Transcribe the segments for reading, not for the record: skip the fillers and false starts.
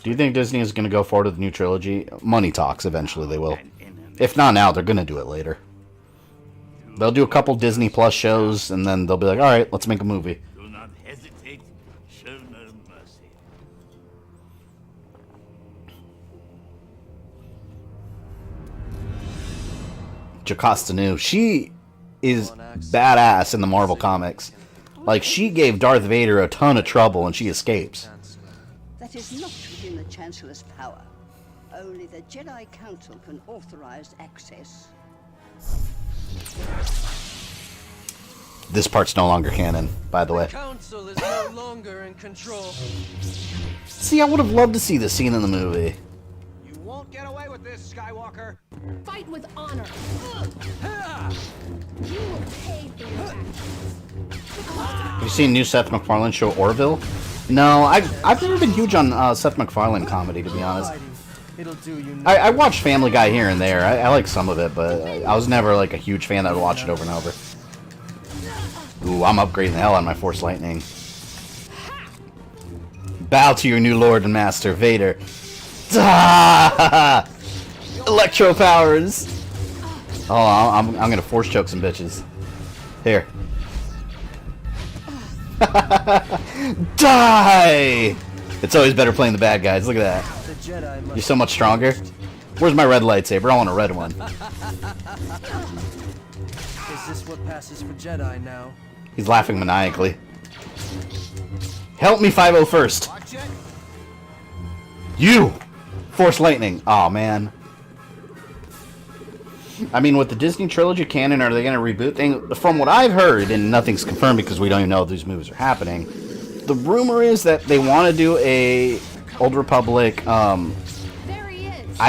Do you think Disney is going to go forward with the new trilogy? Money talks. Eventually they will. If not now, they're going to do it later. They'll do a couple Disney Plus shows, and then they'll be like, alright, let's make a movie. Do not hesitate. Show no mercy. Jocasta Nu. She is badass in the Marvel comics. Like, she gave Darth Vader a ton of trouble, and she escapes. That is not within the Chancellor's power. Only the Jedi Council can authorize access. This part's no longer canon, by the way. The Council is no longer in control. See, I would have loved to see this scene in the movie. You won't get away with this, Skywalker. Fight with honor. You will pay for your actions. Have you seen new Seth MacFarlane show Orville? No, I've never been huge on Seth MacFarlane comedy, to be honest. It'll do you I watch Family Guy here and there. I like some of it, but I was never like a huge fan that would watch it over and over. Ooh, I'm upgrading the hell out of my Force Lightning. Bow to your new Lord and Master, Vader. Electro powers. Oh, I'm gonna Force choke some bitches. Here. Die! It's always better playing the bad guys. Look at that. You're so much stronger. Where's my red lightsaber? I want a red one. Is this what passes for Jedi now? He's laughing maniacally. Help me, 501st. You! Force Lightning. Aw, man. I mean, with the Disney trilogy canon, are they going to reboot things? From what I've heard, and nothing's confirmed because we don't even know if these movies are happening, the rumor is that they want to do a Old Republic, I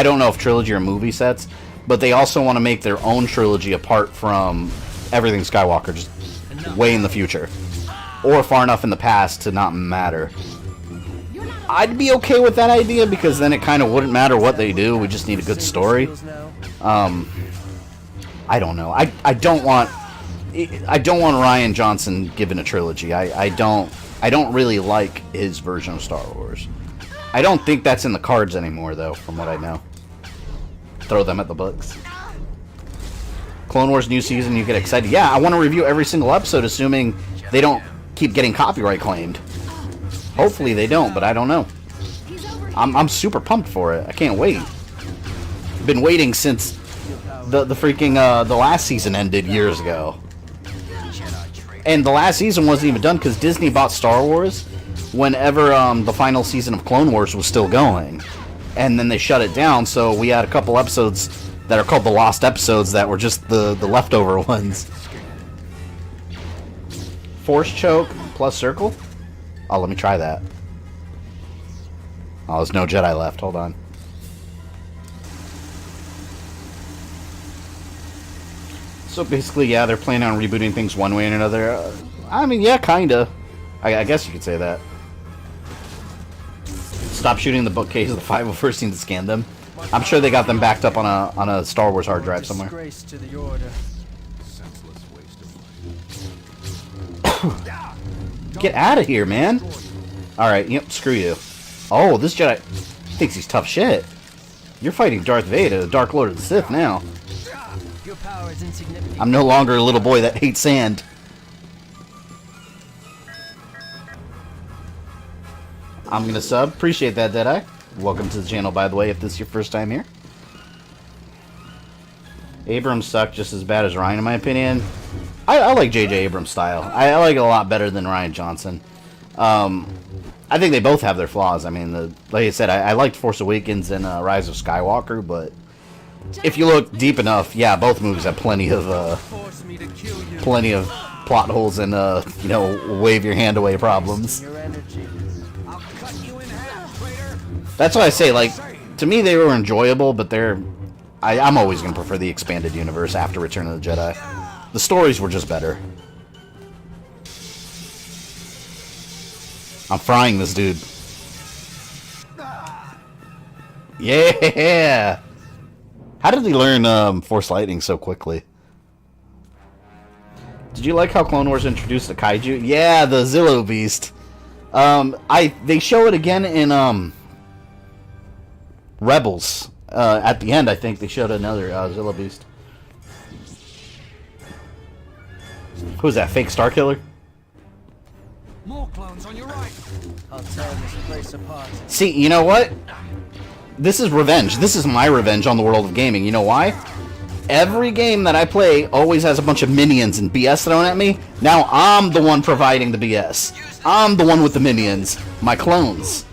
don't know if trilogy or movie sets, but they also want to make their own trilogy apart from everything Skywalker, just way in the future. Or far enough in the past to not matter. I'd be okay with that idea because then it kind of wouldn't matter what they do, we just need a good story. I don't know. I don't want Rian Johnson given a trilogy. I don't really like his version of Star Wars. I don't think that's in the cards anymore, though, from what I know. Throw them at the books. Clone Wars new season, you get excited. Yeah, I want to review every single episode, assuming they don't keep getting copyright claimed. Hopefully they don't, but I don't know. I'm super pumped for it. I can't wait. Been waiting since the freaking the last season ended years ago. And the last season wasn't even done because Disney bought Star Wars whenever the final season of Clone Wars was still going. And then they shut it down, so we had a couple episodes that are called the Lost Episodes that were just the leftover ones. Force choke plus circle? Oh, let me try that. Oh, there's no Jedi left. Hold on. So basically, yeah, they're planning on rebooting things one way or another. I mean, yeah, kinda. I guess you could say that. Stop shooting the bookcase. The 501st need to scan them. I'm sure they got them backed up on a Star Wars hard drive somewhere. Get out of here, man! Alright, yep, screw you. Oh, this Jedi thinks he's tough shit. You're fighting Darth Vader, the Dark Lord of the Sith now. I'm no longer a little boy that hates sand. I'm gonna sub. Appreciate that, Deadeye. Welcome to the channel, by the way, if this is your first time here. Abrams sucked just as bad as Ryan, in my opinion. I like J.J. Abrams' style. I like it a lot better than Rian Johnson. I think they both have their flaws. I mean, like I said, I liked Force Awakens and Rise of Skywalker, but if you look deep enough, yeah, both movies have plenty of plot holes and you know, wave your hand away problems. That's why I say, like, to me they were enjoyable, but I'm always going to prefer the expanded universe after Return of the Jedi. The stories were just better. I'm frying this dude. Yeah! How did he learn Force Lightning so quickly? Did you like how Clone Wars introduced the Kaiju? Yeah, the Zillo Beast. They show it again in Rebels. At the end, I think they showed another Zilla Beast. Who's that? Fake Star Killer? More clones on your right. I'll tear this place apart. See, you know what? This is revenge. This is my revenge on the world of gaming. You know why? Every game that I play always has a bunch of minions and BS thrown at me. Now I'm the one providing the BS. I'm the one with the minions. My clones.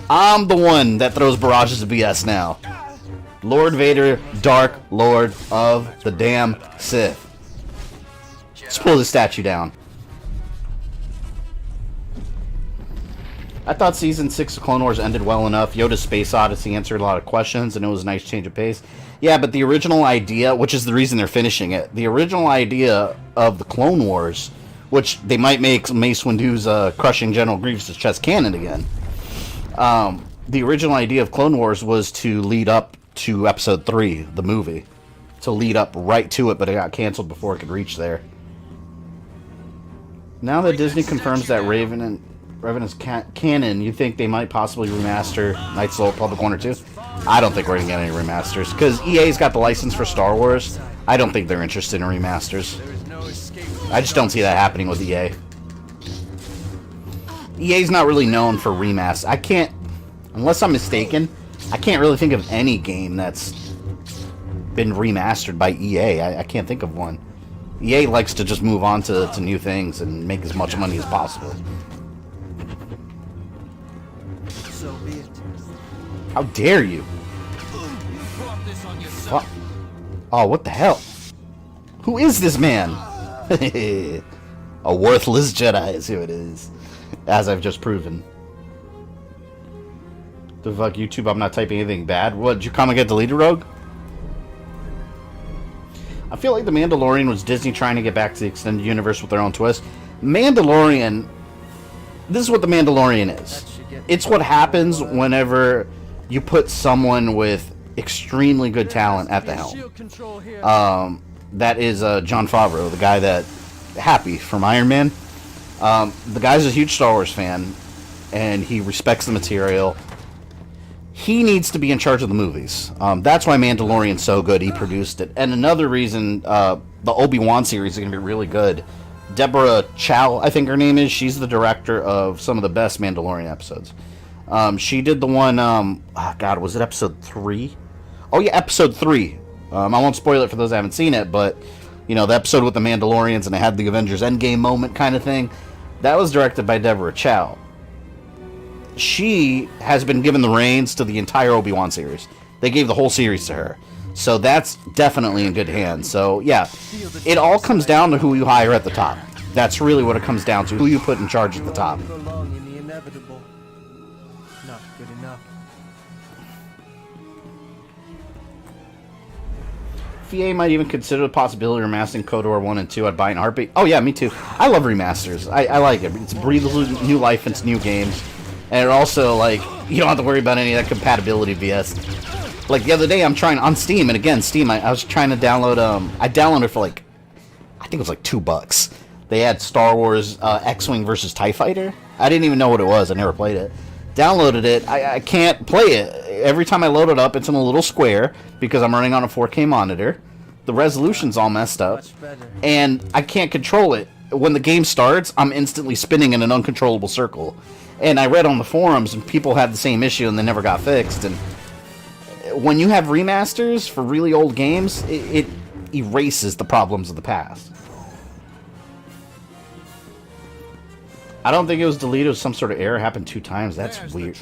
I'm the one that throws barrages of BS now. Lord Vader, Dark Lord of the damn Sith. Let's pull the statue down. I thought Season 6 of Clone Wars ended well enough. Yoda's Space Odyssey answered a lot of questions, and it was a nice change of pace. Yeah, but the original idea, which is the reason they're finishing it, the original idea of the Clone Wars, which they might make Mace Windu's crushing General Grievous' chest canon again. The original idea of Clone Wars was to lead up to Episode 3, the movie. To lead up right to it, but it got canceled before it could reach there. Now that Disney confirms that Raven is canon, you think they might possibly remaster Knights of the Old Republic 1 or 2? I don't think we're going to get any remasters, because EA's got the license for Star Wars. I don't think they're interested in remasters. I just don't see that happening with EA. EA's not really known for remasters. I can't, unless I'm mistaken, I can't really think of any game that's been remastered by EA. I can't think of one. EA likes to just move on to new things and make as much money as possible. So be it. How dare you? Fuck. Oh, what the hell? Who is this man? A worthless Jedi is who it is. As I've just proven. The fuck, YouTube, I'm not typing anything bad. What, did your comment get deleted, Rogue? I feel like The Mandalorian was Disney trying to get back to the extended universe with their own twist. Mandalorian... This is what The Mandalorian is. It's what happens whenever you put someone with extremely good talent at the helm. That is Jon Favreau, the guy that... Happy from Iron Man. The guy's a huge Star Wars fan, and he respects the material. He needs to be in charge of the movies. That's why Mandalorian's so good. He produced it. And another reason the Obi-Wan series is going to be really good. Deborah Chow, I think her name is. She's the director of some of the best Mandalorian episodes. She did the one, God, was it episode 3? Oh, yeah, episode 3. I won't spoil it for those who haven't seen it, but, you know, the episode with the Mandalorians and it had the Avengers Endgame moment kind of thing. That was directed by Deborah Chow. She has been given the reins to the entire Obi-Wan series. They gave the whole series to her. So that's definitely in good hands. So, yeah, it all comes down to who you hire at the top. That's really what it comes down to, who you put in charge at the top. Not good enough. EA might even consider the possibility of remastering KOTOR 1 and 2 I'd buy in a heartbeat. Oh, yeah, me too. I love remasters. I like it. It's breathes new life into new games. And it also, like, you don't have to worry about any of that compatibility BS. Like, the other day, I'm trying, on Steam, and again, Steam, I was trying to download, I downloaded it for, like, I think it was, like, $2. They had Star Wars X-Wing versus TIE Fighter. I didn't even know what it was. I never played it. Downloaded it. I can't play it. Every time I load it up, it's in a little square, because I'm running on a 4K monitor. The resolution's all messed up. And I can't control it. When the game starts, I'm instantly spinning in an uncontrollable circle. And I read on the forums, and people had the same issue, and they never got fixed. And when you have remasters for really old games, it erases the problems of the past. I don't think it was deleted. It was some sort of error. It happened 2 times. That's weird.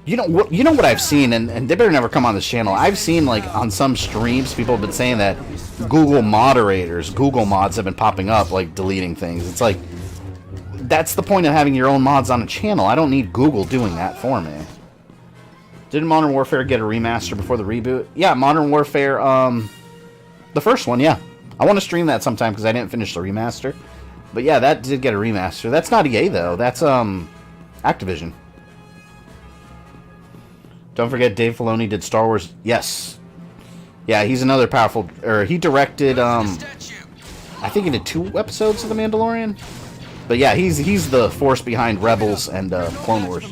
You know what I've seen, and they better never come on this channel. I've seen, like, on some streams, people have been saying that Google moderators, Google mods have been popping up, like, deleting things. It's like, that's the point of having your own mods on a channel. I don't need Google doing that for me. Didn't Modern Warfare get a remaster before the reboot? Yeah, Modern Warfare, the first one, yeah. I want to stream that sometime because I didn't finish the remaster. But yeah, that did get a remaster. That's not EA, though. That's, Activision. Don't forget Dave Filoni did Star Wars. Yes. Yeah, he's another powerful... he directed, I think he did 2 episodes of The Mandalorian. But yeah, he's the force behind Rebels and Clone Wars.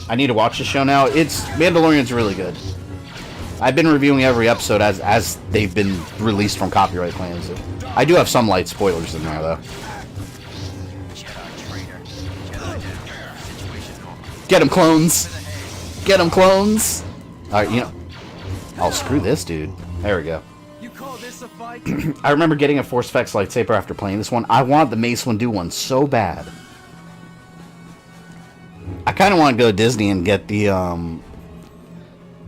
I need to watch the show now. Mandalorian's really good. I've been reviewing every episode as they've been released from copyright claims. I do have some light spoilers in there, though. Get him, clones! Get him, clones! Alright, you know... Oh, screw this, dude. There we go. You call this a fight? I remember getting a Force Effects lightsaber after playing this one. I want the Mace Windu one so bad. I kind of want to go to Disney and get the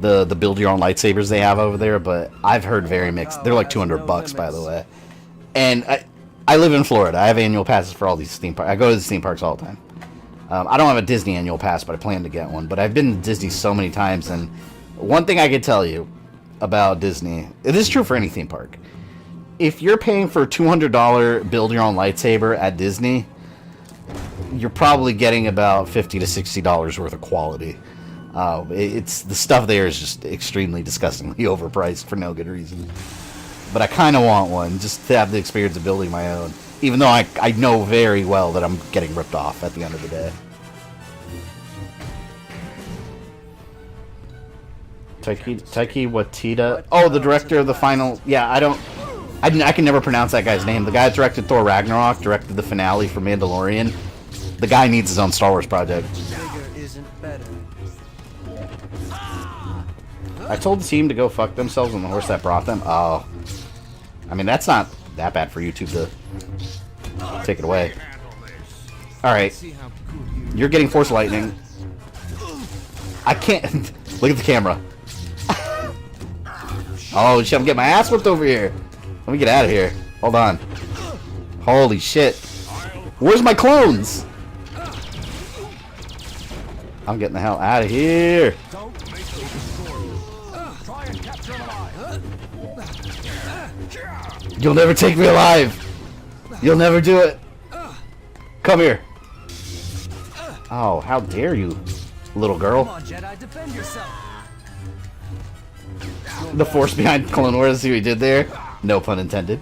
build your own lightsabers they have over there, but I've heard very mixed. They're like $200, by the way. And I live in Florida. I have annual passes for all these theme parks. I go to the theme parks all the time. I don't have a Disney annual pass, but I plan to get one. But I've been to Disney so many times, and one thing I could tell you about Disney, this is true for any theme park. If you're paying for a $200 build your own lightsaber at Disney, you're probably getting about $50 to $60 worth of quality. It's the stuff there is just extremely disgustingly overpriced for no good reason. But I kind of want one just to have the experience of building my own, even though I know very well that I'm getting ripped off at the end of the day. Taiki Watita. Oh, the director of the final. Yeah, I can never pronounce that guy's name. The guy that directed Thor Ragnarok, directed the finale for Mandalorian. The guy needs his own Star Wars project. I told the team to go fuck themselves on the horse that brought them. Oh. I mean, that's not that bad for YouTube to take it away. Alright. You're getting Force Lightning. I can't... Look at the camera. Oh, shit, I'm getting my ass whipped over here. Let me get out of here. Hold on. Holy shit. Where's my clones? I'm getting the hell out of here. You'll never take me alive. You'll never do it. Come here. Oh, how dare you, little girl. Come on, Jedi, defend yourself. The force behind Clone Wars, see what he did there? No pun intended.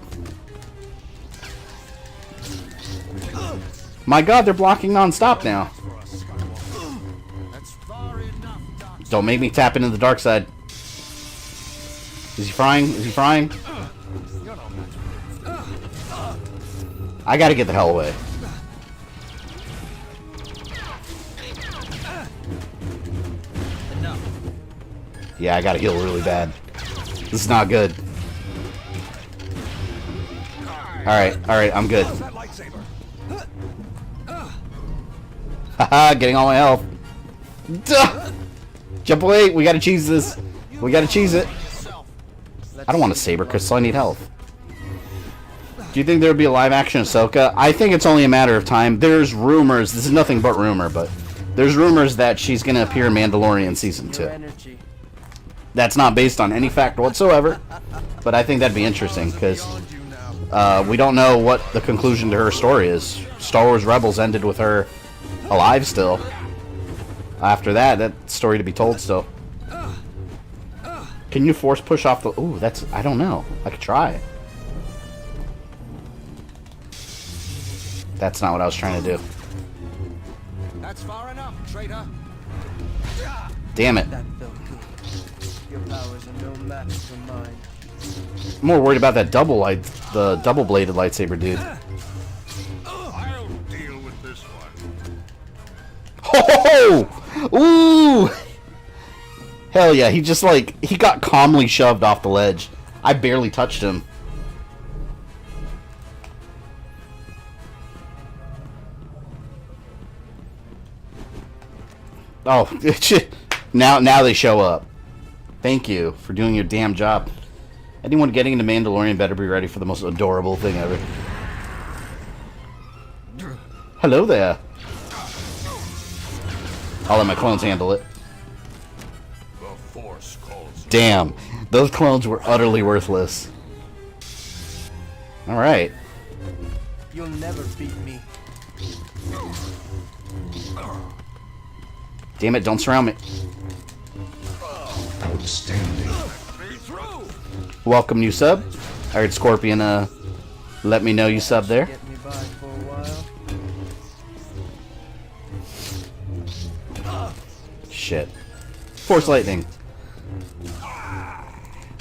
My god, they're blocking non-stop now. Don't make me tap into the dark side. Is he frying? Is he frying? I gotta get the hell away. Yeah, I gotta heal really bad. This is not good. Alright, I'm good. Haha, getting all my health. Duh! Jump away, we gotta cheese this. We gotta cheese it. I don't want a saber crystal, I need health. Do you think there would be a live action Ahsoka? I think it's only a matter of time. There's rumors, this is nothing but rumor, but there's rumors that she's gonna appear in Mandalorian Season 2. That's not based on any fact whatsoever, but I think that'd be interesting, because we don't know what the conclusion to her story is. Star Wars Rebels ended with her alive still. After that story to be told still. Can you force push off the... Ooh, that's... I don't know. I could try. That's not what I was trying to do. That's far enough, traitor. Damn it. That felt good. Your powers are no match for mine. I'm more worried about that the double-bladed lightsaber dude. I'll deal with this one. Oh! Ooh! Hell yeah, he just he got calmly shoved off the ledge. I barely touched him. Oh, now they show up. Thank you for doing your damn job. Anyone getting into Mandalorian better be ready for the most adorable thing ever. Hello there. I'll let my clones handle it. The Force calls. Damn, those clones were utterly worthless. Alright. You'll never beat me. Damn it, don't surround me. Outstanding. Welcome, new sub. I heard Scorpion, let me know you sub there. Get me by for a while. shit. Force lightning.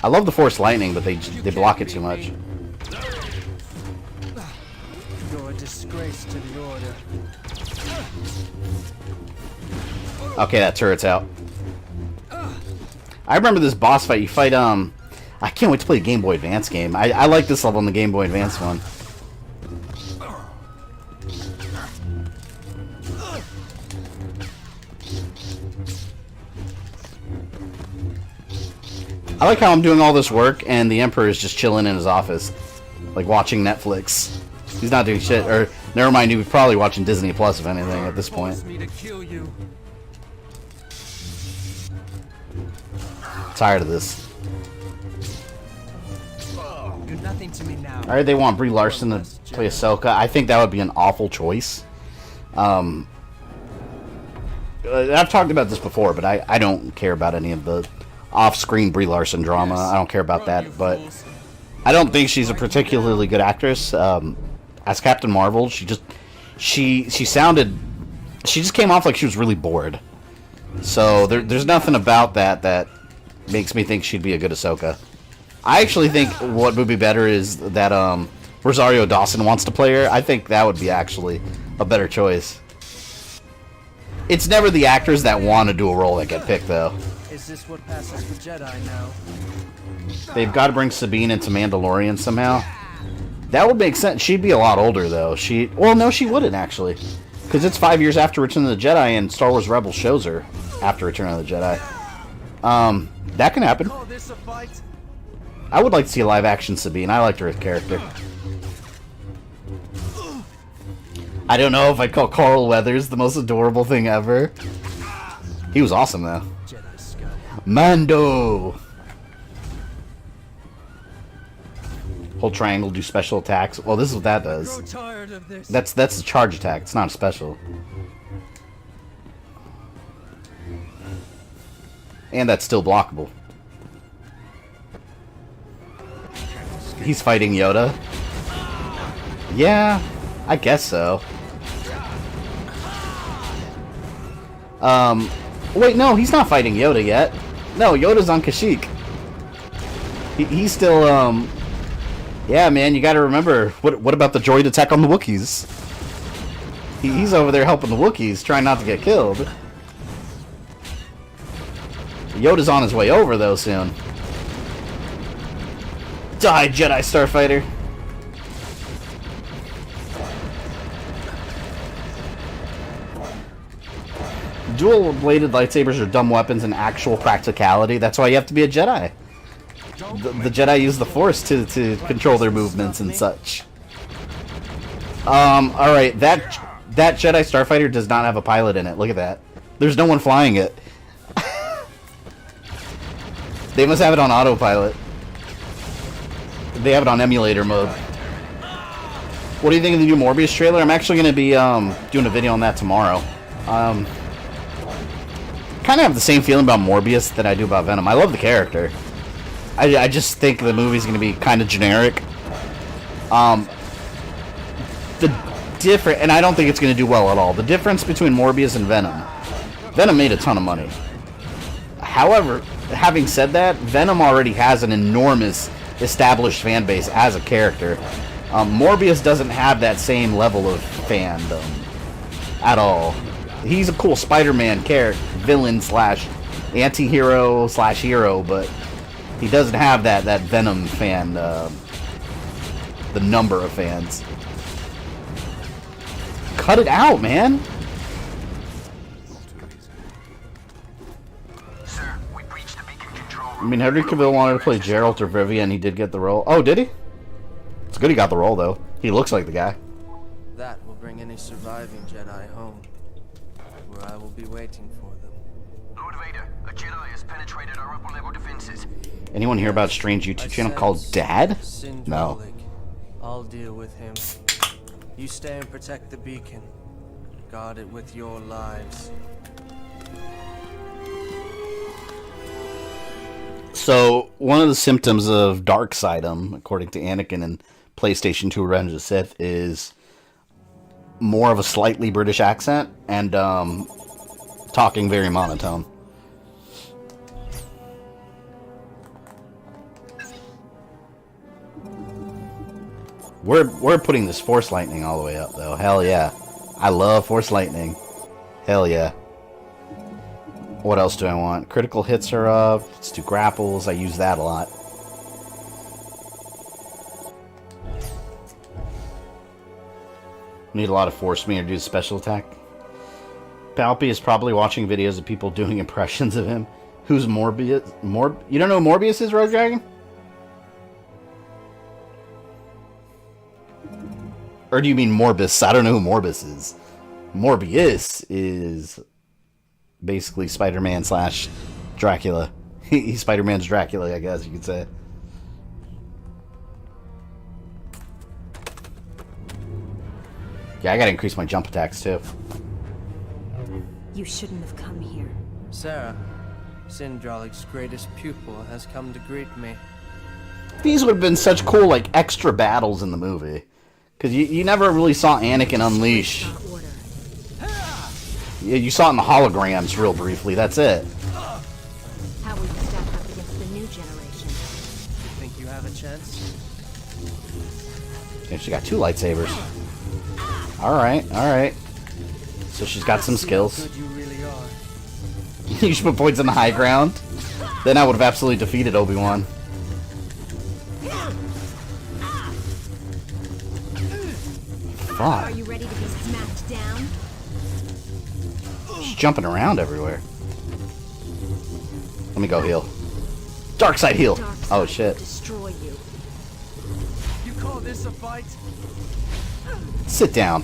I love the force lightning, but they block it too much. You're a disgrace to the order. Okay, that turret's out. I remember this boss fight. You fight, I can't wait to play a Game Boy Advance game. I like this level in the Game Boy Advance one. I like how I'm doing all this work and the Emperor is just chilling in his office, like watching Netflix. He's not doing shit, or never mind, he was probably watching Disney Plus if anything at this point. Tired of this. You're nothing to me now. Alright, they want Brie Larson to play Ahsoka. I think that would be an awful choice. I've talked about this before, but I don't care about any of the off-screen Brie Larson drama. I don't care about that, but I don't think she's a particularly good actress. As Captain Marvel, she just came off like she was really bored. So there's nothing about that makes me think she'd be a good Ahsoka. I actually think what would be better is that Rosario Dawson wants to play her. I think that would be actually a better choice. It's never the actors that want to do a role that get picked, though. Is this what passes for Jedi now? They've got to bring Sabine into Mandalorian somehow. That would make sense. She'd be a lot older, though. Well, no, she wouldn't, actually. Because it's 5 years after Return of the Jedi, and Star Wars Rebels shows her after Return of the Jedi. That can happen. I would like to see a live-action Sabine. I liked her as a character. I don't know if I'd call Carl Weathers the most adorable thing ever. He was awesome, though. Mando! Hold triangle, do special attacks. Well, this is what that does. That's a charge attack. It's not a special. And that's still blockable. He's fighting Yoda. Yeah, I guess so. Wait, no, he's not fighting Yoda yet. No, Yoda's on Kashyyyk. He's still, yeah, man, you gotta remember, what about the droid attack on the Wookiees? He's over there helping the Wookiees, trying not to get killed. Yoda's on his way over, though, soon. Die, Jedi Starfighter! Dual-bladed lightsabers are dumb weapons in actual practicality. That's why you have to be a Jedi. The Jedi use the Force to control their movements and such. Alright, that Jedi Starfighter does not have a pilot in it. Look at that. There's no one flying it. They must have it on autopilot. They have it on emulator mode. What do you think of the new Morbius trailer? I'm actually going to be doing a video on that tomorrow. Kind of have the same feeling about Morbius that I do about Venom. I love the character. I just think the movie's going to be kind of generic. And I don't think it's going to do well at all. The difference between Morbius and Venom made a ton of money. However, having said that, Venom already has an enormous established fan base as a character. Morbius doesn't have that same level of fandom at all. He's a cool Spider-Man character, villain slash anti-hero slash hero, but he doesn't have that Venom fan, the number of fans. Cut it out, man! Sir, we breached the beacon control room. I mean, Henry Cavill wanted to play Geralt or Vivian, and he did get the role. Oh, did he? It's good he got the role, though. He looks like the guy. That will bring any surviving Jedi home, where I will be waiting for them. Lord Vader, a Jedi has penetrated our upper-level defenses. Anyone hear about a strange YouTube channel called Dad? No. I'll deal with him. You stay and protect the beacon. Guard it with your lives. So, one of the symptoms of Darkseidom, according to Anakin in PlayStation 2 Revenge of the Sith, is more of a slightly British accent and talking very monotone. We're putting this Force Lightning all the way up, though. Hell yeah. I love Force Lightning. Hell yeah. What else do I want? Critical hits are up. Let's do grapples. I use that a lot. Need a lot of force meter to do special attack. Palpy is probably watching videos of people doing impressions of him. Who's Morbius? You don't know who Morbius is, Rogue Dragon? Or do you mean Morbus? I don't know who Morbus is. Morbius is basically Spider-Man slash Dracula. He's Spider-Man's Dracula, I guess you could say. Yeah, I gotta increase my jump attacks too. You shouldn't have come here. Sarah, Sindralik's greatest pupil, has come to greet me. These would have been such cool, like, extra battles in the movie. Because you never really saw Anakin unleash. Yeah, you saw it in the holograms real briefly, that's it. How will you stack up against the new generation? You think you have a chance? Yeah, she got 2 lightsabers. Alright, alright. So she's got some skills. How good you really are. You should put points in the high ground. Then I would have absolutely defeated Obi-Wan. Fuck. Are you ready to be smacked down? She's jumping around everywhere. Let me go heal. Dark side heal. Oh shit. Destroy you. You call this a fight? Sit down.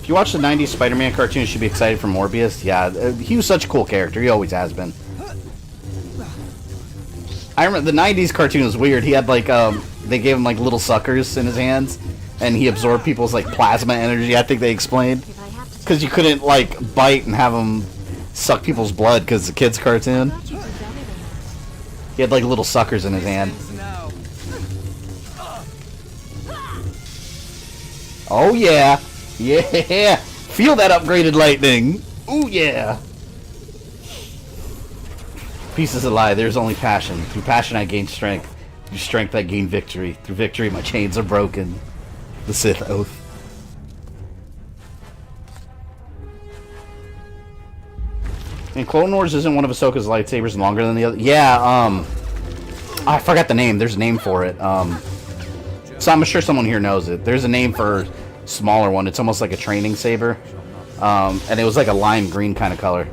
If you watch the 90s Spider-Man cartoon, you should be excited for Morbius. Yeah, he was such a cool character. He always has been. I remember the 90s cartoon was weird. He had like, they gave him like little suckers in his hands, and he absorbed people's like plasma energy, I think they explained. Because you couldn't like bite and have him suck people's blood because it's a kid's cartoon. He had like little suckers in his hand. Oh yeah. Yeah. Feel that upgraded lightning. Ooh yeah. Peace is a lie. There's only passion. Through passion I gain strength. Through strength I gain victory. Through victory my chains are broken. The Sith oath. And Clone Wars isn't one of Ahsoka's lightsabers longer than the other. Yeah, I forgot the name. There's a name for it. So I'm sure someone here knows it. There's a name for smaller one. It's almost like a training saber. And it was like a lime green kind of color.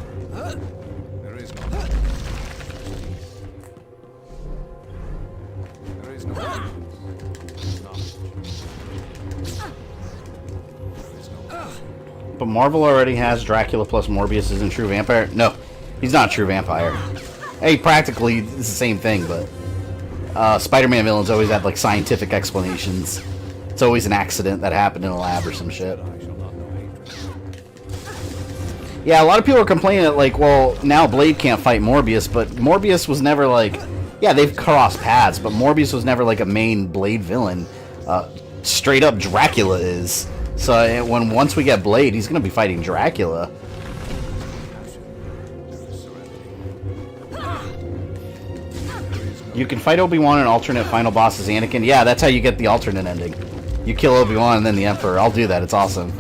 But Marvel already has Dracula plus Morbius isn't true vampire. No, he's not a true vampire. Hey, practically it's the same thing, but Spider-Man villains always have like scientific explanations. It's always an accident that happened in a lab or some shit. Yeah, a lot of people are complaining that like, well, now Blade can't fight Morbius, but Morbius was never like, yeah, they've crossed paths, but Morbius was never like a main Blade villain. Straight up Dracula is. So once we get Blade, he's gonna be fighting Dracula. You can fight Obi-Wan and alternate final boss as Anakin. Yeah, that's how you get the alternate ending. You kill Obi-Wan and then the Emperor. I'll do that. It's awesome.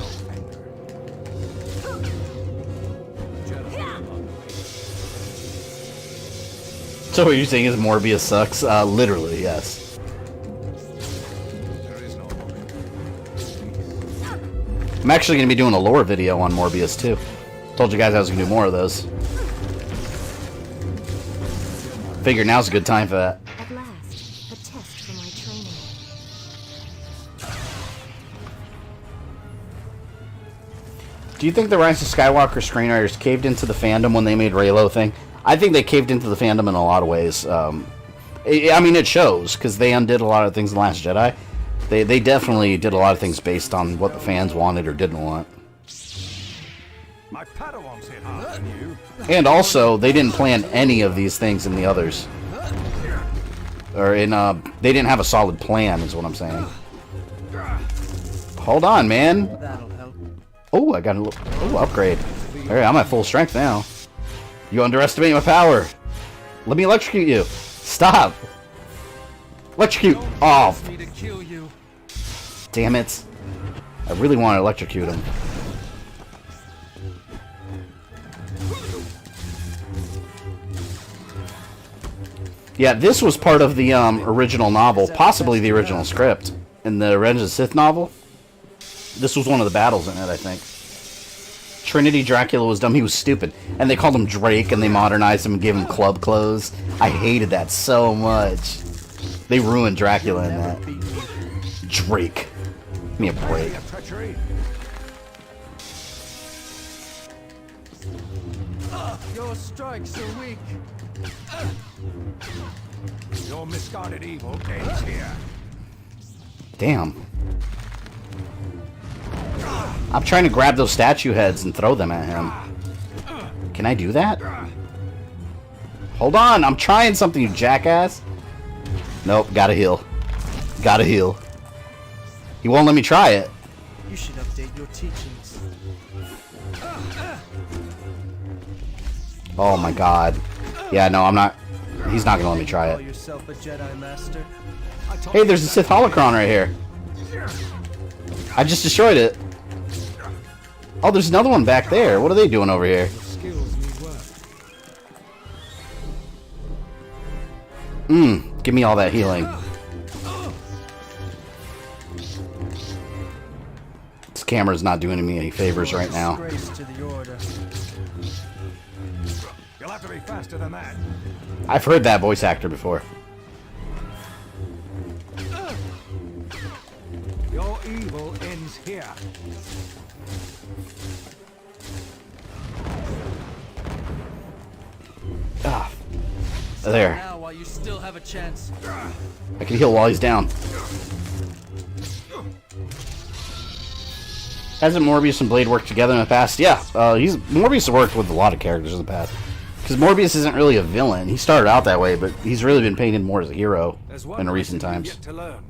So what you're saying is Morbius sucks? Literally, yes. I'm actually going to be doing a lore video on Morbius, too. Told you guys I was going to do more of those. Figure now's a good time for that. At last, a test for my training. Do you think the Rise of Skywalker screenwriters caved into the fandom when they made Reylo thing? I think they caved into the fandom in a lot of ways. I mean, it shows, because they undid a lot of things in The Last Jedi. They definitely did a lot of things based on what the fans wanted or didn't want. My Padawans hit harder than you. And also, they didn't plan any of these things in the others. Or in, they didn't have a solid plan, is what I'm saying. Hold on, man. That'll help. Oh, I got a little upgrade. Alright, I'm at full strength now. You underestimate my power. Let me electrocute you. Stop. Electrocute! Oh, Me to kill you. damn it. I really want to electrocute him. Yeah, this was part of the original novel, possibly the original script. In the Revenge of the Sith novel, this was one of the battles in it, I think. Trinity Dracula was dumb. He was stupid. And they called him Drake, and they modernized him and gave him club clothes. I hated that so much. They ruined Dracula in that. Drake. Give me a break. Treachery. Your strikes are weak. Your misguided evil ends here. Damn. I'm trying to grab those statue heads and throw them at him. Can I do that? Hold on, I'm trying something, you jackass. Nope, gotta heal. Gotta heal. He won't let me try it. You should update your teachings. Oh my god. Yeah, no, I'm not. He's not gonna let me try Call it. yourself a Jedi Master. Hey, there's a Sith holocron right here. I just destroyed it. Oh, there's another one back there. What are they doing over here? Skills need work. Give me all that healing. This camera's not doing me any favors right now. Disgrace to the order. You'll have to be faster than that. I've heard that voice actor before. Your evil ends here. Ah, there. Now, while you still have a chance. I can heal while he's down. Hasn't Morbius and Blade worked together in the past? Yeah, Morbius has worked with a lot of characters in the past. Because Morbius isn't really a villain. He started out that way, but he's really been painted more as a hero in recent times. Yet to learn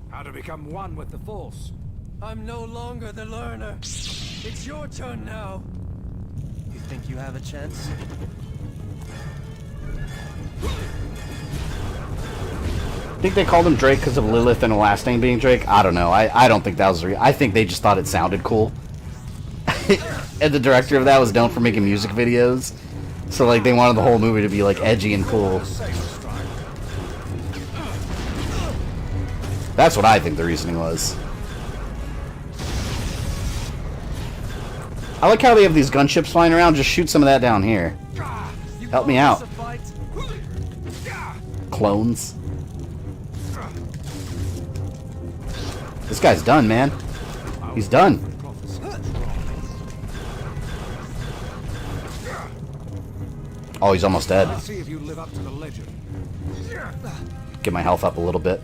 how to become one with the Force. I'm no longer the learner. It's your turn now. You think you have a chance? I think they called him Drake because of Lilith and the last name being Drake. I don't know. I don't think that was real. I think they just thought it sounded cool. And the director of that was known for making music videos. So, like, they wanted the whole movie to be, like, edgy and cool. That's what I think the reasoning was. I like how they have these gunships flying around. Just shoot some of that down here. Help me out. Clones. This guy's done, man. He's done. Oh, he's almost dead. Let's see if you live up to the legend. Get my health up a little bit.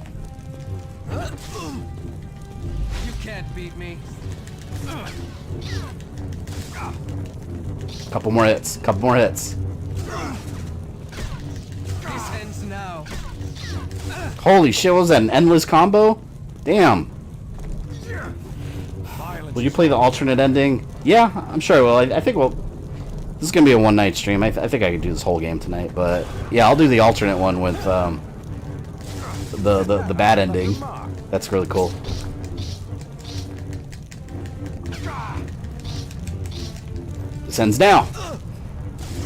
You can't beat me. Couple more hits. Couple more hits. This ends now. Holy shit, what was that, an endless combo? Damn. Will you play the alternate ending? Yeah, I'm sure I will. I think we'll... This is going to be a one-night stream. I think I could do this whole game tonight, but... Yeah, I'll do the alternate one with, the bad ending. That's really cool. This ends now.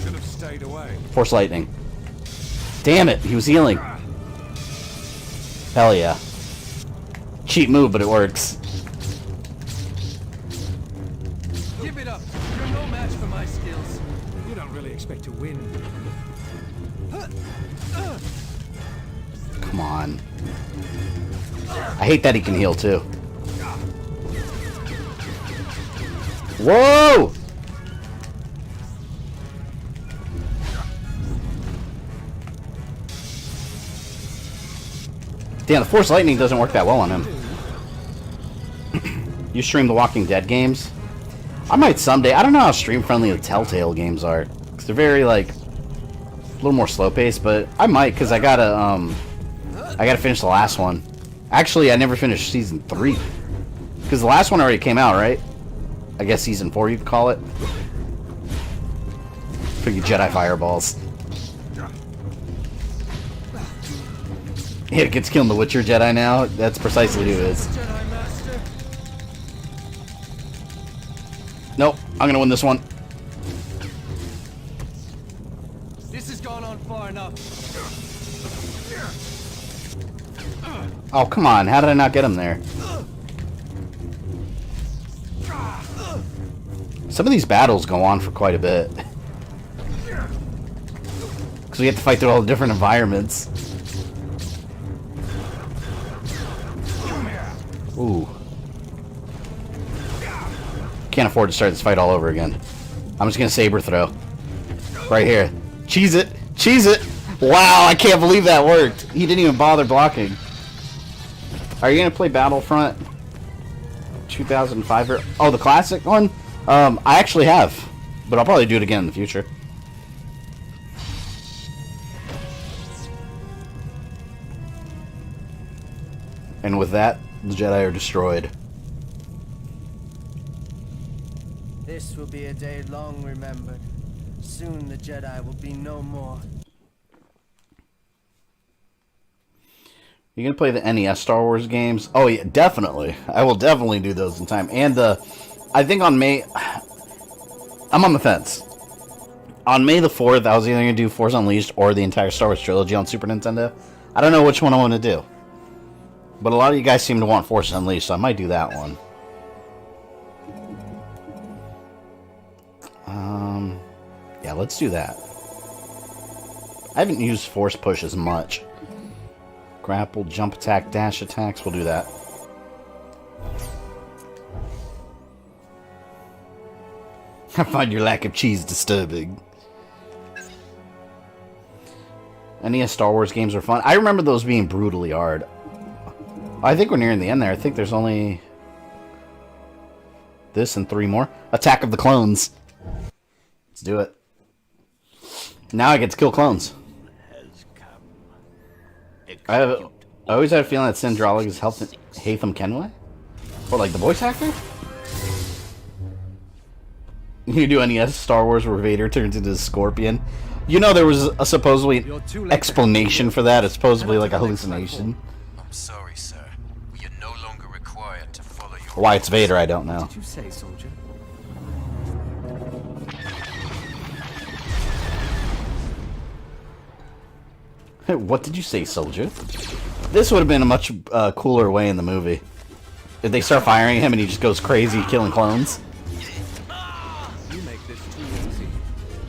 Should have stayed away. Force lightning. Damn it, he was healing. Hell yeah. Cheap move, but it works. Give it up. You're no match for my skills. You don't really expect to win. Come on. I hate that he can heal too. Whoa! Damn, the Force Lightning doesn't work that well on him. You stream the Walking Dead games? I might someday. I don't know how stream friendly the Telltale games are. Cause they're very, like, a little more slow paced, but I might, cause I gotta finish the last one. Actually, I never finished season 3. Cause the last one already came out, right? I guess season 4 you could call it. Freaking Jedi fireballs. It gets killed in The Witcher Jedi now. That's precisely who it is. Jedi Master. Nope, I'm gonna win this one. This has gone on far enough. Oh, come on. How did I not get him there? Some of these battles go on for quite a bit. Because we have to fight through all the different environments. Ooh. Can't afford to start this fight all over again. I'm just gonna saber throw. Right here. Cheese it! Cheese it! Wow, I can't believe that worked. He didn't even bother blocking. Are you gonna play Battlefront 2005? Oh, the classic one? I actually have. But I'll probably do it again in the future. And with that, the Jedi are destroyed. This will be a day long remembered. Soon the Jedi will be no more. You gonna play the NES Star Wars games? Oh yeah, definitely. I will definitely do those in time. And I think on May, I'm on the fence. On May the 4th, I was either gonna do Force Unleashed or the entire Star Wars trilogy on Super Nintendo. I don't know which one I want to do. But a lot of you guys seem to want Force Unleashed, so I might do that one. Yeah, let's do that. I haven't used Force Push as much. Grapple, jump attack, dash attacks, we'll do that. I find your lack of cheese disturbing. NES Star Wars games are fun. I remember those being brutally hard. I think we're nearing the end there. I think there's only this and 3 more. Attack of the Clones. Let's do it. Now I get to kill clones. I always had a feeling that Syndralig is Haytham Kenway? Or like the voice actor? You do NES Star Wars where Vader turns into a scorpion. You know there was a supposedly explanation for that. It's supposedly like a hallucination. I'm sorry, sir. We are no longer required to follow your... Why it's Vader, I don't know. What did you say, soldier? What did you say, soldier? This would have been a much cooler way in the movie. If they start firing him and he just goes crazy killing clones. You make this too easy.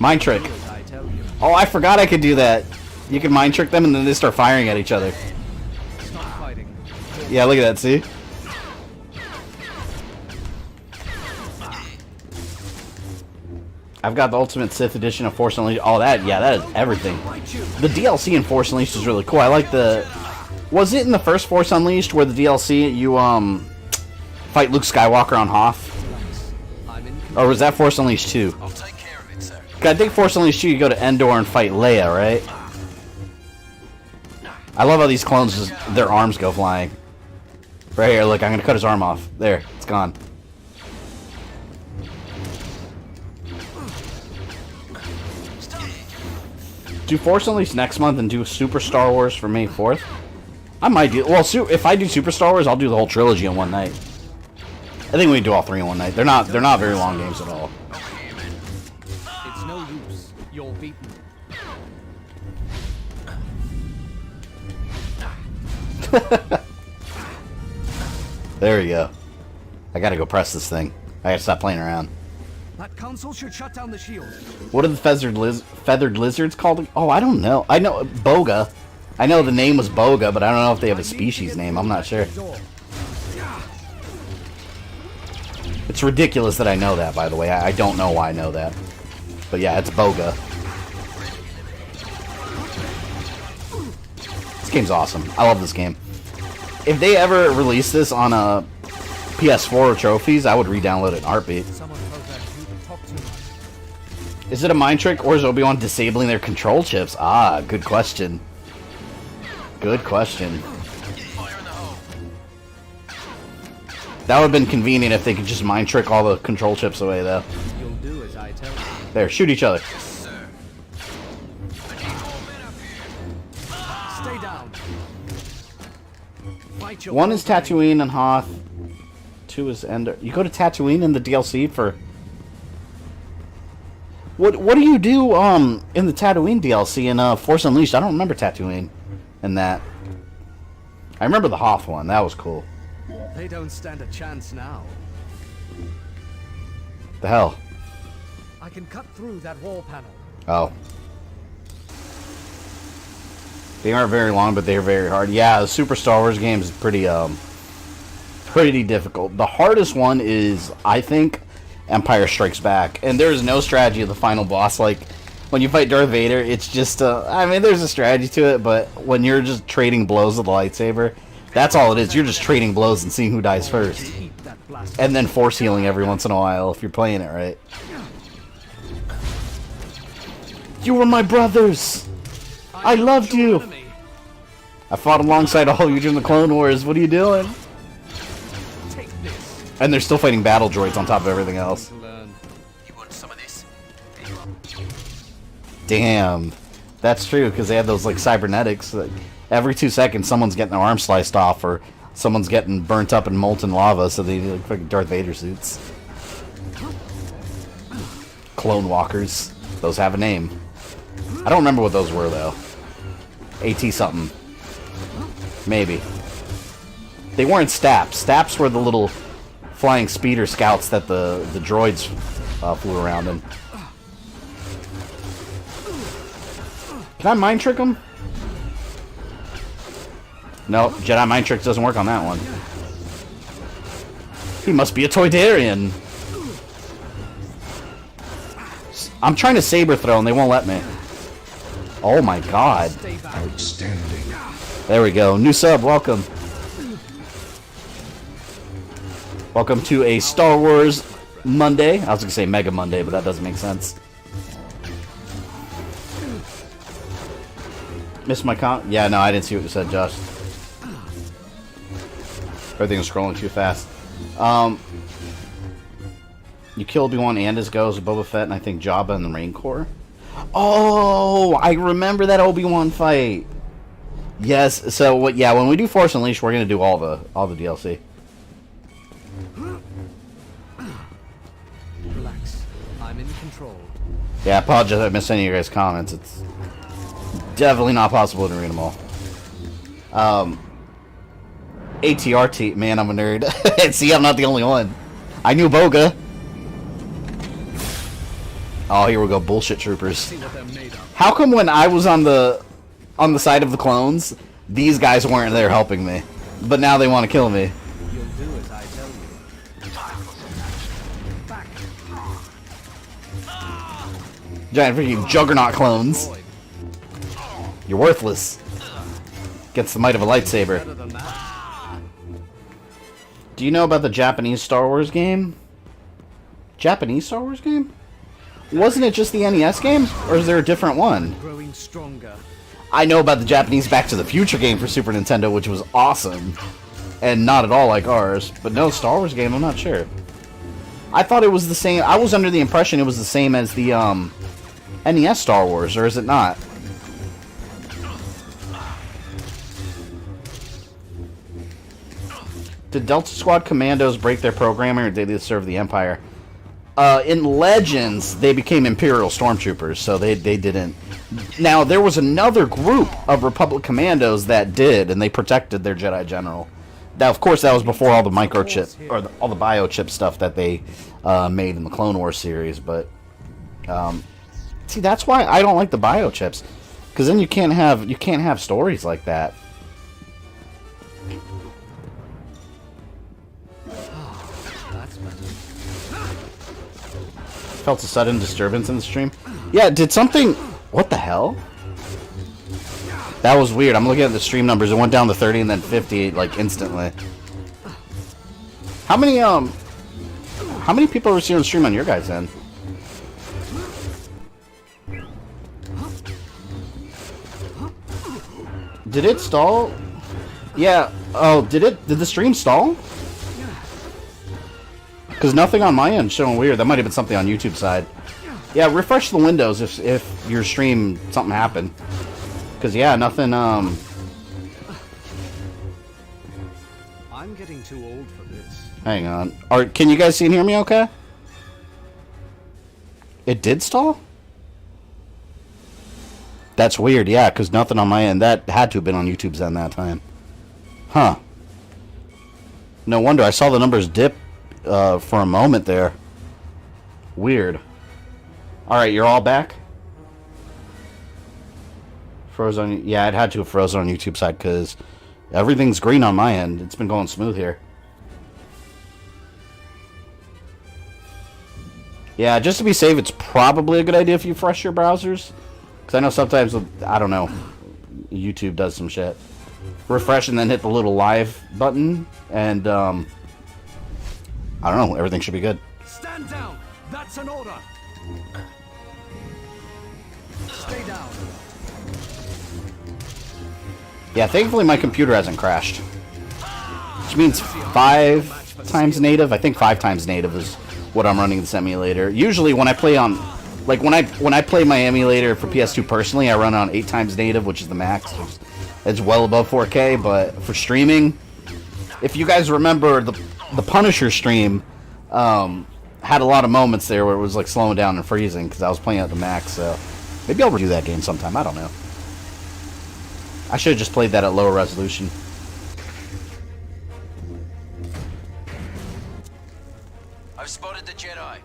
Mind trick. I tell you. Oh, I forgot I could do that. You can mind trick them and then they start firing at each other. Stop fighting. Yeah, look at that, see? I've got the Ultimate Sith Edition of Force Unleashed. Oh, that, yeah, that is everything. The DLC in Force Unleashed is really cool. I like the... Was it in the first Force Unleashed where the DLC, you, fight Luke Skywalker on Hoth? Or was that Force Unleashed 2? I'll take care of it, sir. I think Force Unleashed 2, you go to Endor and fight Leia, right? I love how these clones, just, their arms go flying. Right here, look, I'm gonna cut his arm off. There, it's gone. Do Force Unleashed next month and do Super Star Wars for May 4th? I might do... Well, if I do Super Star Wars, I'll do the whole trilogy in one night. I think we can do all 3 in one night. They're not very long games at all. It's no use. You're beaten. There we go. I gotta go press this thing. I gotta stop playing around. That console should shut down the shield. What are the feathered lizards called? Oh, I don't know. I know Boga. I know the name was Boga, but I don't know if they have a species name. I'm not sure. It's ridiculous that I know that, by the way. I don't know why I know that. But yeah, it's Boga. This game's awesome. I love this game. If they ever release this on a PS4 or trophies, I would re-download it in a heartbeat. Is it a mind trick, or is Obi-Wan disabling their control chips? Ah, good question. Good question. That would have been convenient if they could just mind trick all the control chips away, though. You'll do as I tell you. There, shoot each other. Stay down. Fight your 1 is way. Tatooine and Hoth. 2 is Ender. You go to Tatooine in the DLC for... What do you do in the Tatooine DLC in Force Unleashed? I don't remember Tatooine in that. I remember the Hoth one. That was cool. They don't stand a chance now. The hell? I can cut through that wall panel. Oh. They aren't very long, but they're very hard. Yeah, the Super Star Wars game is pretty difficult. The hardest one is, I think, Empire Strikes Back. And there is no strategy of the final boss. Like, when you fight Darth Vader, it's just, I mean, there's a strategy to it, but when you're just trading blows with the lightsaber, that's all it is. You're just trading blows and seeing who dies first. And then force healing every once in a while if you're playing it right. You were my brothers! I loved you! I fought alongside all of you during the Clone Wars. What are you doing? And they're still fighting battle droids on top of everything else. You want some of this? Damn. That's true, because they have those, like, cybernetics. Like, every 2 seconds, someone's getting their arm sliced off, or someone's getting burnt up in molten lava, so they need, like, fucking Darth Vader suits. Clone Walkers. Those have a name. I don't remember what those were, though. AT something. Maybe. They weren't Staps. Staps were the little flying speeder scouts that the droids flew around in. Can I mind trick them? No, Jedi mind trick doesn't work on that one. He must be a Toydarian. I'm trying to saber throw and they won't let me. Oh my god. Outstanding. There we go. New sub, welcome. Welcome to a Star Wars Monday. I was going to say Mega Monday, but that doesn't make sense. Missed my comment? Yeah, no, I didn't see what you said, Josh. Everything was scrolling too fast. You kill Obi-Wan and his goes, Boba Fett, and I think Jabba and the Rain Corps. Oh, I remember that Obi-Wan fight. Yes, so what? Yeah, when we do Force Unleashed, we're gonna do all the DLC. Relax. I'm in control. Yeah, I apologize if I missed any of your guys' comments. It's definitely not possible to read them all. ATRT, man, I'm a nerd. See, I'm not the only one. I knew Boga. Oh, here we go, bullshit troopers. How come when I was on the side of the clones, these guys weren't there helping me, but now they want to kill me? You'll do as I tell you. Back. Giant freaking juggernaut clones. You're worthless. Against the might of a lightsaber. Better than that. Do you know about the Japanese Star Wars game? Japanese Star Wars game? Wasn't it just the NES game? Or is there a different one? Growing stronger. I know about the Japanese Back to the Future game for Super Nintendo, which was awesome. And not at all like ours. But no, Star Wars game, I'm not sure. I thought it was the same. I was under the impression it was the same as the NES Star Wars, or is it not? Did Delta Squad Commandos break their programming, or did they serve the Empire? In Legends, they became Imperial Stormtroopers, so they didn't. Now, there was another group of Republic Commandos that did, and they protected their Jedi General. Now, of course, that was before all the microchip, or all the biochip stuff that they made in the Clone Wars series, but... see, that's why I don't like the biochips, because then you can't have stories like that. Felt a sudden disturbance in the stream. Yeah, did something... What the hell? That was weird. I'm looking at the stream numbers. It went down to 30 and then 50, like, instantly. How many people were seeing the stream on your guys' end? Did it stall? Yeah. Oh, did the stream stall? Because nothing on my end showing weird. That might have been something on YouTube side. Yeah, refresh the windows if your stream something happened. Because yeah, nothing I'm getting too old for this. Hang on. Can you guys see and hear me okay? It did stall? That's weird, yeah, because nothing on my end. That had to have been on YouTube's end that time. Huh. No wonder. I saw the numbers dip for a moment there. Weird. Alright, you're all back? Froze on... Yeah, it had to have frozen on YouTube side, because everything's green on my end. It's been going smooth here. Yeah, just to be safe, it's probably a good idea if you refresh your browsers. Because I know sometimes, I don't know, YouTube does some shit. Refresh and then hit the little live button, and, I don't know, everything should be good. Stand down! That's an order! Stay down. Yeah, thankfully my computer hasn't crashed. Which means 5 times native. I think 5 times native is what I'm running this emulator. Usually when I play on... Like, when I play my emulator for PS2 personally, I run on 8 times native, which is the max. It's well above 4K, but for streaming... If you guys remember, the Punisher stream had a lot of moments there where it was, like, slowing down and freezing, because I was playing at the max, so... Maybe I'll redo that game sometime, I don't know. I should have just played that at lower resolution. I've spotted the Jedi.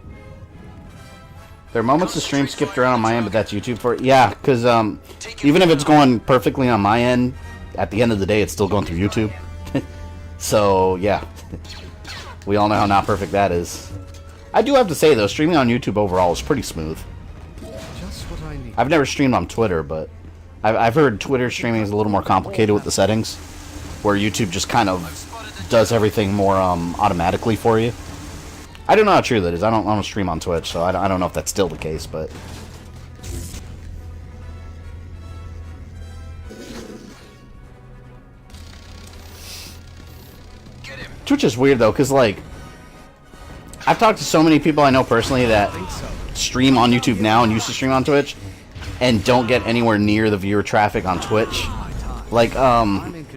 There are moments the stream skipped around on my end, but that's YouTube for it. Yeah, because even if it's going perfectly on my end, at the end of the day, it's still going through YouTube. So, yeah. We all know how not perfect that is. I do have to say, though, streaming on YouTube overall is pretty smooth. Just what I need. I've never streamed on Twitter, but I've heard Twitter streaming is a little more complicated with the settings, where YouTube just kind of does everything more automatically for you. I don't know how true that is. I don't stream on Twitch, so I don't know if that's still the case, but... Twitch is weird, though, because, like... I've talked to so many people I know personally that stream on YouTube now and used to stream on Twitch, and don't get anywhere near the viewer traffic on Twitch. Like, I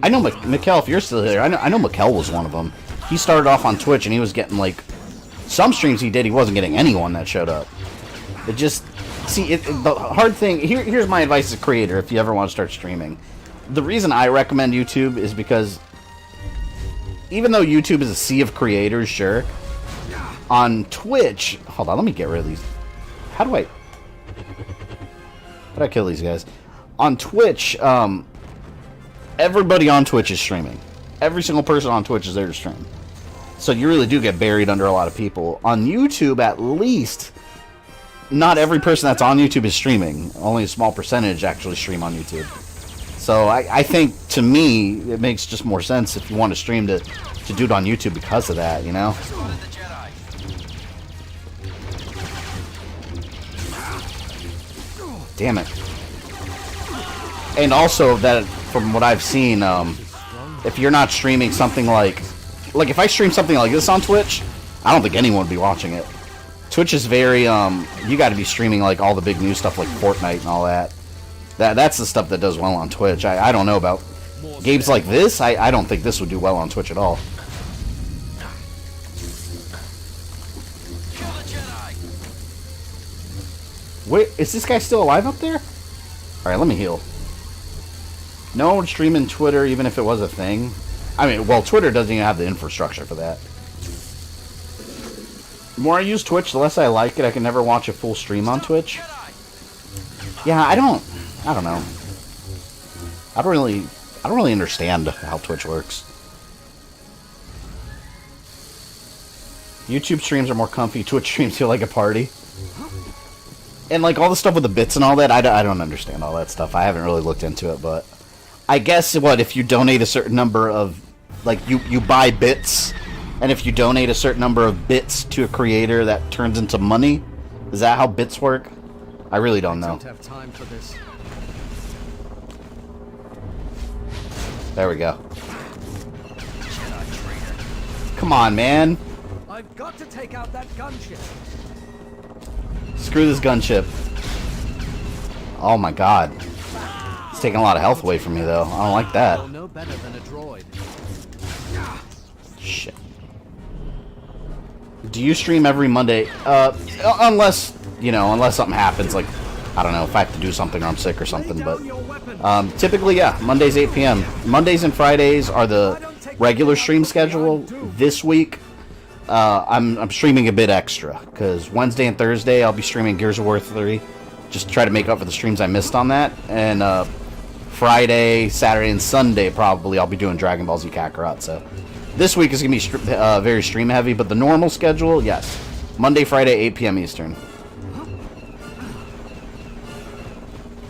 know Mekel, if you're still here, I know Mekel was one of them. He started off on Twitch, and he was getting, like... Some streams he did, he wasn't getting anyone that showed up. It just... See, the hard thing... Here's my advice as a creator, if you ever want to start streaming. The reason I recommend YouTube is because... Even though YouTube is a sea of creators, sure. On Twitch... Hold on, let me get rid of these. How do I kill these guys? On Twitch, everybody on Twitch is streaming. Every single person on Twitch is there to stream. So you really do get buried under a lot of people. On YouTube, at least, not every person that's on YouTube is streaming. Only a small percentage actually stream on YouTube. So I think, to me, it makes just more sense if you want to stream to do it on YouTube because of that, you know? Damn it. And also, that from what I've seen, if you're not streaming something like if I stream something like this on Twitch, I don't think anyone would be watching it. Twitch is very, you gotta be streaming, like, all the big new stuff like Fortnite and all that. That's the stuff that does well on Twitch. I don't know about games like this. I don't think this would do well on Twitch at all. Wait, is this guy still alive up there? Alright, let me heal. No one would stream in Twitter even if it was a thing. I mean, well, Twitter doesn't even have the infrastructure for that. The more I use Twitch, the less I like it. I can never watch a full stream on Twitch. Yeah, I don't know. I don't really understand how Twitch works. YouTube streams are more comfy. Twitch streams feel like a party. And, like, all the stuff with the bits and all that, I don't understand all that stuff. I haven't really looked into it, but... I guess, if you donate a certain number of... Like, you buy bits, and if you donate a certain number of bits to a creator, that turns into money? Is that how bits work? I really don't know. I don't have time for this. There we go. Come on, man. I've got to take out that gunship. Screw this gunship. Oh my god. It's taking a lot of health away from me, though. I don't like that. No better than a droid. Shit. Do you stream every Monday? Unless, you know, unless something happens, like, I don't know, if I have to do something or I'm sick or something, but typically, yeah, Mondays 8 p.m. Mondays and Fridays are the regular stream schedule. This week, I'm streaming a bit extra, because Wednesday and Thursday I'll be streaming Gears of War 3, just to try to make up for the streams I missed on that, and Friday, Saturday, and Sunday probably I'll be doing Dragon Ball Z Kakarot, so this week is going to be very stream heavy, but the normal schedule, yes, Monday, Friday, 8 p.m. Eastern.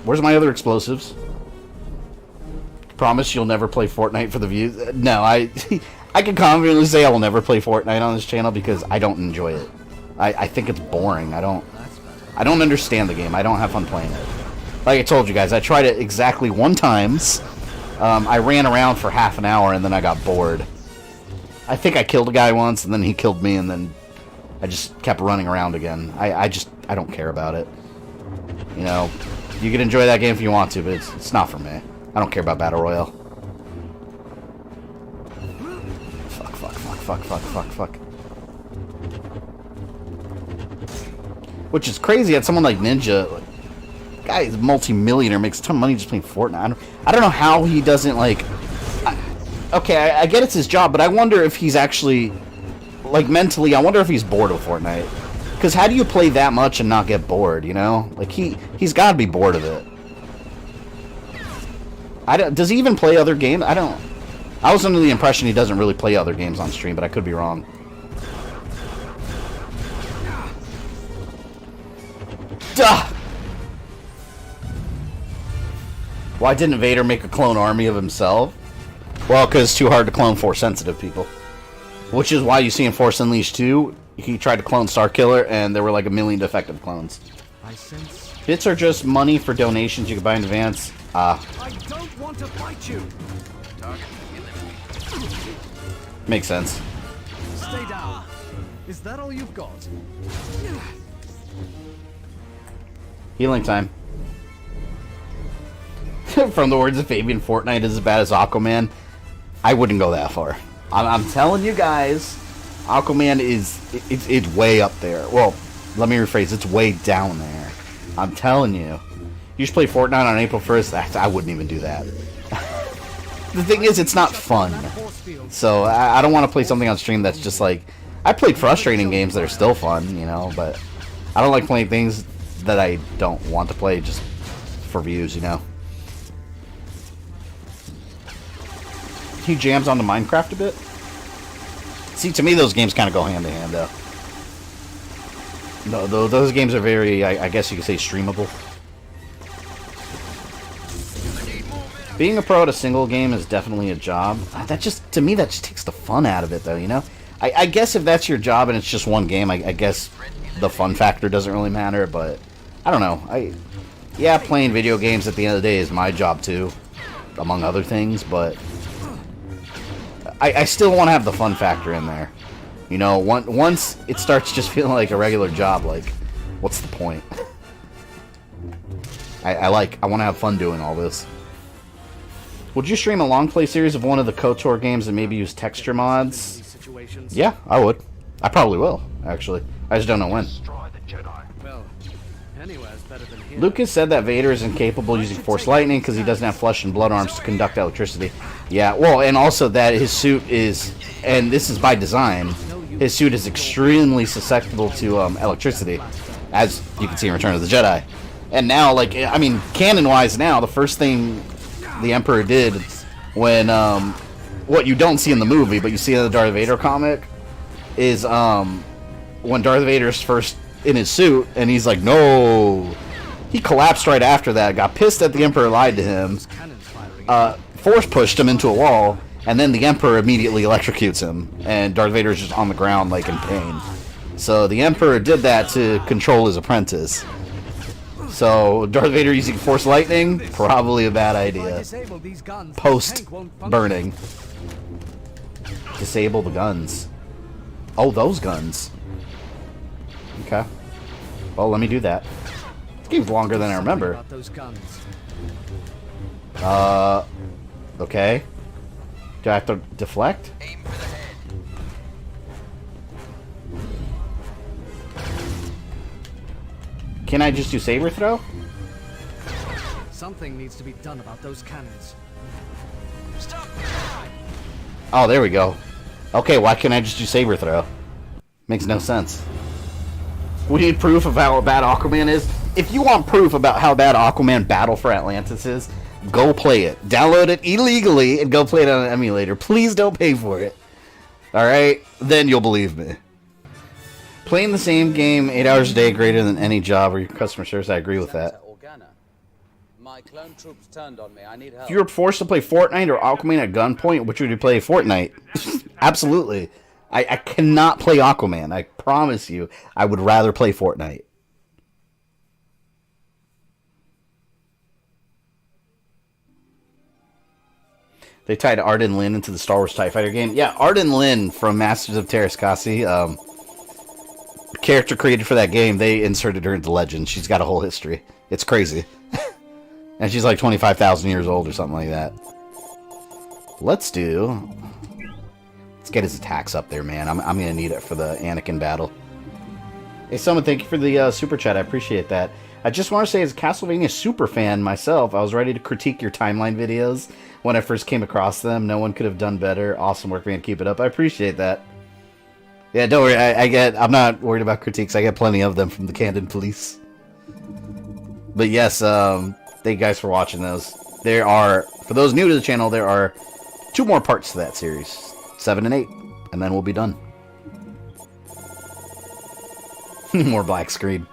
Where's my other explosives? Promise you'll never play Fortnite for the views? No, I can confidently say I will never play Fortnite on this channel because I don't enjoy it. I think it's boring. I don't understand the game. I don't have fun playing it. Like I told you guys, I tried it exactly 1 time. I ran around for half an hour and then I got bored. I think I killed a guy once and then he killed me and then I just kept running around again. I don't care about it. You know, you can enjoy that game if you want to, but it's not for me. I don't care about Battle Royale. Fuck. Which is crazy that someone like Ninja, like, guy is multi-millionaire, makes a ton of money just playing Fortnite. I don't know how he doesn't, like... Okay, I get it's his job, but I wonder if he's actually... Like, mentally, I wonder if he's bored of Fortnite. Because how do you play that much and not get bored, you know? Like, he's got to be bored of it. Does he even play other games? I was under the impression he doesn't really play other games on stream, but I could be wrong. Duh! Why didn't Vader make a clone army of himself? Well, because it's too hard to clone Force-sensitive people. Which is why you see in Force Unleashed 2, he tried to clone Starkiller, and there were like 1 million defective clones. Bits are just money for donations you can buy in advance. I don't want to fight you. Makes sense. Stay down. Is that all you've got? Healing time. From the words of Fabian, Fortnite is as bad as Aquaman. I wouldn't go that far. I'm telling you guys, Aquaman it's way up there. Well, let me rephrase. It's way down there. I'm telling you. You should play Fortnite on April 1st. I wouldn't even do that. The thing is, it's not fun. So I don't want to play something on stream that's just like... I played frustrating games that are still fun, you know, but I don't like playing things that I don't want to play just for views, you know. He jams onto Minecraft a bit. See, to me, those games kind of go hand in hand, though. No, those games are very, I guess you could say, streamable. Being a pro at a single game is definitely a job. That just, to me, that just takes the fun out of it, though, you know? I guess if that's your job and it's just one game, I guess the fun factor doesn't really matter, but I don't know. Yeah, playing video games at the end of the day is my job, too, among other things, but I still want to have the fun factor in there. You know, once it starts just feeling like a regular job, like, what's the point? I want to have fun doing all this. Would you stream a long play series of one of the KOTOR games and maybe use texture mods? Yeah, I would. I probably will, actually. I just don't know when. Lucas said that Vader is incapable using Force Lightning because he doesn't have flesh and blood arms to conduct electricity. Yeah, well, and also that his suit is, and this is by design, his suit is extremely susceptible to electricity, as you can see in Return of the Jedi. And now, like, I mean, canon-wise now, the first thing the Emperor did when, what you don't see in the movie, but you see in the Darth Vader comic, is when Darth Vader's first in his suit, and he's like, no. He collapsed right after that, got pissed that the Emperor lied to him, force pushed him into a wall, and then the Emperor immediately electrocutes him, and Darth Vader's just on the ground, like, in pain. So the Emperor did that to control his apprentice. So Darth Vader using Force Lightning, probably a bad idea. Post-burning. Disable the guns. Oh, those guns. Okay. Well, let me do that. This game's longer than I remember. Okay. Do I have to deflect? Can I just do saber throw? Something needs to be done about those cannons. Oh, there we go. Okay, why can't I just do saber throw? Makes no sense. We need proof of how bad Aquaman is. If you want proof about how bad Aquaman Battle for Atlantis is, go play it. Download it illegally and go play it on an emulator. Please don't pay for it. Alright? Then you'll believe me. Playing the same game 8 hours a day greater than any job or your customer service, I agree with that. My clone troops turned on me. I need help. If you were forced to play Fortnite or Aquaman at gunpoint, which would you play? Fortnite. Absolutely. I cannot play Aquaman. I promise you. I would rather play Fortnite. They tied Arden Lin into the Star Wars TIE Fighter game. Yeah, Arden Lin from Masters of Terrascasi, character created for that game, they inserted her into Legend. She's got a whole history. It's crazy. And she's like 25,000 years old or something like that. Let's get his attacks up there, man. I'm going to need it for the Anakin battle. Hey, someone, thank you for the super chat. I appreciate that. I just want to say, as a Castlevania super fan myself, I was ready to critique your timeline videos when I first came across them. No one could have done better. Awesome work, man. Keep it up. I appreciate that. Yeah, don't worry. I'm not worried about critiques. I get plenty of them from the Camden Police. But yes, thank you guys for watching those. There are, for those new to the channel, there are 2 more parts to that series. 7 and 8. And then we'll be done. More black screen.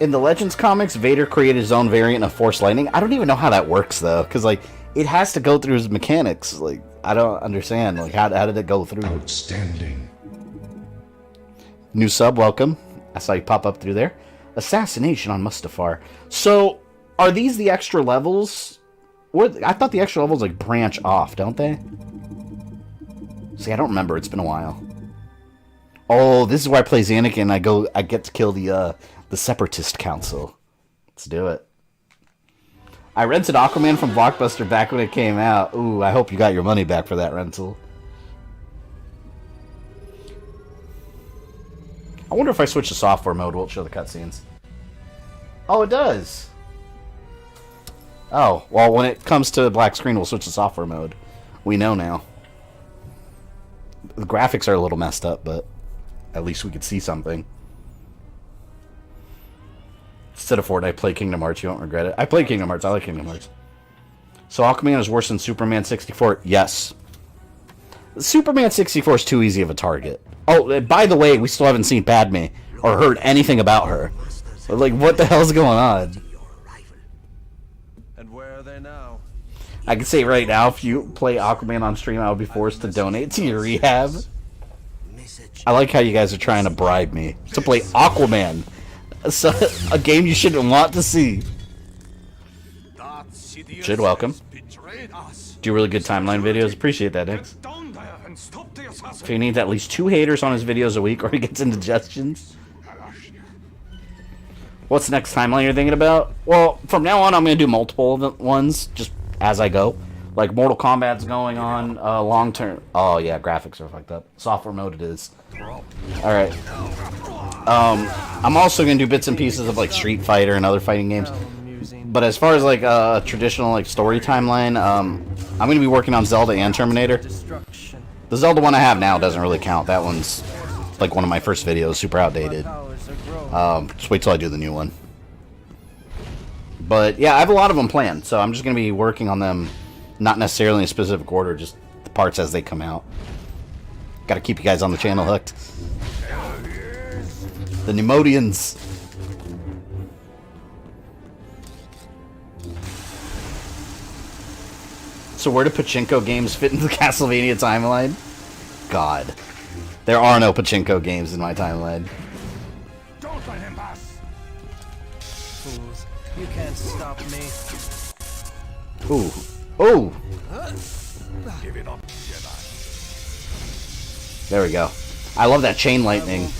In the Legends comics, Vader created his own variant of Force Lightning. I don't even know how that works, though. Because, like, it has to go through his mechanics. Like, I don't understand. Like, how did it go through? Outstanding. New sub, welcome. I saw you pop up through there. Assassination on Mustafar. So, are these the extra levels? Or I thought the extra levels, like, branch off, don't they? See, I don't remember. It's been a while. Oh, this is where I play Anakin. I get to kill the Separatist Council. Let's do it. I rented Aquaman from Blockbuster back when it came out. Ooh, I hope you got your money back for that rental. I wonder if I switch to software mode, will it show the cutscenes? Oh, it does. Oh, well, when it comes to black screen, we'll switch to software mode. We know now. The graphics are a little messed up, but at least we could see something. Instead of Fortnite, play Kingdom Hearts. You won't regret it. I play Kingdom Hearts. I like Kingdom Hearts. So Aquaman is worse than Superman 64? Yes. Superman 64 is too easy of a target. Oh, by the way, we still haven't seen Padme or heard anything about her. Like, what the hell's going on? And where are they now? I can say right now, if you play Aquaman on stream, I would be forced to donate to your rehab. I like how you guys are trying to bribe me to play Aquaman. A game you shouldn't want to see. Should welcome. Do really good timeline videos. Appreciate that, Nix. If he needs at least 2 haters on his videos a week or he gets indigestions. What's the next timeline you're thinking about? Well, from now on, I'm going to do multiple ones just as I go. Like, Mortal Kombat's going on long term. Oh, yeah, graphics are fucked up. Software mode it is. Alright. I'm also going to do bits and pieces of, like, Street Fighter and other fighting games. But as far as, like, a traditional, like, story timeline, I'm going to be working on Zelda and Terminator. The Zelda one I have now doesn't really count. That one's, like, one of my first videos, super outdated. Just wait till I do the new one. But, yeah, I have a lot of them planned, so I'm just going to be working on them, not necessarily in a specific order, just the parts as they come out. Gotta keep you guys on the channel hooked. The Nemodians. So where do pachinko games fit into the Castlevania timeline? God. There are no pachinko games in my timeline. Don't let him pass. Fools, you can't stop me. Ooh. Ooh. Give it up, Jedi. There we go. I love that chain lightning.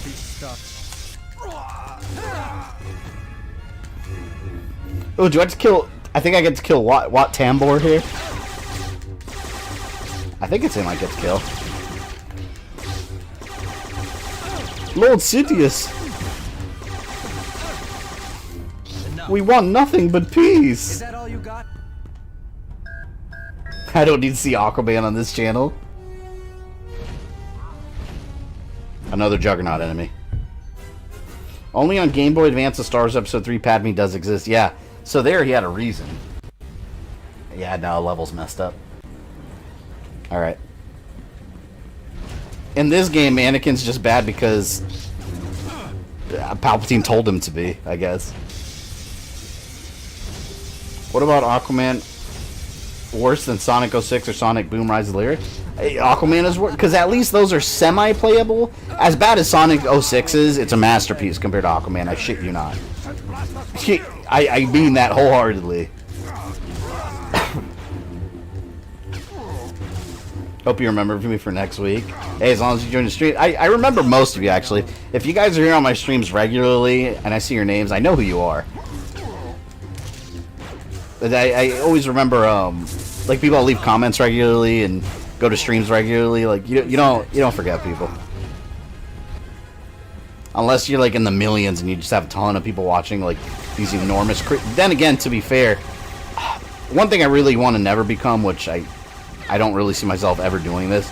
Oh, do I have to kill... I think I get to kill Wat Tambor here. I think it's him I get to kill. Lord Sidious. We want nothing but peace. Is that all you got? I don't need to see Aquaman on this channel. Another Juggernaut enemy. Only on Game Boy Advance of Star Wars Episode 3 Padme does exist. Yeah, so there he had a reason. Yeah, no, level's messed up. Alright. In this game, Anakin's just bad because Palpatine told him to be, I guess. What about Aquaman? Worse than Sonic 06 or Sonic Boom Rise of Lyric? Aquaman is worse, because at least those are semi-playable. As bad as Sonic 06 is, it's a masterpiece compared to Aquaman. I shit you not. I mean that wholeheartedly. Hope you remember me for next week. Hey, as long as you join the stream. I remember most of you, actually. If you guys are here on my streams regularly, and I see your names, I know who you are. I always remember, like, people that leave comments regularly and go to streams regularly. Like, you don't forget people. Unless you're, like, in the millions and you just have a ton of people watching, like, these enormous... Then again, to be fair, one thing I really want to never become, which I don't really see myself ever doing this,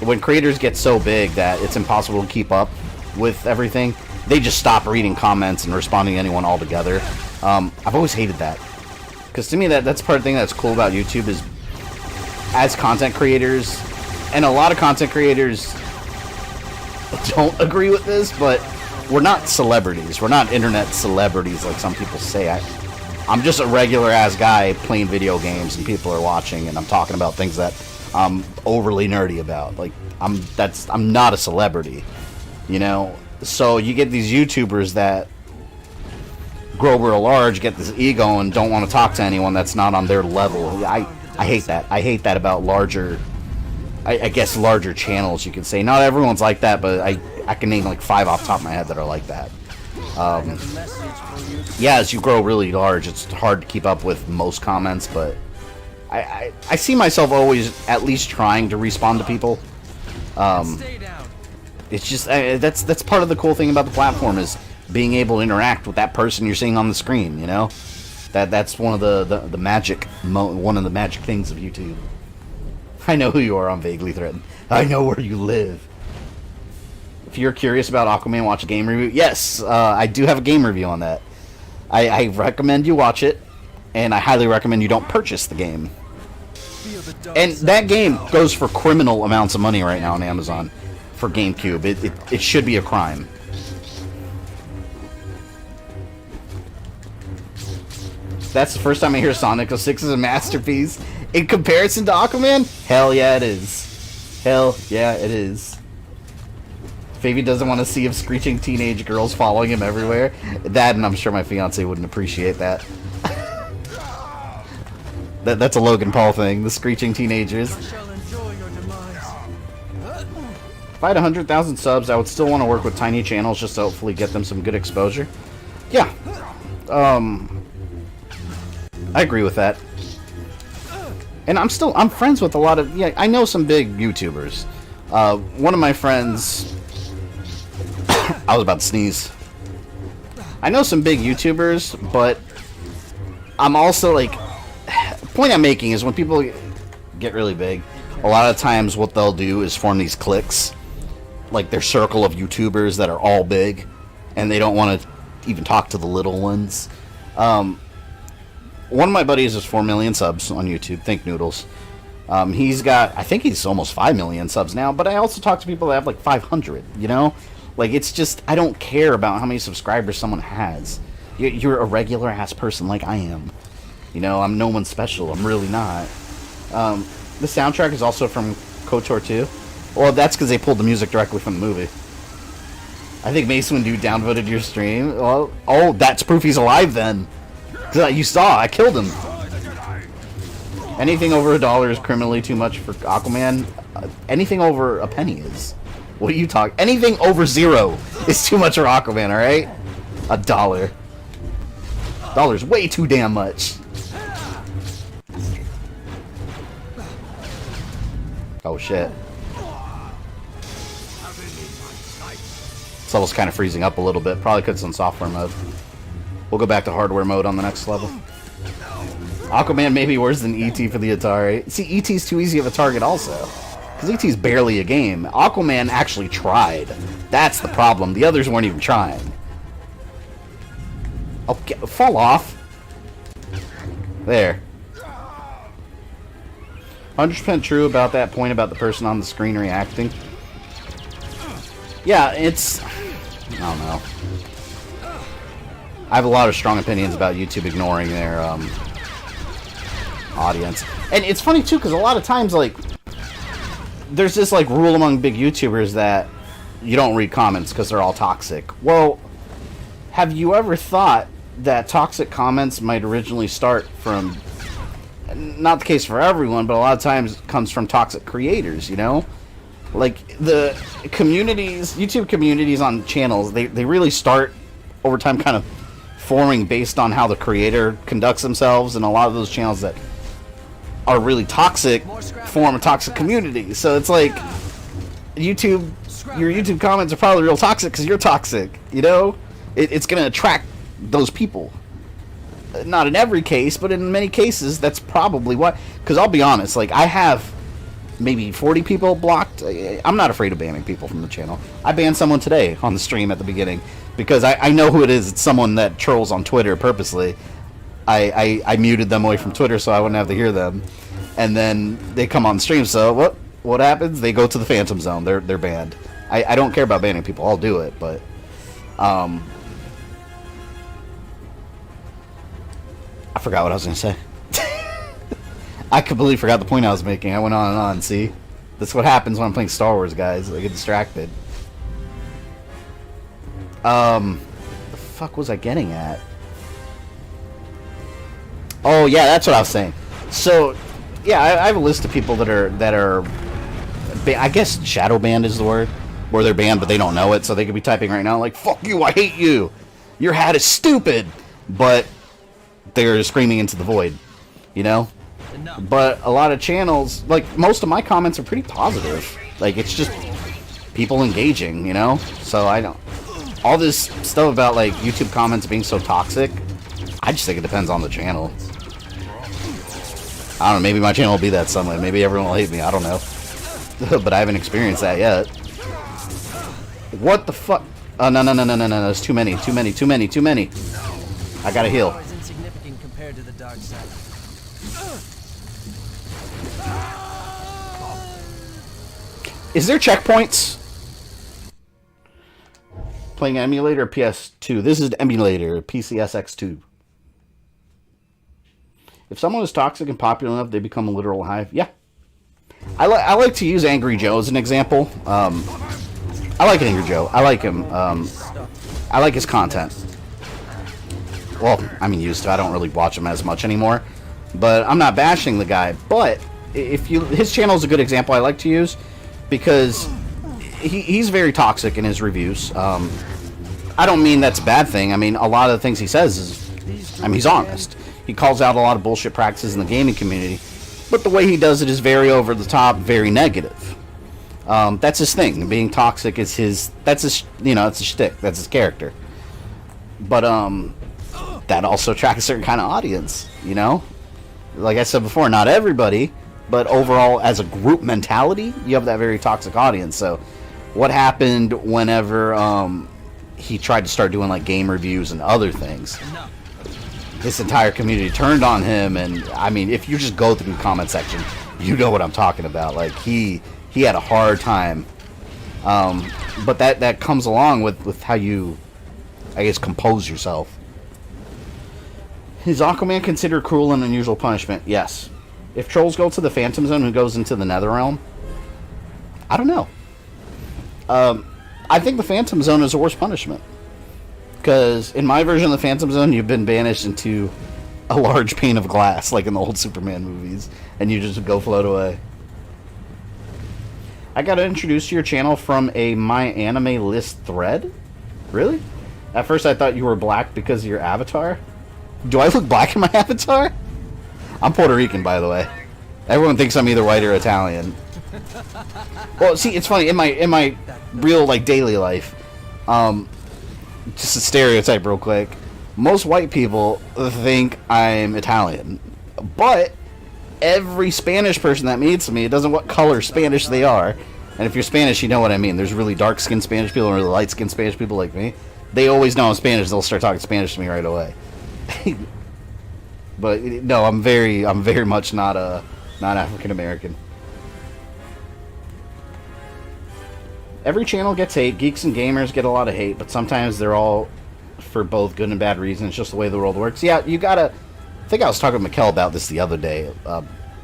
when creators get so big that it's impossible to keep up with everything, they just stop reading comments and responding to anyone altogether. I've always hated that. Because to me, that's part of the thing that's cool about YouTube is, as content creators, and a lot of content creators don't agree with this, but we're not celebrities. We're not internet celebrities like some people say. I'm just a regular-ass guy playing video games, and people are watching, and I'm talking about things that I'm overly nerdy about. Like, I'm not a celebrity, you know? So you get these YouTubers that grow real large, get this ego, and don't want to talk to anyone that's not on their level. I hate that. I hate that about larger, I guess larger channels, you could say. Not everyone's like that, but I can name like 5 off the top of my head that are like that. Yeah, as you grow really large, it's hard to keep up with most comments, but I see myself always at least trying to respond to people. It's just, that's part of the cool thing about the platform, is being able to interact with that person you're seeing on the screen, you know? That's one of the magic, one of the magic things of YouTube. I know who you are, I'm vaguely threatened. I know where you live. If you're curious about Aquaman, watch a game review. Yes, I do have a game review on that. I recommend you watch it, and I highly recommend you don't purchase the game. And that game goes for criminal amounts of money right now on Amazon for GameCube. It should be a crime. That's the first time I hear Sonic 06 is a masterpiece. In comparison to Aquaman? Hell yeah, it is. Hell yeah, it is. Favy doesn't want to see of screeching teenage girls following him everywhere. That, and I'm sure my fiance wouldn't appreciate that. That's a Logan Paul thing, the screeching teenagers. If I had 100,000 subs, I would still want to work with tiny channels just to hopefully get them some good exposure. Yeah. I agree with that. And I'm friends with a lot of, yeah, I know some big YouTubers. One of my friends, I was about to sneeze. I know some big YouTubers, but I'm also like, the point I'm making is when people get really big, a lot of times what they'll do is form these cliques, like their circle of YouTubers that are all big, and they don't want to even talk to the little ones. One of my buddies has 4 million subs on YouTube. Think Noodles. He's got, I think he's almost 5 million subs now, but I also talk to people that have like 500, you know? Like, it's just, I don't care about how many subscribers someone has. You're a regular ass person like I am. You know, I'm no one special. I'm really not. The soundtrack is also from KOTOR 2. Well, that's because they pulled the music directly from the movie. I think Mace Windu downvoted your stream. Well, oh, that's proof he's alive then. You saw, I killed him. Anything over $1 is criminally too much for Aquaman. Anything over a penny is. What are you talking? Anything over 0 is too much for Aquaman, alright? $1. $1's way too damn much. Oh shit. This level's kind of freezing up a little bit. Probably because it's in software mode. We'll go back to hardware mode on the next level. Aquaman may be worse than E.T. for the Atari. See, E.T.'s too easy of a target also. Because E.T.'s barely a game. Aquaman actually tried. That's the problem. The others weren't even trying. Oh, fall off. There. 100% true about that point about the person on the screen reacting. Yeah, it's... I don't know. I have a lot of strong opinions about YouTube ignoring their audience. And it's funny, too, because a lot of times, like, there's this, like, rule among big YouTubers that you don't read comments because they're all toxic. Well, have you ever thought that toxic comments might originally start from... Not the case for everyone, but a lot of times it comes from toxic creators, you know? Like, the communities, YouTube communities on channels, they really start, over time, kind of forming based on how the creator conducts themselves, and a lot of those channels that are really toxic form a toxic community. So it's like, your YouTube comments are probably real toxic because you're toxic, you know? It's going to attract those people. Not in every case, but in many cases, that's probably why. Because I'll be honest, like, I have maybe 40 people blocked. I'm not afraid of banning people from the channel. I banned someone today on the stream at the beginning because I know who it is. It's someone that trolls on Twitter purposely. I muted them away from Twitter so I wouldn't have to hear them. And then they come on the stream, so what happens? They go to the Phantom Zone. They're banned. I don't care about banning people. I'll do it, but... I forgot what I was going to say. I completely forgot the point I was making. I went on and on, see? That's what happens when I'm playing Star Wars, guys. I get distracted. The fuck was I getting at? Oh, yeah, that's what I was saying. So, yeah, I have a list of people that are I guess shadow banned is the word. Where they're banned, but they don't know it, so they could be typing right now like, fuck you, I hate you. Your hat is stupid. But... they're screaming into the void, you know? But a lot of channels, like, most of my comments are pretty positive. Like, it's just people engaging, you know? So I don't... all this stuff about, like, YouTube comments being so toxic, I just think it depends on the channel. I don't know, maybe my channel will be that someday. Maybe everyone will hate me, I don't know. But I haven't experienced that yet. What the fuck? Oh, no, there's too many. I gotta heal. Compared to the dark side. Is there checkpoints? Playing emulator PS2. This is emulator PCSX2. If someone is toxic and popular enough, they become a literal hive. Yeah. I like to use Angry Joe as an example. I like Angry Joe. I like him. I like his content. Well, I mean, used to. I don't really watch him as much anymore. But I'm not bashing the guy. But his channel is a good example I like to use because he's very toxic in his reviews. I don't mean that's a bad thing. I mean, a lot of the things he says is, I mean, he's honest. He calls out a lot of bullshit practices in the gaming community. But the way he does it is very over the top, very negative. That's his thing. Being toxic is his, that's his, you know, it's his shtick. That's his character. But, that also attracts a certain kind of audience, you know? Like I said before, not everybody, but overall, as a group mentality, you have that very toxic audience. So, what happened whenever he tried to start doing, like, game reviews and other things? This entire community turned on him, and, I mean, if you just go through the comment section, you know what I'm talking about. Like, he had a hard time. But that comes along with how you, I guess, compose yourself. Is Aquaman considered cruel and unusual punishment? Yes. If trolls go to the Phantom Zone, who goes into the Netherrealm? I don't know. I think the Phantom Zone is the worst punishment. Because in my version of the Phantom Zone, you've been banished into a large pane of glass, like in the old Superman movies, and you just go float away. I got introduced to your channel from a My Anime List thread? Really? At first I thought you were black because of your avatar. Do I look black in my avatar? I'm Puerto Rican, by the way. Everyone thinks I'm either white or Italian. Well, see, it's funny. In my real, like, daily life, Just a stereotype real quick. Most white people think I'm Italian. But every Spanish person that meets me, it doesn't what color Spanish they are. And if you're Spanish, you know what I mean. There's really dark-skinned Spanish people and really light-skinned Spanish people like me. They always know I'm Spanish. They'll start talking Spanish to me right away. But no, I'm very much not African American. Every channel gets hate. Geeks and gamers get a lot of hate, but sometimes they're all for both good and bad reasons. It's just the way the world works. Yeah, you gotta. I think I was talking to Mekel about this the other day.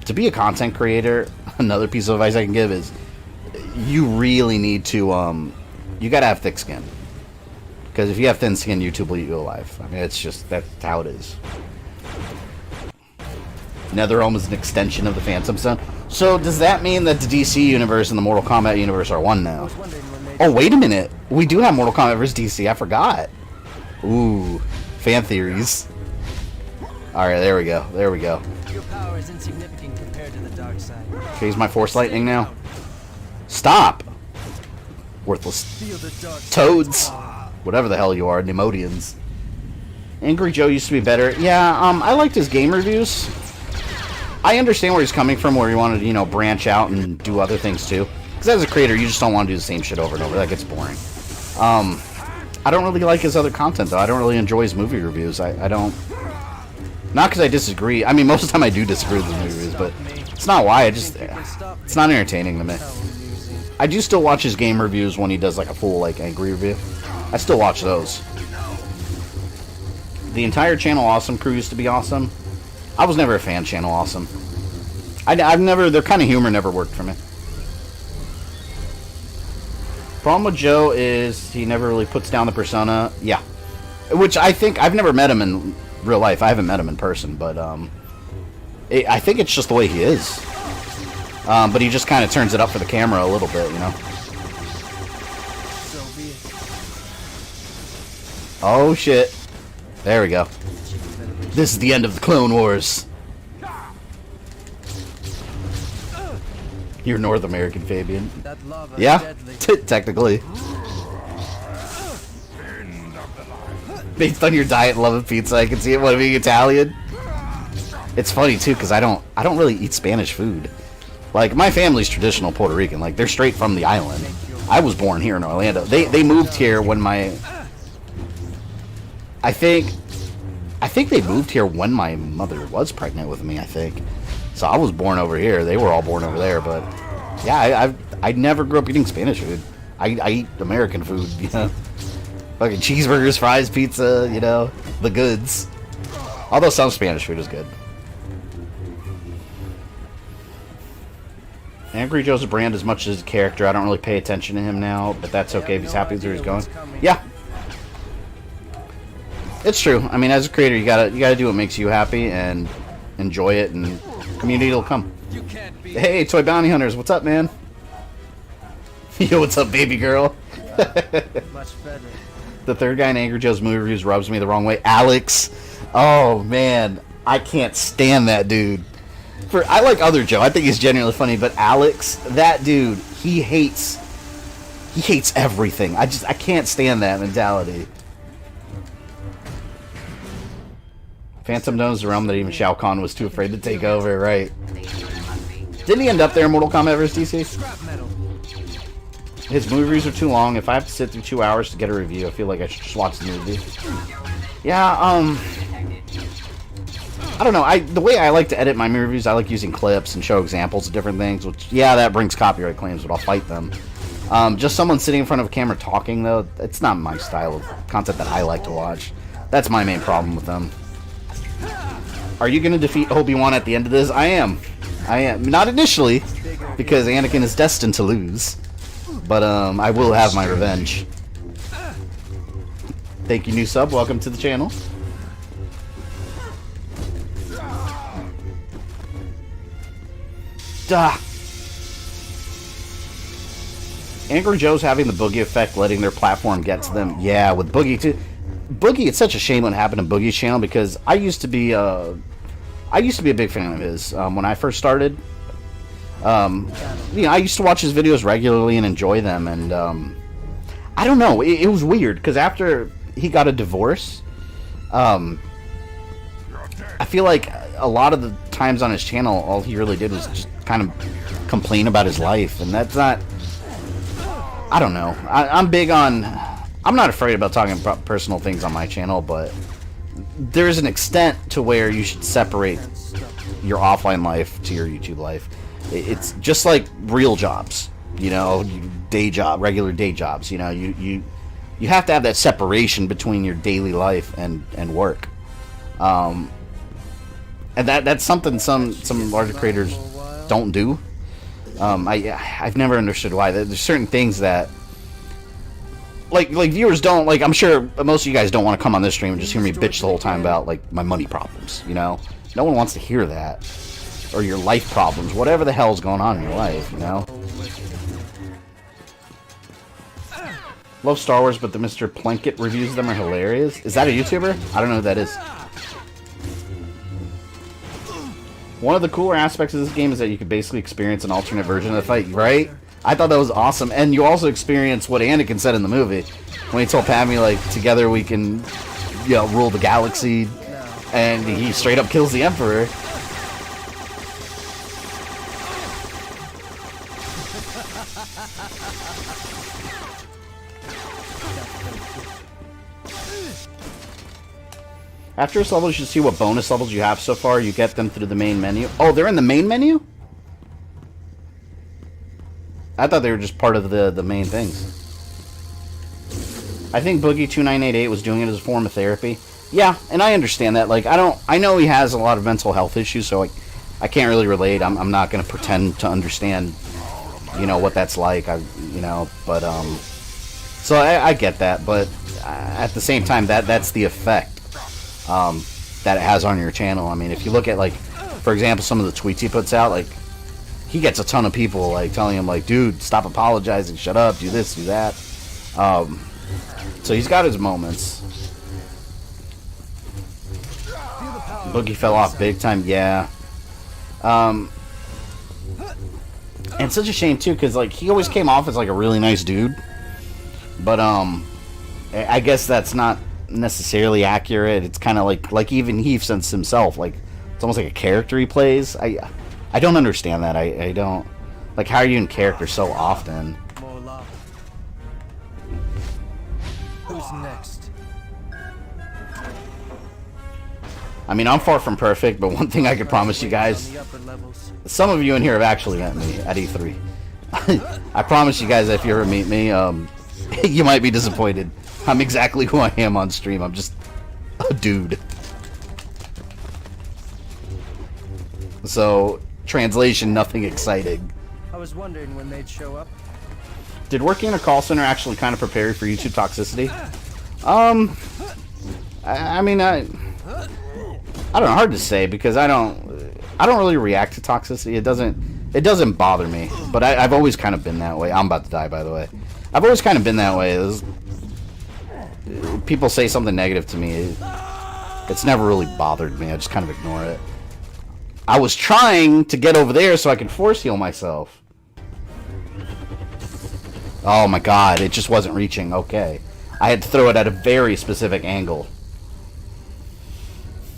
To be a content creator, another piece of advice I can give is you really need to. You gotta have thick skin. Because if you have thin skin, YouTube will eat you alive. I mean, it's just, that's how it is. NetherRealm is an extension of the Phantom Zone. So, does that mean that the DC universe and the Mortal Kombat universe are one now? Oh, wait a minute. We do have Mortal Kombat vs. DC. I forgot. Ooh. Fan theories. Alright, there we go. There we go. Your power is insignificant compared to the dark side. Phase my Force Lightning now. Stop! Worthless toads. Whatever the hell you are, Nemodians. Angry Joe used to be better. Yeah, I liked his game reviews. I understand where he's coming from, where he wanted to, you know, branch out and do other things too. Because as a creator, you just don't want to do the same shit over and over. That gets boring. I don't really like his other content, though. I don't really enjoy his movie reviews. I don't... Not because I disagree. I mean, most of the time I do disagree with the movie reviews, but it's not why. It's not entertaining to me. I do still watch his game reviews when he does, like, a full, like, angry review. I still watch those. The entire Channel Awesome crew used to be awesome. I was never a fan of Channel Awesome. I've never... Their kind of humor never worked for me. Problem with Joe is he never really puts down the persona. Yeah. Which I think... I've never met him in real life. I haven't met him in person, but... I think it's just the way he is. But he just kind of turns it up for the camera a little bit, you know? Oh, shit. There we go. This is the end of the Clone Wars. You're North American, Fabian. Yeah, technically. Based on your diet and love of pizza, I can see it. What, being Italian? It's funny too, because I don't really eat Spanish food. Like, my family's traditional Puerto Rican. Like, they're straight from the island. I was born here in Orlando. They moved here when my... I think they moved here when my mother was pregnant with me, I think. So I was born over here. They were all born over there, but... Yeah, I never grew up eating Spanish food. I eat American food, you know? Fucking cheeseburgers, fries, pizza, you know? The goods. Although some Spanish food is good. Angry Joe's a brand as much as a character. I don't really pay attention to him now, but that's okay if he's happy with where he's going. Yeah. It's true. I mean, as a creator, you gotta do what makes you happy and enjoy it, and community will come. Hey, Toy Bounty Hunters, what's up, man? Yo, what's up, baby girl? Much better. The third guy in Angry Joe's movie reviews rubs me the wrong way. Alex. Oh man, I can't stand that dude. I like other Joe. I think he's genuinely funny, but Alex, that dude, he hates everything. I can't stand that mentality. Phantom knows the realm that even Shao Kahn was too afraid to take over, right? Didn't he end up there in Mortal Kombat vs. DC? His movie reviews are too long. If I have to sit through 2 hours to get a review, I feel like I should just watch the movie. Yeah, I don't know. The way I like to edit my movie reviews, I like using clips and show examples of different things, which, yeah, that brings copyright claims, but I'll fight them. Just someone sitting in front of a camera talking, though, it's not my style of content that I like to watch. That's my main problem with them. Are you going to defeat Obi-Wan at the end of this? I am. Not initially, because Anakin is destined to lose. But, I will have my revenge. Thank you, new sub. Welcome to the channel. Duh. Angry Joe's having the Boogie effect, letting their platform get to them. Yeah, with Boogie too. Boogie, it's such a shame what happened to Boogie's channel, because I used to be a big fan of his when I first started. You know, I used to watch his videos regularly and enjoy them, and I don't know. It was weird because after he got a divorce, I feel like a lot of the times on his channel, all he really did was just kind of complain about his life, and that's not. I don't know. I'm big on. I'm not afraid about talking about personal things on my channel, but there is an extent to where you should separate your offline life to your YouTube life. It's just like real jobs, you know, regular day jobs. You know, you have to have that separation between your daily life and work. And that's something some larger creators don't do. I've never understood why. There's certain things that like viewers don't like. I'm sure most of you guys don't want to come on this stream and just hear me bitch the whole time about like my money problems. You know, no one wants to hear that, or your life problems, whatever the hell's going on in your life. You know. Love Star Wars, but the Mr. Plunkett reviews of them are hilarious. Is that a YouTuber? I don't know who that is. One of the cooler aspects of this game is that you could basically experience an alternate version of the fight, right? I thought that was awesome. And you also experience what Anakin said in the movie. When he told Padme, like, together we can, you know, rule the galaxy. And he straight up kills the Emperor. After this level, you should see what bonus levels you have so far. You get them through the main menu. Oh, they're in the main menu? I thought they were just part of the main things. I think Boogie2988 was doing it as a form of therapy. Yeah, and I understand that. Like, I know he has a lot of mental health issues, so I can't really relate. I'm not going to pretend to understand, you know, what that's like. So I get that, but at the same time, that's the effect that it has on your channel. I mean, if you look at, like, for example, some of the tweets he puts out, like, he gets a ton of people, like, telling him, like, dude, stop apologizing, shut up, do this, do that. So he's got his moments. Boogie fell off big time, yeah. And it's such a shame, too, because, like, he always came off as, like, a really nice dude. But, I guess that's not necessarily accurate. It's kind of like even he since himself, like, it's almost like a character he plays. I don't understand that. I don't, like, how are you in character so often? Who's next? I mean, I'm far from perfect, but one thing I can promise you guys, some of you in here have actually met me at E3. I promise you guys, if you ever meet me, you might be disappointed. I'm exactly who I am on stream. I'm just a dude. So, translation, nothing exciting. I was wondering when they'd show up. Did working in a call center actually kind of prepare you for YouTube toxicity? I mean, I don't know, hard to say, because I don't really react to toxicity. It doesn't bother me, but I've always kind of been that way. I'm about to die, by the way. I've always kind of been that way. People say something negative to me, it's never really bothered me. I just kind of ignore it. I was trying to get over there so I could force heal myself. Oh my god, it just wasn't reaching. Okay. I had to throw it at a very specific angle.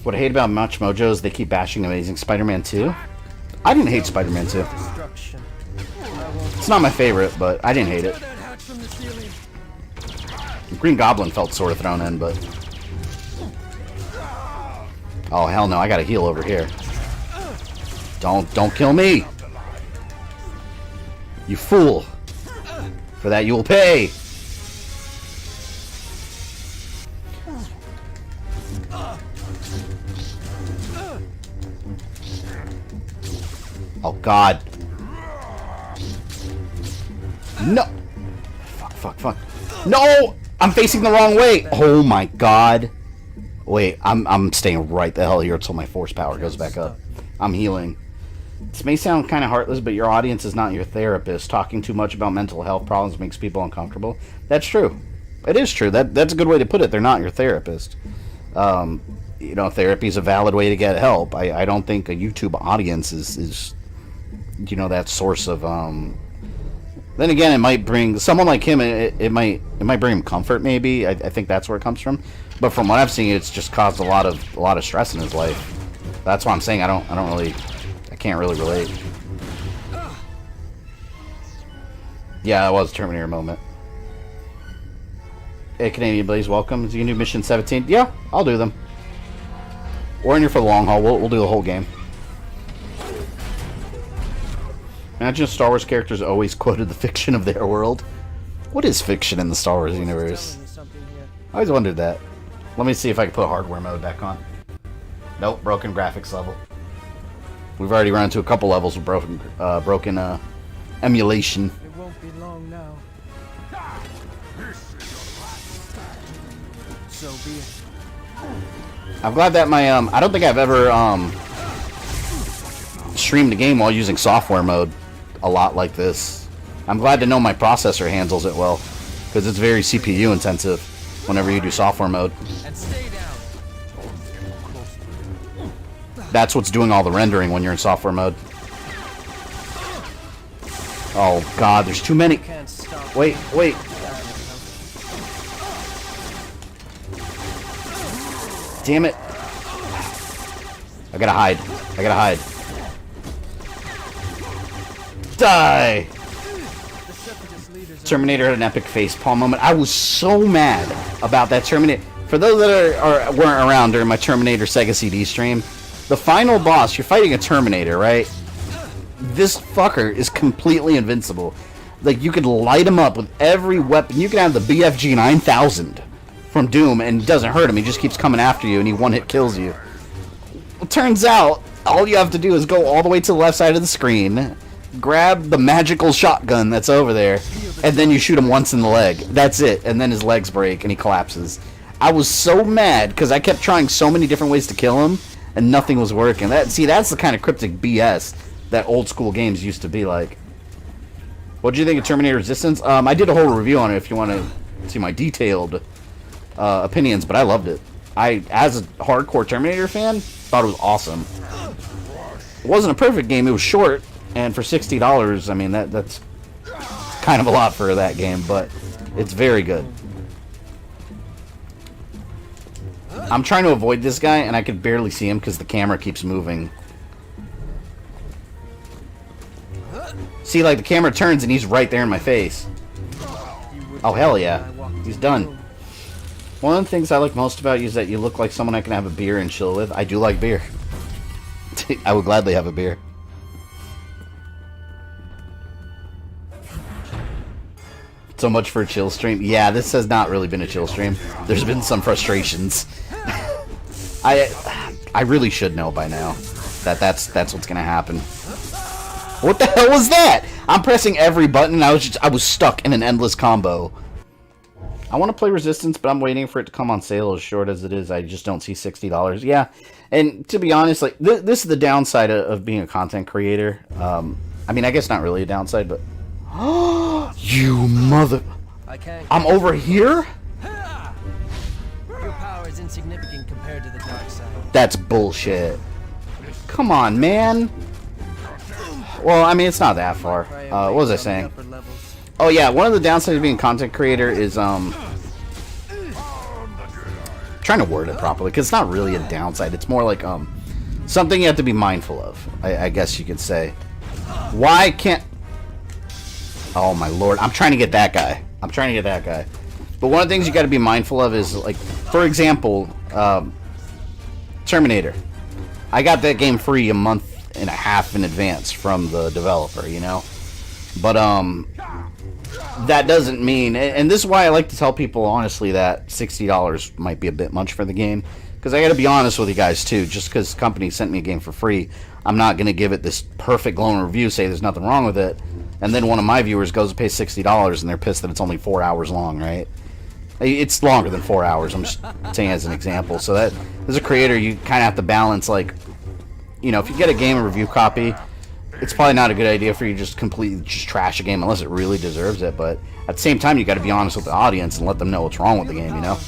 What I hate about Much Mojo is they keep bashing Amazing Spider-Man 2. I didn't hate Spider-Man 2. It's not my favorite, but I didn't hate it. Green Goblin felt sort of thrown in, but... Oh, hell no, I gotta heal over here. Don't kill me! You fool! For that you will pay! Oh, God. No! Fuck. No! I'm facing the wrong way! Oh my god. Wait, I'm staying right the hell here until my force power goes back up. I'm healing. This may sound kind of heartless, but your audience is not your therapist. Talking too much about mental health problems makes people uncomfortable. That's true. It is true. That's a good way to put it. They're not your therapist. You know, therapy is a valid way to get help. I don't think a YouTube audience is you know, that source of Then again, it might bring someone like him. It might bring him comfort. Maybe I think that's where it comes from. But from what I've seen, it's just caused a lot of stress in his life. That's why I'm saying I can't really relate. Yeah, that was a Terminator moment. Hey, Canadian Blaze, welcome. Is you can do mission 17? Yeah, I'll do them. We're in here for the long haul. We'll do the whole game. Imagine if Star Wars characters always quoted the fiction of their world. What is fiction in the Star Wars universe? I always wondered that. Let me see if I can put hardware mode back on. Nope, broken graphics level. We've already run into a couple levels of broken emulation. It won't be long now. So be it. I'm glad that my I don't think I've ever streamed a game while using software mode a lot like this. I'm glad to know my processor handles it well, because it's very CPU intensive whenever you do software mode. And stay down. That's what's doing all the rendering when you're in software mode. Oh god, there's too many. Wait. Damn it. I gotta hide. Die! Terminator had an epic facepalm moment. I was so mad about that Terminator. For those that weren't around during my Terminator Sega CD stream, the final boss, you're fighting a Terminator, right? This fucker is completely invincible. Like, you could light him up with every weapon. You can have the BFG 9000 from Doom, and it doesn't hurt him. He just keeps coming after you, and he one-hit kills you. Well, turns out, all you have to do is go all the way to the left side of the screen, grab the magical shotgun that's over there, and then you shoot him once in the leg. That's it. And then his legs break, and he collapses. I was so mad, because I kept trying so many different ways to kill him, and nothing was working. That's the kind of cryptic BS that old school games used to be like. What do you think of Terminator Resistance? I did a whole review on it if you want to see my detailed opinions, but I loved it. As a hardcore Terminator fan, thought it was awesome. It wasn't a perfect game. It was short, and for $60, I mean, that's kind of a lot for that game, but it's very good. I'm trying to avoid this guy, and I can barely see him because the camera keeps moving. See, like, the camera turns, and he's right there in my face. Oh, hell yeah. He's done. One of the things I like most about you is that you look like someone I can have a beer and chill with. I do like beer. I would gladly have a beer. So much for a chill stream. Yeah, this has not really been a chill stream. There's been some frustrations. I really should know by now that that's what's gonna happen. What the hell was that? I'm pressing every button and I was stuck in an endless combo. I want to play Resistance, but I'm waiting for it to come on sale. As short as it is, I just don't see $60. Yeah, and to be honest, like this is the downside of being a content creator. I mean, I guess not really a downside, but you mother! I'm over here. Your power is insignificant compared to the dark side. That's bullshit. Come on, man. Well, I mean, it's not that far. What was I saying? Oh yeah, one of the downsides of being a content creator is trying to word it properly, because it's not really a downside. It's more like something you have to be mindful of, I guess you could say. Why can't... Oh my lord, I'm trying to get that guy. But one of the things you got to be mindful of is, like, for example, Terminator. I got that game free a month and a half in advance from the developer, you know? But that doesn't mean, and this is why I like to tell people honestly that $60 might be a bit much for the game, because I got to be honest with you guys too. Just because company sent me a game for free, I'm not going to give it this perfect glowing review, say there's nothing wrong with it, and then one of my viewers goes to pay $60 and they're pissed that it's only 4 hours long, right? It's longer than 4 hours, I'm just saying as an example. So that, as a creator, you kind of have to balance, like, you know, if you get a game review copy, it's probably not a good idea for you to just completely just trash a game unless it really deserves it. But at the same time, you got to be honest with the audience and let them know what's wrong with the game, you know?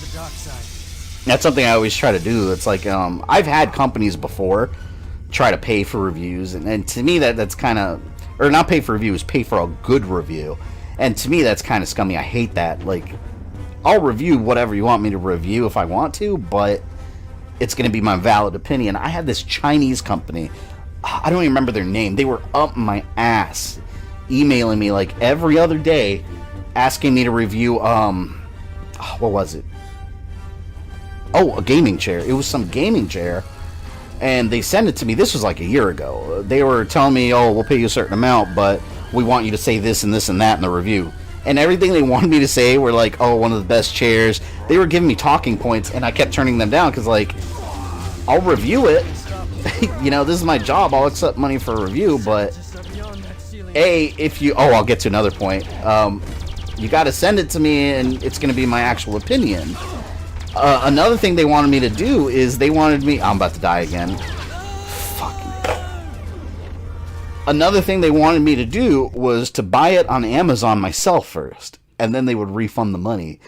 That's something I always try to do. It's like, I've had companies before try to pay for reviews, and to me that's kind of, or not pay for reviews, pay for a good review. And to me, that's kind of scummy. I hate that. Like, I'll review whatever you want me to review if I want to, but it's going to be my valid opinion. I had this Chinese company. I don't even remember their name. They were up my ass, emailing me like every other day, asking me to review, what was it? Oh, a gaming chair. It was some gaming chair. And they sent it to me. This was like a year ago. They were telling me, oh, we'll pay you a certain amount, but we want you to say this and this and that in the review. And everything they wanted me to say were like, oh, one of the best chairs. They were giving me talking points, and I kept turning them down because, like, I'll review it. You know, this is my job. I'll accept money for a review, but if you... Oh, I'll get to another point. You got to send it to me, and it's going to be my actual opinion. Another thing they wanted me to do is they wanted me... I'm about to die again. Another thing they wanted me to do was to buy it on Amazon myself first, and then they would refund the money.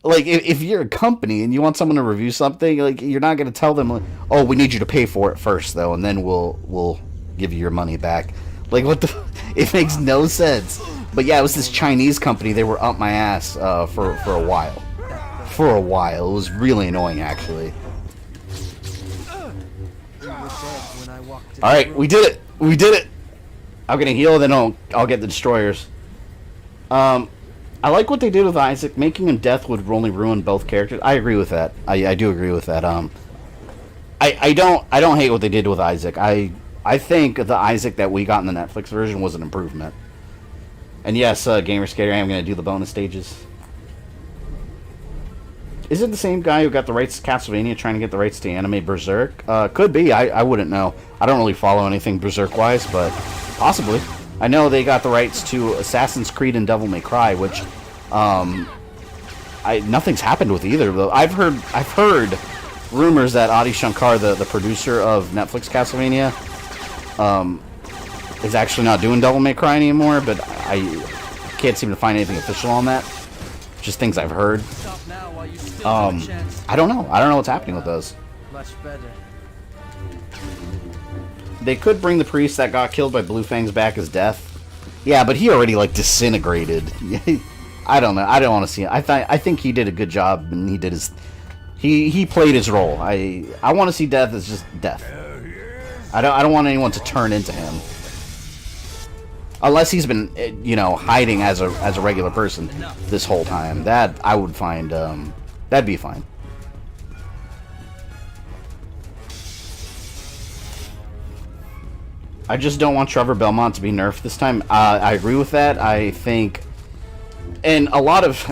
Like, if you're a company and you want someone to review something, like, you're not going to tell them, like, oh, we need you to pay for it first, though, and then we'll give you your money back. Like, what the... It makes no sense. But yeah, it was this Chinese company. They were up my ass for a while. For a while. It was really annoying, actually. Alright, we did it! We did it! I'm gonna heal, then I'll get the destroyers. I like what they did with Isaac. Making him death would only ruin both characters. I agree with that. I do agree with that. I don't hate what they did with Isaac. I think the Isaac that we got in the Netflix version was an improvement. And yes, Gamerskater, I am gonna do the bonus stages. Is it the same guy who got the rights to Castlevania trying to get the rights to anime Berserk? Could be. I wouldn't know. I don't really follow anything Berserk-wise, but possibly. I know they got the rights to Assassin's Creed and Devil May Cry, which nothing's happened with either. Though I've heard rumors that Adi Shankar, the producer of Netflix Castlevania, is actually not doing Devil May Cry anymore. But I can't seem to find anything official on that. Just things I've heard. I don't know. I don't know what's happening with those. Much better. They could bring the priest that got killed by Blue Fangs back as Death. Yeah, but he already, like, disintegrated. I don't know. I don't want to see it. I think he did a good job, and he did his... He played his role. I want to see Death as just Death. I don't want anyone to turn into him. Unless he's been, you know, hiding as a regular person this whole time. That I would find, that'd be fine. I just don't want Trevor Belmont to be nerfed this time. I agree with that. I think, and a lot of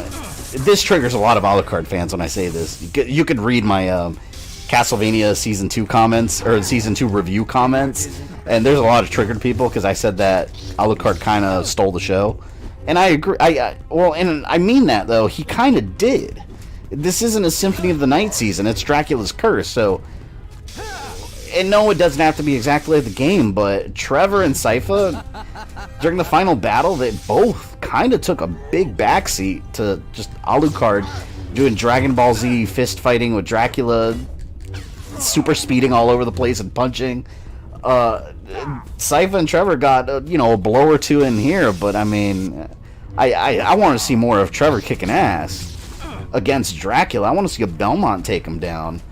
this triggers a lot of Alucard fans when I say this. You could read my Castlevania Season 2 comments, or Season 2 review comments, and there's a lot of triggered people because I said that Alucard kind of stole the show. And I agree. Well, and I mean that, though. He kind of did. This isn't a Symphony of the Night season. It's Dracula's Curse, so... And no, it doesn't have to be exactly like the game, but Trevor and Sypha, during the final battle, they both kind of took a big backseat to just Alucard doing Dragon Ball Z fist fighting with Dracula, super speeding all over the place and punching. Sypha and Trevor got, you know, a blow or two in here, but I mean, I want to see more of Trevor kicking ass against Dracula. I want to see a Belmont take him down.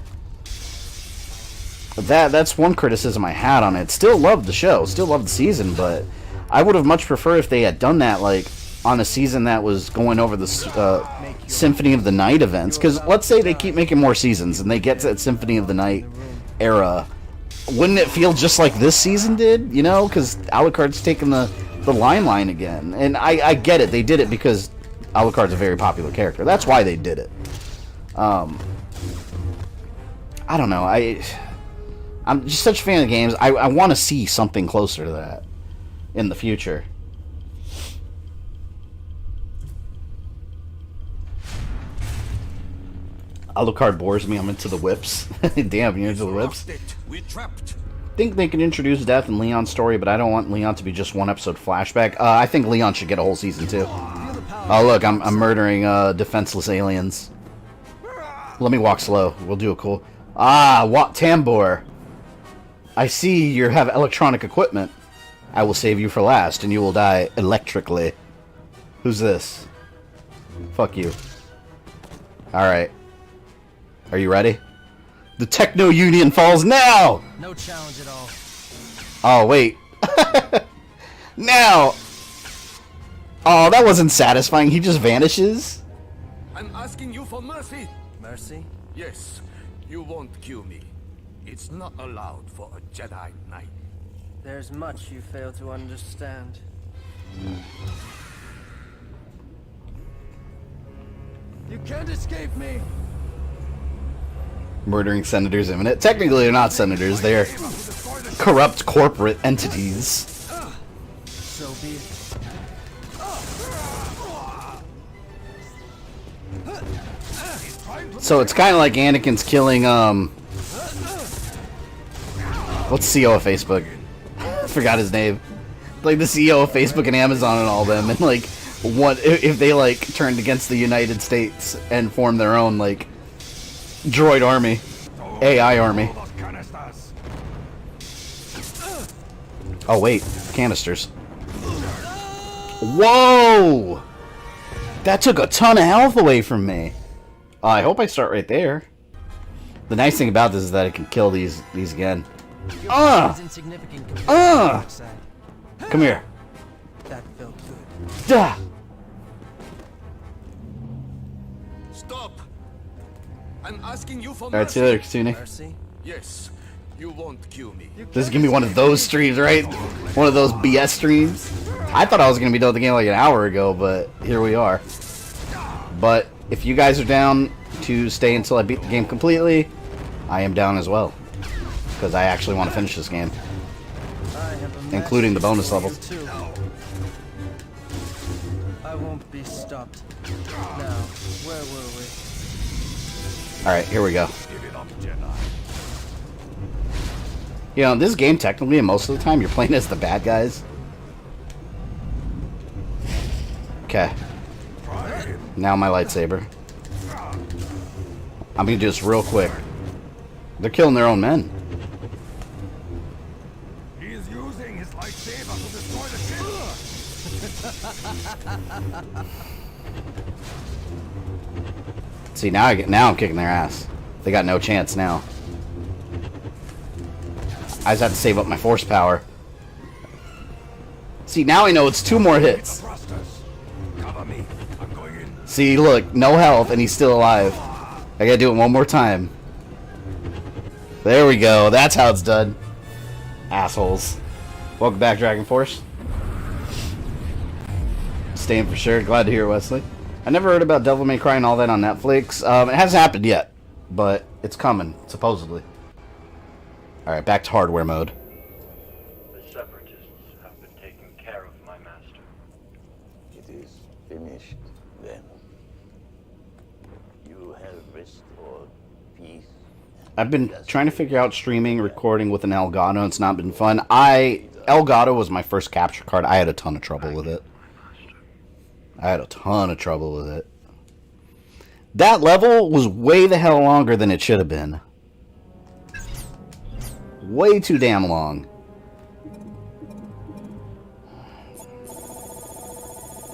That's one criticism I had on it. Still loved the show, still loved the season, but I would have much preferred if they had done that, like, on a season that was going over the Symphony of the Night events. Because let's say they keep making more seasons and they get to that Symphony of the Night era, wouldn't it feel just like this season did? You know, because Alucard's taking the line again. And I get it. They did it because Alucard's a very popular character. That's why they did it. I don't know. I'm just such a fan of games. I want to see something closer to that in the future. Alucard bores me. I'm into the whips. Damn, you're into the whips? Think they can introduce Death in Leon's story, but I don't want Leon to be just one episode flashback. I think Leon should get a whole season too. Oh look, I'm murdering defenseless aliens. Let me walk slow. We'll do a cool... Ah, what Tambor. I see you have electronic equipment. I will save you for last, and you will die electrically. Who's this? Fuck you. Alright. Are you ready? The Techno Union falls now! No challenge at all. Oh, wait. Now! Oh, that wasn't satisfying. He just vanishes? I'm asking you for mercy. Mercy? Yes, you won't kill me. It's not allowed for a Jedi Knight. There's much you fail to understand. You can't escape me. Murdering senators imminent. Technically, they're not senators. They're corrupt corporate entities. So be it. So it's kind of like Anakin's killing, what's CEO of Facebook? I forgot his name. Like the CEO of Facebook and Amazon and all them, and like, what if they like turned against the United States and formed their own like droid army, AI army? Oh wait, canisters. Whoa! That took a ton of health away from me. I hope I start right there. The nice thing about this is that I can kill these again. Come here. That felt good. Duh. Stop! I'm asking you for Alright, see you later, Christina. Mercy? Yes, you won't kill me. This is gonna be one of those streams, right? One of those BS streams. I thought I was gonna be done with the game like an hour ago, but here we are. But if you guys are down to stay until I beat the game completely, I am down as well. Because I actually want to finish this game. Including the bonus levels. Too. I won't be stopped. Now, where were we? Alright, here we go. Give it up, Jedi. You know, this game technically, and most of the time, you're playing as the bad guys. Okay. Now my lightsaber. I'm gonna do this real quick. They're killing their own men. He is using his lightsaber to destroy the ship. See, now I'm kicking their ass. They got no chance now. I just have to save up my force power. See, now I know it's 2 more hits. Cover me. I'm going in. See, look, no health, and he's still alive. I gotta do it one more time. There we go. That's how it's done. Assholes. Welcome back, Dragon Force. Staying for sure. Glad to hear it, Wesley. I never heard about Devil May Cry and all that on Netflix. It hasn't happened yet, but it's coming, supposedly. Alright, back to hardware mode. The Separatists have been taking care of my master. It is finished, then. You have restored peace. I've been trying to figure out streaming, recording with an Elgato. It's not been fun. Elgato was my first capture card. I had a ton of trouble with it. That level was way the hell longer than it should have been. Way too damn long.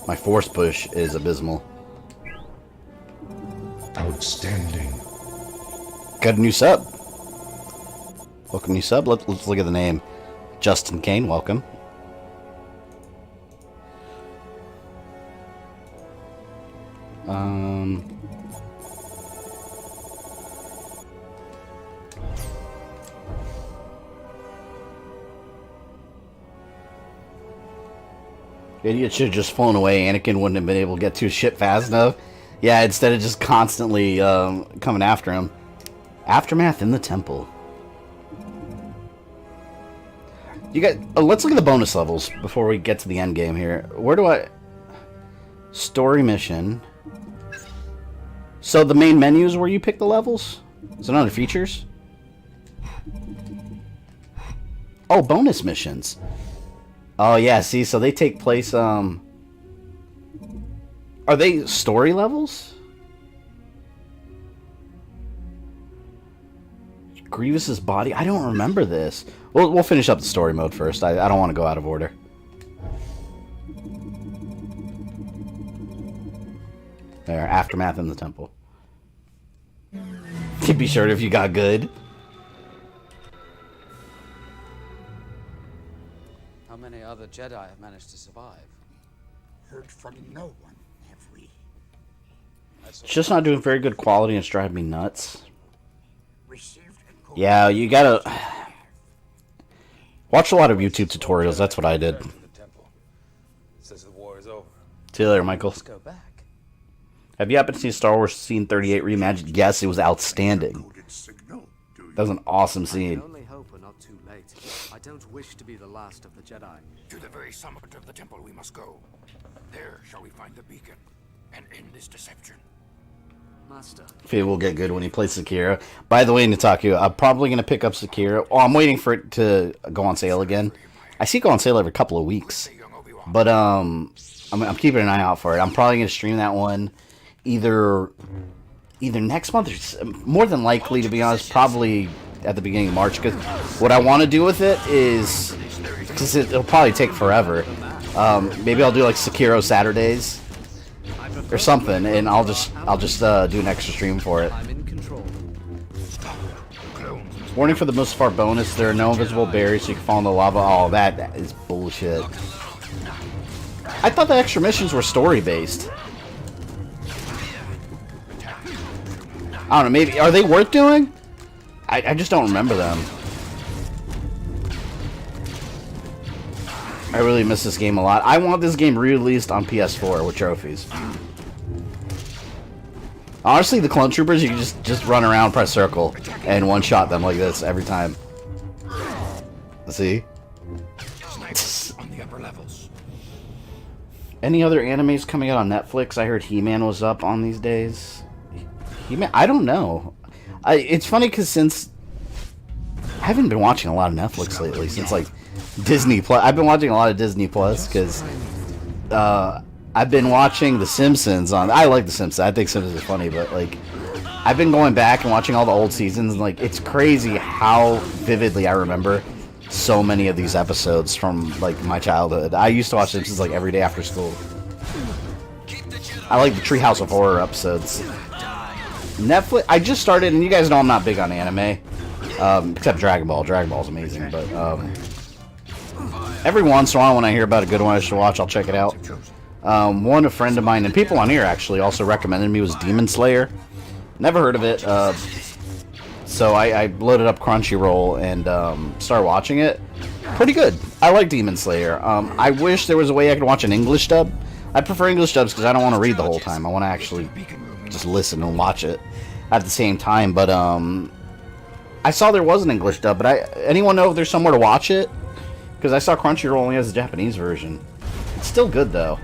My force push is abysmal. Outstanding. Got a new sub. Welcome, new sub. Let's look at the name. Justin Kane, welcome. Idiot should have just flown away. Anakin wouldn't have been able to get to his ship fast enough. Yeah, instead of just constantly coming after him. Aftermath in the temple. You got. Let's look at the bonus levels before we get to the end game here. Where do I? Story mission. So the main menu is where you pick the levels? Is it under features? Oh, bonus missions. Oh yeah, see, so they take place, are they story levels? Grievous's body? I don't remember this. We'll finish up the story mode first. I don't want to go out of order. There, aftermath in the temple. You'd be sure if you got good. How many other Jedi have managed to survive? Heard from no one, have we? It's just not doing very good quality and it's driving me nuts. Yeah, you gotta watch a lot of YouTube tutorials. That's what I did. Says the war is over. See you later, Michael. Let's go back. Have you happened to see Star Wars Scene 38 reimagined? Yes, it was outstanding. That was an awesome scene. I can only hope we're not too late. I don't wish to be the last of the Jedi. To the very summit of the temple we must go. There shall we find the beacon and end this deception. Master. Fate will get good when he plays Sekiro. By the way, Nitaku, I'm probably going to pick up Sekiro. Oh, I'm waiting for it to go on sale again. I see it go on sale every couple of weeks. But I'm keeping an eye out for it. I'm probably going to stream that one either next month or more than likely, to be honest, probably at the beginning of March. Because what I want to do with it is, because it'll probably take forever, maybe I'll do like Sekiro Saturdays or something, and I'll just do an extra stream for it. Warning for the Mustafar bonus: there are no invisible barriers, so you can fall in the lava. Oh, that is bullshit. I thought the extra missions were story based. I don't know. Maybe are they worth doing? I just don't remember them. I really miss this game a lot. I want this game re-released on PS4 with trophies. Honestly, the clone troopers, you can just run around, press circle, and one-shot them like this every time. See? On the upper levels. Any other animes coming out on Netflix? I heard He-Man was up on these days. He-Man? I don't know. It's funny because since I haven't been watching a lot of Netflix lately, since like Disney Plus. I've been watching a lot of Disney Plus because I've been watching The Simpsons on. I like The Simpsons. I think Simpsons is funny, but like I've been going back and watching all the old seasons, and like it's crazy how vividly I remember so many of these episodes from like my childhood. I used to watch Simpsons like every day after school. I like the Treehouse of Horror episodes. Netflix. I just started, and you guys know I'm not big on anime, except Dragon Ball. Dragon Ball's amazing, but every once in a while when I hear about a good one I should watch, I'll check it out. A friend of mine, and people on here actually also recommended me, was Demon Slayer. Never heard of it, so I loaded up Crunchyroll and started watching it. Pretty good. I like Demon Slayer. I wish there was a way I could watch an English dub. I prefer English dubs because I don't want to read the whole time. I want to actually just listen and watch it at the same time. But I saw there was an English dub, but anyone know if there's somewhere to watch it? Because I saw Crunchyroll only has the Japanese version. It's still good though.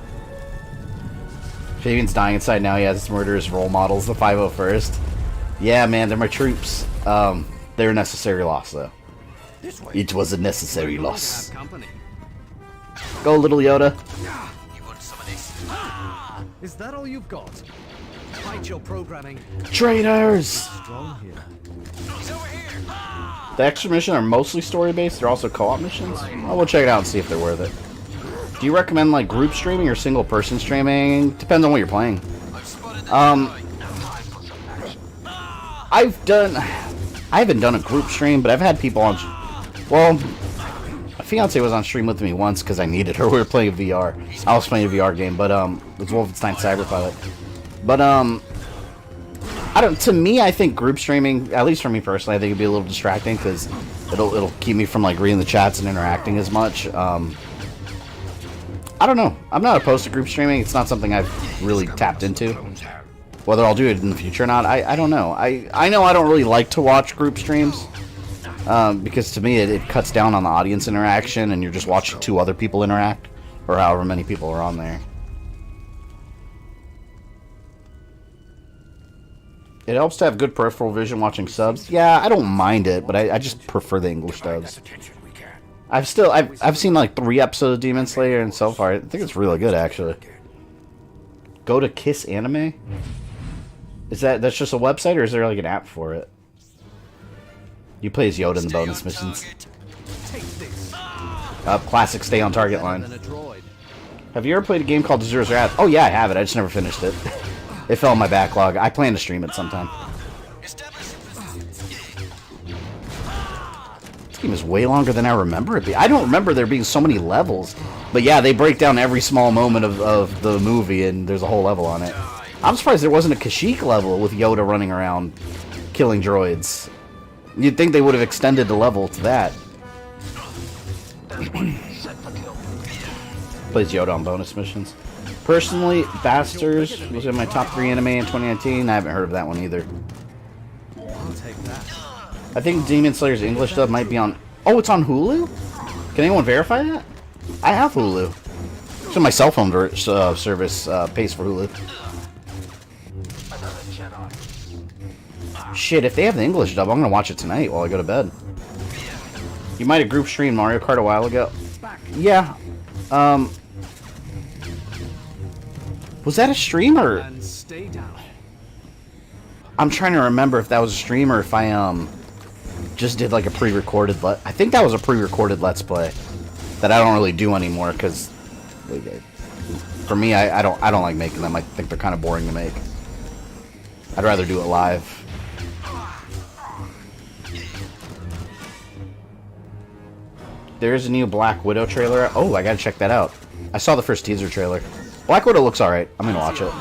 Fabian's dying inside now. He has his murderous role models, the 501st. Yeah, man, they're my troops. They're a necessary loss though. It was a necessary loss. Go, little Yoda. Is that all you've got? Fight your programming. Traitors! The extra missions are mostly story-based. They're also co-op missions. Oh, we'll check it out and see if they're worth it. Do you recommend like group streaming or single-person streaming? Depends on what you're playing. I haven't done a group stream, but I've had people on. Well, my fiance was on stream with me once because I needed her. We were playing VR. I was playing a VR game, but it was Wolfenstein Cyberpilot. But I don't. To me, I think group streaming, at least for me personally, I think it'd be a little distracting because it'll keep me from like reading the chats and interacting as much. I don't know. I'm not opposed to group streaming. It's not something I've really tapped into. Whether I'll do it in the future or not, I don't know. I know I don't really like to watch group streams because to me it cuts down on the audience interaction and you're just watching two other people interact, or however many people are on there. It helps to have good peripheral vision watching subs. Yeah, I don't mind it, but I just prefer the English dubs. I've seen like 3 episodes of Demon Slayer, and so far I think it's really good actually. Go to Kiss Anime? That's just a website, or is there like an app for it? You play as Yoda in the bonus missions. Take this. Classic stay on target line. Than a droid. Have you ever played a game called Azura's Wrath? Oh yeah, I have it. I just never finished it. It fell in my backlog. I plan to stream it sometime. This game is way longer than I remember it being. I don't remember there being so many levels. But yeah, they break down every small moment of the movie, and there's a whole level on it. I'm surprised there wasn't a Kashyyyk level with Yoda running around killing droids. You'd think they would have extended the level to that. Plays Yoda on bonus missions. Personally, Bastards was in my top 3 anime in 2019. I haven't heard of that one either. I'll take that. I think Demon Slayer's English dub might be on... Oh, it's on Hulu? Can anyone verify that? I have Hulu. So my cell phone service pays for Hulu. Shit, if they have the English dub, I'm gonna watch it tonight while I go to bed. You might have group streamed Mario Kart a while ago. Yeah. Was that a stream or... And stay down. I'm trying to remember if that was a stream or if I just did like a pre-recorded I think that was a pre-recorded Let's Play that I don't really do anymore because for me I don't like making them. I think they're kind of boring to make. I'd rather do it live. There's a new Black Widow trailer. Oh, I gotta check that out. I saw the first teaser trailer. Black Widow looks alright. I'm gonna watch it.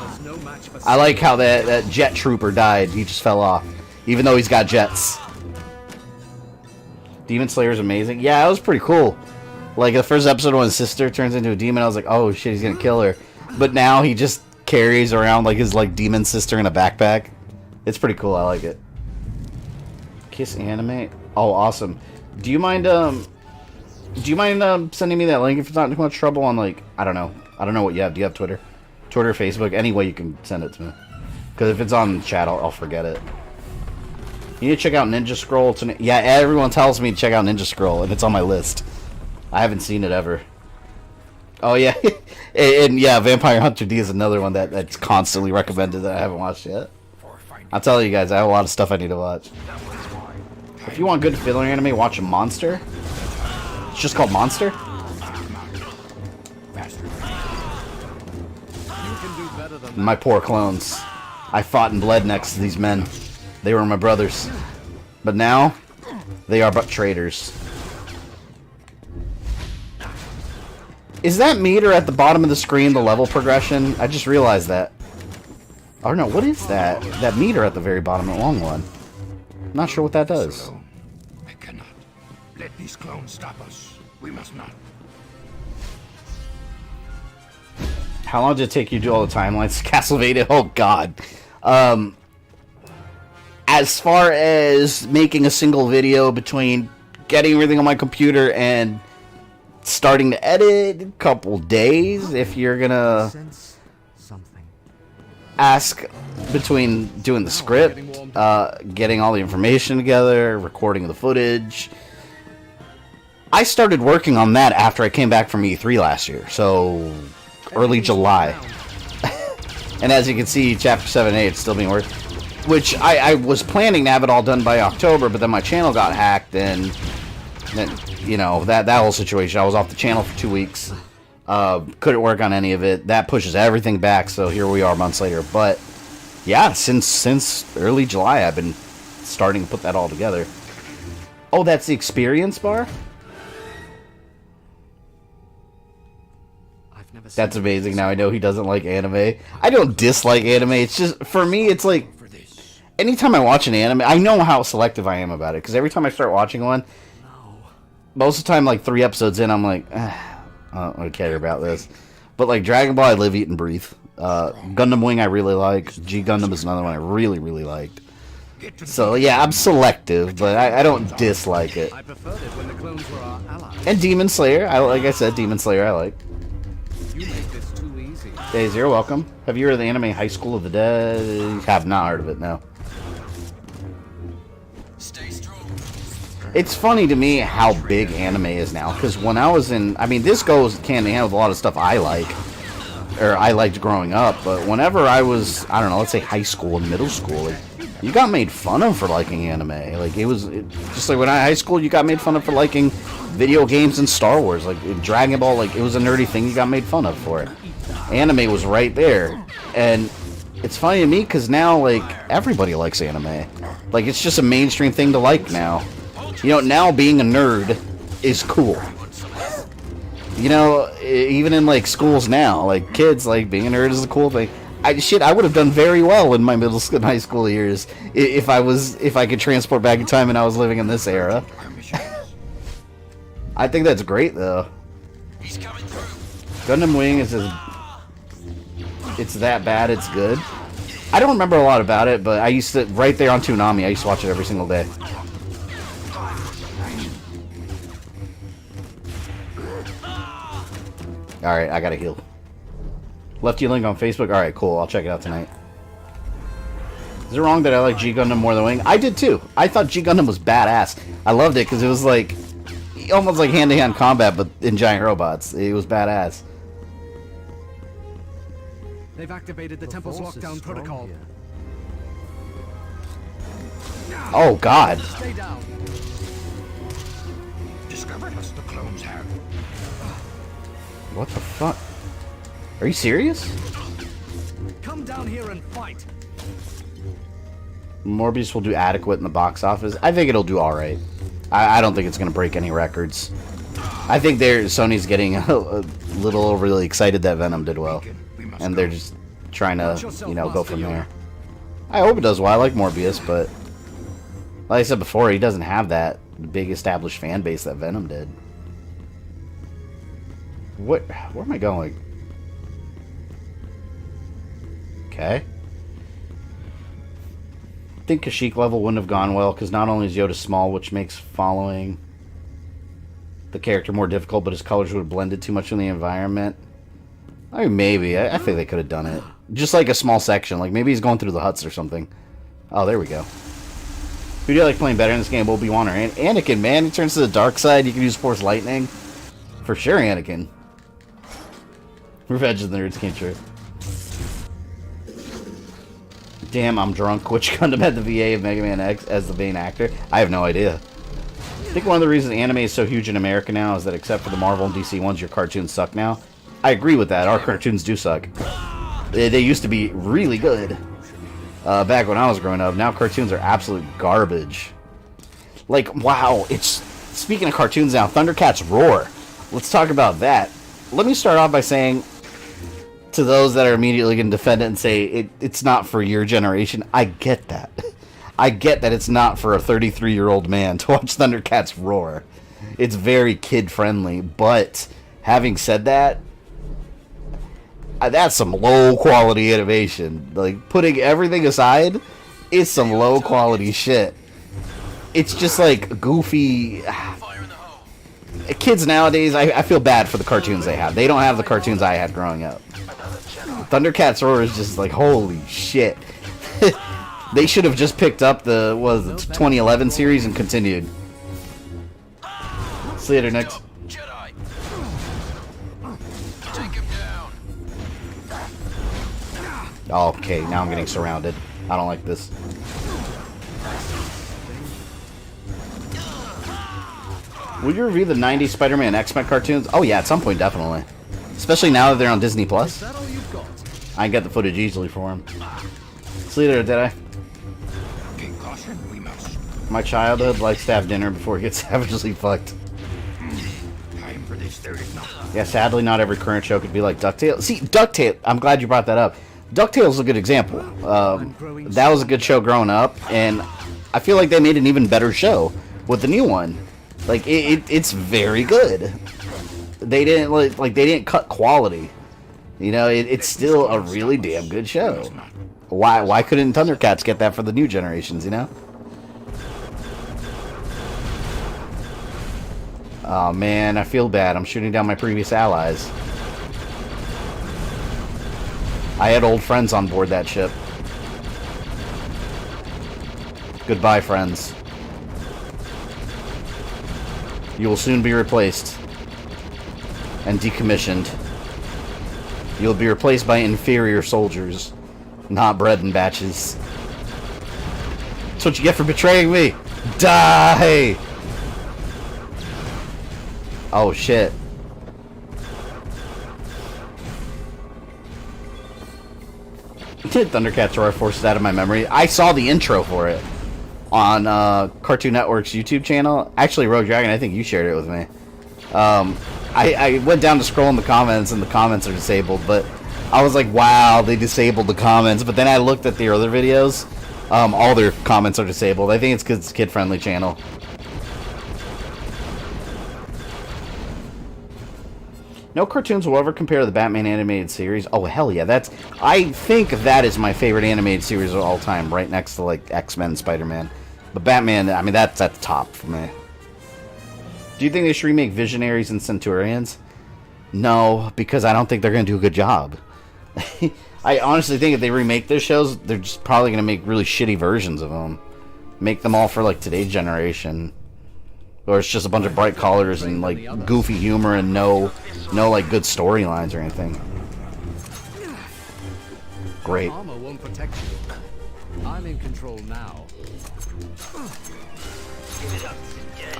I like how that jet trooper died. He just fell off. Even though he's got jets. Demon Slayer's amazing. Yeah, that was pretty cool. Like, the first episode when his sister turns into a demon, I was like, oh shit, he's gonna kill her. But now he just carries around like his demon sister in a backpack. It's pretty cool. I like it. Kiss anime? Oh, awesome. Do you mind sending me that link if it's not too much trouble on, like, I don't know what you have. Do you have Twitter? Twitter, Facebook, any way you can send it to me. Because if it's on chat, I'll forget it. You need to check out Ninja Scroll tonight. Yeah, everyone tells me to check out Ninja Scroll, and it's on my list. I haven't seen it ever. Oh, yeah. and yeah, Vampire Hunter D is another one that's constantly recommended that I haven't watched yet. I'll tell you guys, I have a lot of stuff I need to watch. If you want good filler anime, watch Monster. It's just called Monster. My poor clones. I fought and bled next to these men. They were my brothers. But now, they are but traitors. Is that meter at the bottom of the screen the level progression? I just realized that. Oh no, what is that? That meter at the very bottom, the long one. I'm not sure what that does. I cannot let these clones stop us. We must not. How long did it take you to do all the timelines? Castlevania? Oh god. As far as making a single video between getting everything on my computer and starting to edit, a couple days. If you're gonna ask between doing the script, getting all the information together, recording the footage. I started working on that after I came back from E3 last year, so early July. And as you can see, Chapter 7A, it's still being worked. Which I was planning to have it all done by October, but then my channel got hacked, and then, you know, that whole situation. I was off the channel for 2 weeks. Couldn't work on any of it. That pushes everything back, so here we are months later. But yeah, since early July, I've been starting to put that all together. Oh, that's the experience bar? That's amazing. Now I know he doesn't like anime. I don't dislike anime. It's just, for me, it's like, anytime I watch an anime, I know how selective I am about it. Because every time I start watching one, most of the time, like 3 episodes in, I'm like, I don't care about this. But like Dragon Ball, I live, eat, and breathe. Gundam Wing, I really like. G Gundam is another one I really, really liked. So yeah, I'm selective, but I don't dislike it. I preferred it when the clones were our allies. And Demon Slayer, like I said, Demon Slayer I like. You make this too easy. Days, you're welcome. Have you heard of the anime High School of the Dead? Have not heard of it, no. It's funny to me how big anime is now, because when I was in, I mean, this goes hand in hand with a lot of stuff I like, or I liked growing up, but whenever I was, I don't know, let's say high school and middle school, you got made fun of for liking anime. Like, just like when I high school, you got made fun of for liking video games and Star Wars. Like, Dragon Ball, like, it was a nerdy thing you got made fun of for it. Anime was right there. And it's funny to me because now, like, everybody likes anime. Like, it's just a mainstream thing to like now. You know, now being a nerd is cool. You know, even in, like, schools now, like, kids, like, being a nerd is a cool thing. I would have done very well in my middle school and high school years if I could transport back in time and I was living in this era. I think that's great, though. Gundam Wing is it's that bad, it's good. I don't remember a lot about it, but I used to, right there on Toonami, I used to watch it every single day. Alright, I gotta heal. Left you a link on Facebook? Alright, cool, I'll check it out tonight. Is it wrong that I like G Gundam more than Wing? I did too. I thought G Gundam was badass. I loved it because it was like, almost like hand-to-hand combat, but in giant robots. It was badass. They've activated the temple's lockdown protocol. Oh God! Stay down. Discovered us, the clones have. What the fuck? Are you serious? Come down here and fight. Morbius will do adequate in the box office. I think it'll do alright. I don't think it's going to break any records. I think Sony's getting a little overly excited that Venom did well. And they're just trying to, you know, go from there. I hope it does well. I like Morbius, but like I said before, he doesn't have that big established fan base that Venom did. Where am I going? Okay. I think Kashyyyk level wouldn't have gone well, because not only is Yoda small, which makes following the character more difficult, but his colors would have blended too much in the environment. I mean, maybe. I think they could have done it. Just like a small section. Like, maybe he's going through the huts or something. Oh, there we go. Who do you like playing better in this game, Obi-Wan or Anakin, man? He turns to the dark side. You can use Force Lightning. For sure, Anakin. Revenge of the Nerds came true. Damn, I'm drunk. Which Gundam had the VA of Mega Man X as the main actor? I have no idea. I think one of the reasons anime is so huge in America now is that except for the Marvel and DC ones, your cartoons suck now. I agree with that. Our cartoons do suck. They used to be really good back when I was growing up. Now cartoons are absolute garbage. Like, wow. Speaking of cartoons now, Thundercats Roar. Let's talk about that. Let me start off by saying, to those that are immediately going to defend it and say it's not for your generation, I get that. I get that it's not for a 33-year-old man to watch Thundercats Roar. It's very kid-friendly, but having said that, that's some low-quality innovation. Like, putting everything aside, it's some low-quality shit. It's just like goofy. Kids nowadays, I feel bad for the cartoons they have. They don't have the cartoons I had growing up. Thundercats Roar is just like, holy shit. They should have just picked up the 2011 series and continued. See you later, next. Okay, now I'm getting surrounded. I don't like this. Will you review the 90s Spider-Man X-Men cartoons? Oh yeah, at some point, definitely. Especially now that they're on Disney+. I can get the footage easily for them. See you there, did I? My childhood likes to have dinner before it gets savagely fucked. Time for this, there is nothing. Yeah, sadly not every current show could be like DuckTales. See, DuckTales, I'm glad you brought that up. DuckTales is a good example. That was a good show growing up, and I feel like they made an even better show with the new one. Like, it's very good. They didn't they didn't cut quality. You know, it's still a really damn good show. Why couldn't Thundercats get that for the new generations, you know? Oh man, I feel bad. I'm shooting down my previous allies. I had old friends on board that ship. Goodbye, friends. You will soon be replaced and decommissioned. You'll be replaced by inferior soldiers, not bred in batches. That's what you get for betraying me. Die! Oh, shit. Thundercats Roar forced out of my memory. I saw the intro for it on Cartoon Network's YouTube channel. Actually, Rogue Dragon, I think you shared it with me. I went down to scroll in the comments, and the comments are disabled, but I was like, wow, they disabled the comments. But then I looked at the other videos. All their comments are disabled. I think it's because it's a kid-friendly channel. No cartoons will ever compare to the Batman animated series. Oh, hell yeah. I think that is my favorite animated series of all time, right next to, like, X-Men, Spider-Man. But Batman, I mean, that's at the top for me. Do you think they should remake Visionaries and Centurions? No, because I don't think they're going to do a good job. I honestly think if they remake their shows, they're just probably going to make really shitty versions of them. Make them all for, like, today's generation. Or it's just a bunch of bright colors and, like, goofy humor and no like, good storylines or anything. Great. Armor won't protect you. I'm in control now.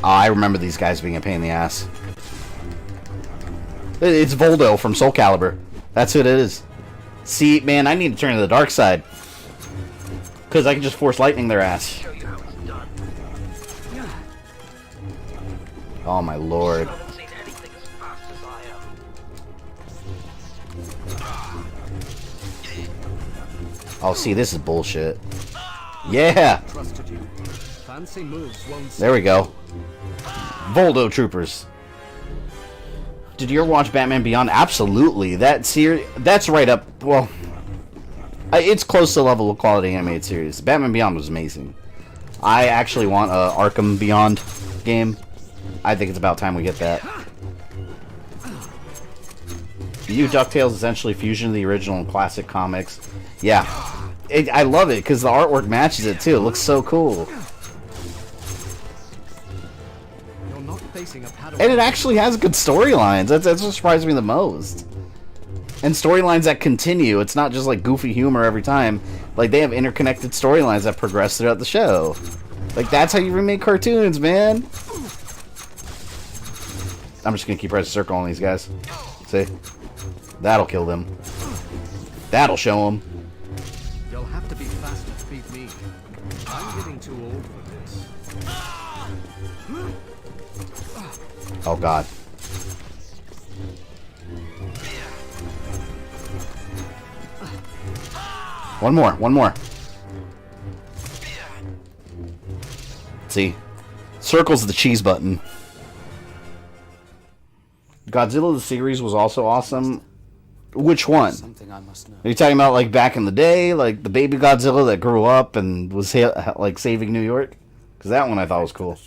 Oh, I remember these guys being a pain in the ass. It's Voldo from Soul Calibur. That's who it is. See, man, I need to turn to the dark side. Because I can just force lightning their ass. Oh, my lord. Oh, see, this is bullshit. Yeah! Fancy moves won't. There we go. Voldo Troopers. Did you ever watch Batman Beyond? Absolutely. That series, that's right up, well, it's close to the level of quality animated series. Batman Beyond was amazing. I actually want a Arkham Beyond game. I think it's about time we get that. You DuckTales essentially fusion of the original and classic comics. Yeah. I love it because the artwork matches it too. It looks so cool. And it actually has good storylines. That's what surprised me the most. And storylines that continue. It's not just like goofy humor every time. Like they have interconnected storylines that progress throughout the show. Like that's how you remake cartoons, man. I'm just gonna keep pressing circle on these guys. See? That'll kill them. That'll show them. You'll have to be faster to beat me. I'm getting too old for this. Oh god. One more. See? Circle's the cheese button. Godzilla the series was also awesome. Which one? Something I must know. Are you talking about like back in the day, like the baby Godzilla that grew up and was like saving New York? Because that one I thought was cool.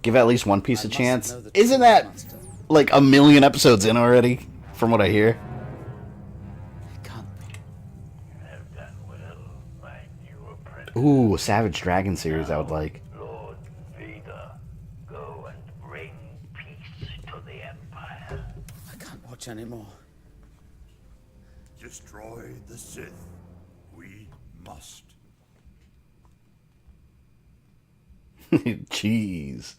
Give at least One Piece a chance. Isn't that like 1 million episodes in already? From what I hear. Ooh, a Savage Dragon series I would like. Anymore. Destroy the Sith. We must. Jeez.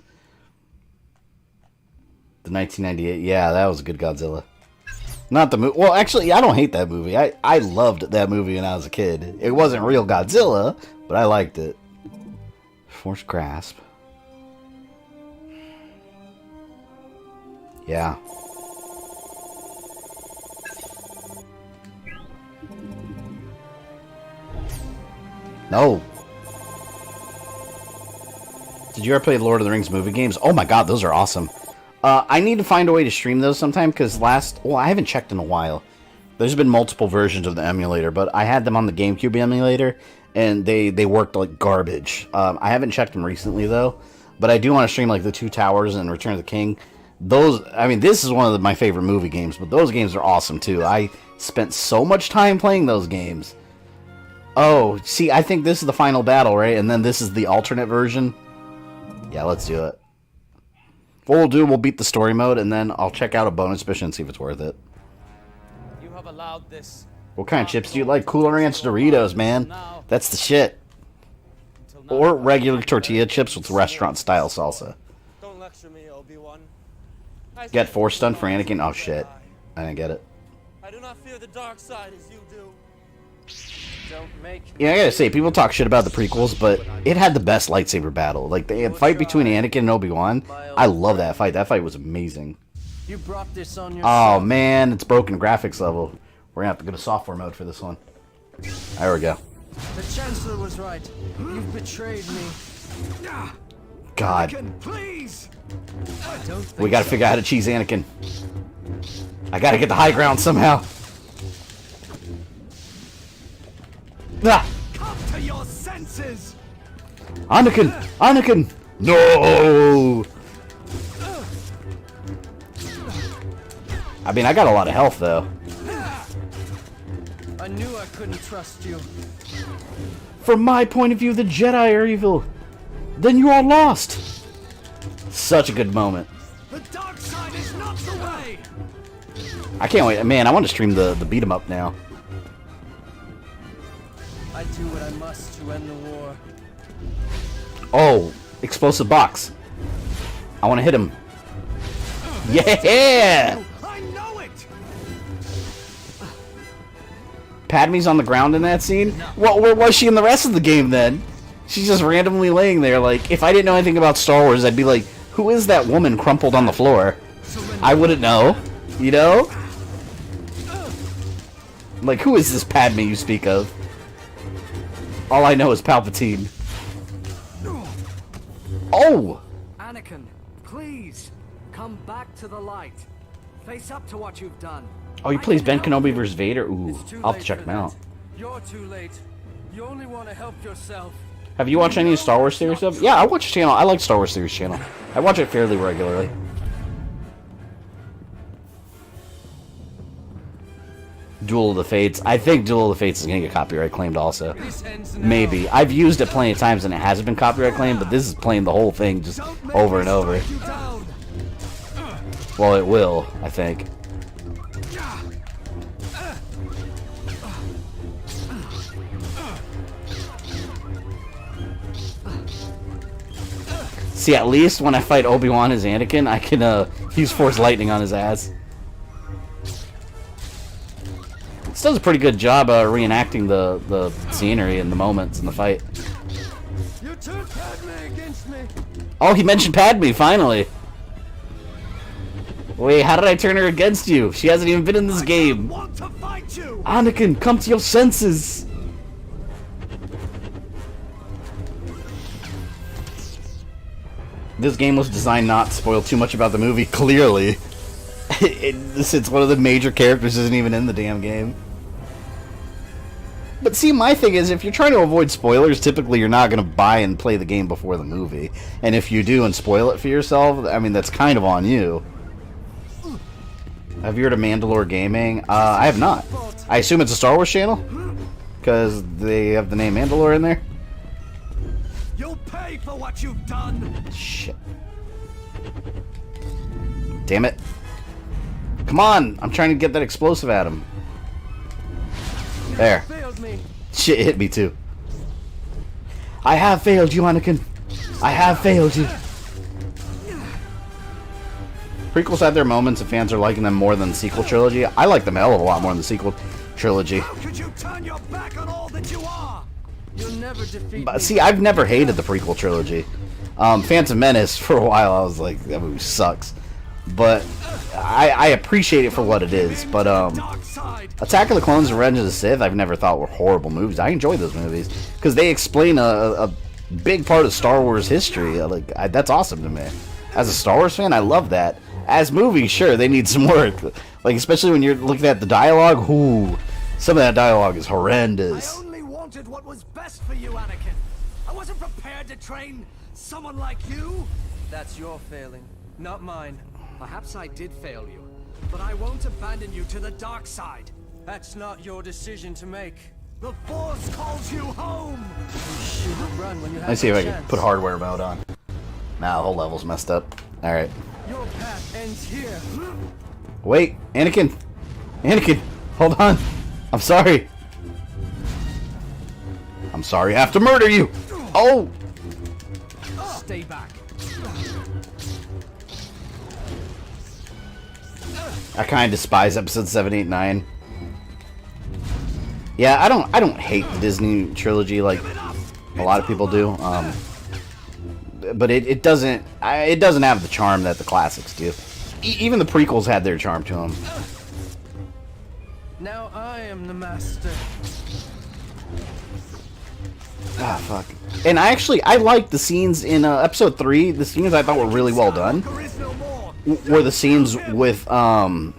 The 1998. Yeah, that was a good Godzilla. Not the movie. Well, actually, I don't hate that movie. I loved that movie when I was a kid. It wasn't real Godzilla, but I liked it. Force Grasp. Yeah. No. Did you ever play Lord of the Rings movie games? Oh my god, those are awesome. I need to find a way to stream those sometime, because well, I haven't checked in a while. There's been multiple versions of the emulator, but I had them on the GameCube emulator, and they worked like garbage. I haven't checked them recently, though, but I do want to stream like The Two Towers and Return of the King. Those, I mean, this is one of my favorite movie games, but those games are awesome, too. I spent so much time playing those games. Oh, see, I think this is the final battle, right? And then this is the alternate version. Yeah, let's do it. What we'll do, we'll beat the story mode, and then I'll check out a bonus mission and see if it's worth it. You have allowed this What kind of chips do you like? Cooler Ranch Doritos, man. That's the shit. Or regular tortilla chips with restaurant-style salsa. Don't lecture me, Obi-Wan. Get Force Stun for Anakin? Oh, shit. I didn't get it. I do not fear the dark side as you do. Don't make me. Yeah, I gotta say, people talk shit about the prequels, but it had the best lightsaber battle. Like, the fight between Anakin and Obi-Wan, I love that fight. That fight was amazing. You brought this on yourself. Oh, man, it's broken graphics level. We're gonna have to go to software mode for this one. There we go. The Chancellor was right. You've betrayed me. God. Anakin, please. We gotta figure out how to cheese Anakin. I gotta get the high ground somehow. Ah! Come to your senses. Anakin! Anakin! No! I mean, I got a lot of health, though. I knew I couldn't trust you. From my point of view, the Jedi are evil. Then you are lost. Such a good moment. The dark side is not the way. I can't wait. Man, I want to stream the beat 'em up now. I do what I must to end the war. Oh, explosive box. I want to hit him. Yeah! I know it. Padme's on the ground in that scene? Well, where was she in the rest of the game then? She's just randomly laying there. Like, if I didn't know anything about Star Wars, I'd be like, who is that woman crumpled on the floor? I wouldn't know. You know? Like, who is this Padme you speak of? All I know is Palpatine. Oh! Anakin, please, come back to the light. Face up to what you've done. Oh, he plays Ben Kenobi versus Vader? Ooh, I'll have to check him out. You're too late. You only want to help yourself. Have you watched any Star Wars series stuff? Yeah, I watch the channel. I like Star Wars series channel. I watch it fairly regularly. Duel of the Fates. I think Duel of the Fates is going to get copyright claimed also. Maybe. I've used it plenty of times and it hasn't been copyright claimed, but this is playing the whole thing just over and over. Well, it will, I think. See, at least when I fight Obi-Wan as Anakin, I can use Force Lightning on his ass. This does a pretty good job reenacting the scenery and the moments in the fight. You turned Padme against me. Oh, he mentioned Padme, finally. Wait, how did I turn her against you? She hasn't even been in this game. Want to fight you. Anakin, come to your senses. This game was designed not to spoil too much about the movie, clearly. Since one of the major characters isn't even in the damn game. But see, my thing is, if you're trying to avoid spoilers, typically you're not going to buy and play the game before the movie. And if you do and spoil it for yourself, I mean, that's kind of on you. Have you heard of Mandalore Gaming? I have not. I assume it's a Star Wars channel? Because they have the name Mandalore in there? You'll pay for what you've done. Shit. Damn it. Come on! I'm trying to get that explosive at him. There. Shit hit me too. I have failed you, Anakin. I have failed you. Prequels had their moments and fans are liking them more than the sequel trilogy. I like them a hell of a lot more than the sequel trilogy. How could you turn your back on all that you are? You'll never defeat But see, I've never hated the prequel trilogy. Phantom Menace, for a while, I was like, that movie sucks. But I appreciate it for what it is. But Attack of the Clones and Revenge of the Sith, I've never thought were horrible movies. I enjoy those movies because they explain a big part of Star Wars history. That's awesome to me. As a Star Wars fan, I love that. As movies, sure, they need some work. Like, especially when you're looking at the dialogue. Ooh, some of that dialogue is horrendous. I only wanted what was best for you, Anakin. I wasn't prepared to train someone like you. That's your failing, not mine. Perhaps I did fail you, but I won't abandon you to the dark side. That's not your decision to make. The Force calls you home. You shouldn't run when you have Let me see if I can chance. put hardware mode on. Nah, the whole level's messed up. Alright. Your path ends here. Wait, Anakin! Anakin! Hold on! I'm sorry. I'm sorry I have to murder you. Oh! Stay back. I kind of despise episode 7, 8, 9. Yeah, I don't hate the Disney trilogy like a lot of people do. But it doesn't have the charm that the classics do. Even the prequels had their charm to them. Now I am the master. Ah, fuck. And I like the scenes in episode 3. The scenes I thought were really well done were the scenes with Anakin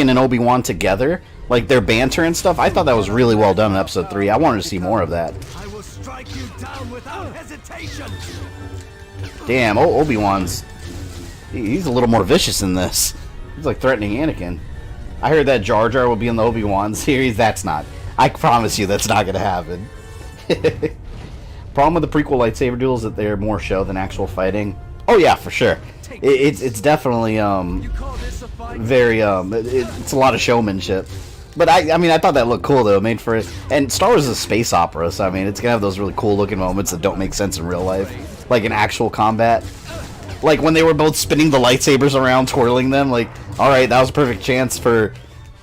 and Obi-Wan together, like their banter and stuff. I thought that was really well done in episode 3. I wanted to see more of that. I will strike you down without hesitation. Damn, Obi-Wan's he's a little more vicious in this. He's like threatening Anakin. I heard that Jar Jar will be in the Obi-Wan series. That's not. I promise you that's not gonna happen. Problem with the prequel lightsaber duels is that they're more show than actual fighting. Oh yeah, for sure. It's definitely very it's a lot of showmanship. But I mean I thought that looked cool though, made for it. And Star Wars is a space opera, so I mean it's gonna have those really cool looking moments that don't make sense in real life, like in actual combat. Like when they were both spinning the lightsabers around, twirling them. Like, all right, that was a perfect chance for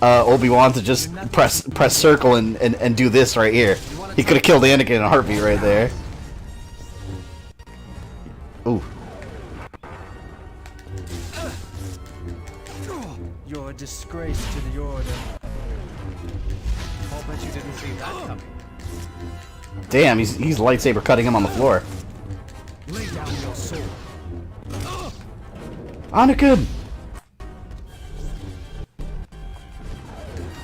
Obi-Wan to just press circle and do this right here. He could have killed Anakin in a heartbeat right there. Ooh. You're a disgrace to the order. I'll bet you didn't see that coming. Damn, he's lightsaber cutting him on the floor. Lay down your sword. Anakin!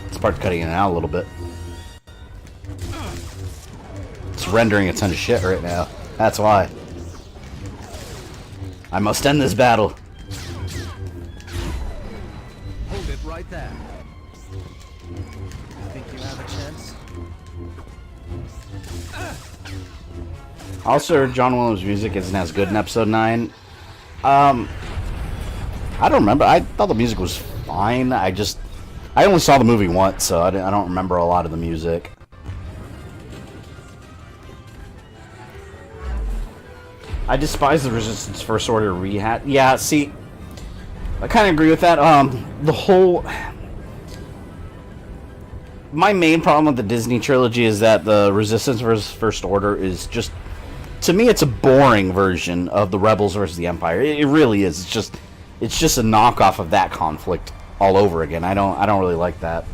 This part's cutting in and out a little bit. It's rendering a ton of shit right now. That's why. I must end this battle. Hold it right there. Think you have a chance? Also, John Williams' music isn't as good in episode 9. I don't remember. I thought the music was fine. I only saw the movie once, so I don't remember a lot of the music. I despise the Resistance First Order rehat. Yeah, see, I kind of agree with that. My main problem with the Disney trilogy is that the Resistance vs. First Order is just, to me, it's a boring version of the Rebels versus the Empire. It really is. It's just a knockoff of that conflict all over again. I don't really like that.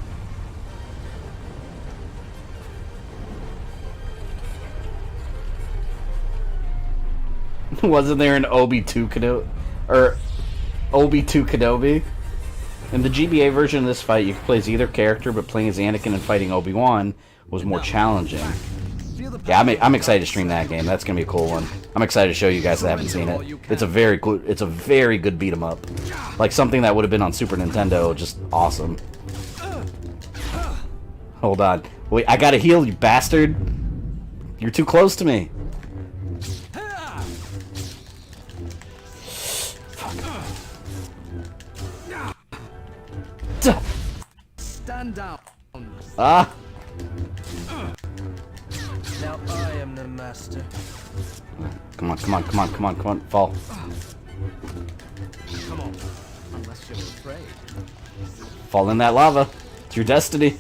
Wasn't there an Obi-2 Kenobi? In the GBA version of this fight, you could play as either character, but playing as Anakin and fighting Obi-Wan was more challenging. Yeah, I'm excited to stream that game. That's gonna be a cool one. I'm excited to show you guys that haven't seen it. It's a very good beat 'em up, like something that would have been on Super Nintendo. Just awesome. Hold on, wait, I gotta heal, you bastard! You're too close to me. Stand down. Ah. Now I am the master. Come on, fall. Come on, unless you're afraid. Fall in that lava. It's your destiny.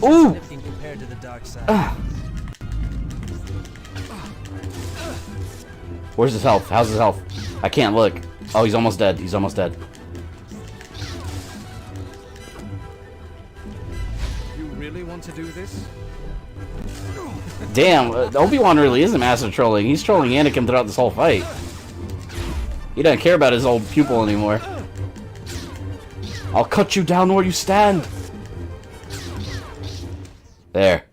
Ooh! Compared to the dark side. Where's his health? How's his health? I can't look. Oh, he's almost dead. He's almost dead. You really want to do this? Damn, Obi-Wan really isn't master trolling. He's trolling Anakin throughout this whole fight. He doesn't care about his old pupil anymore. I'll cut you down where you stand. There.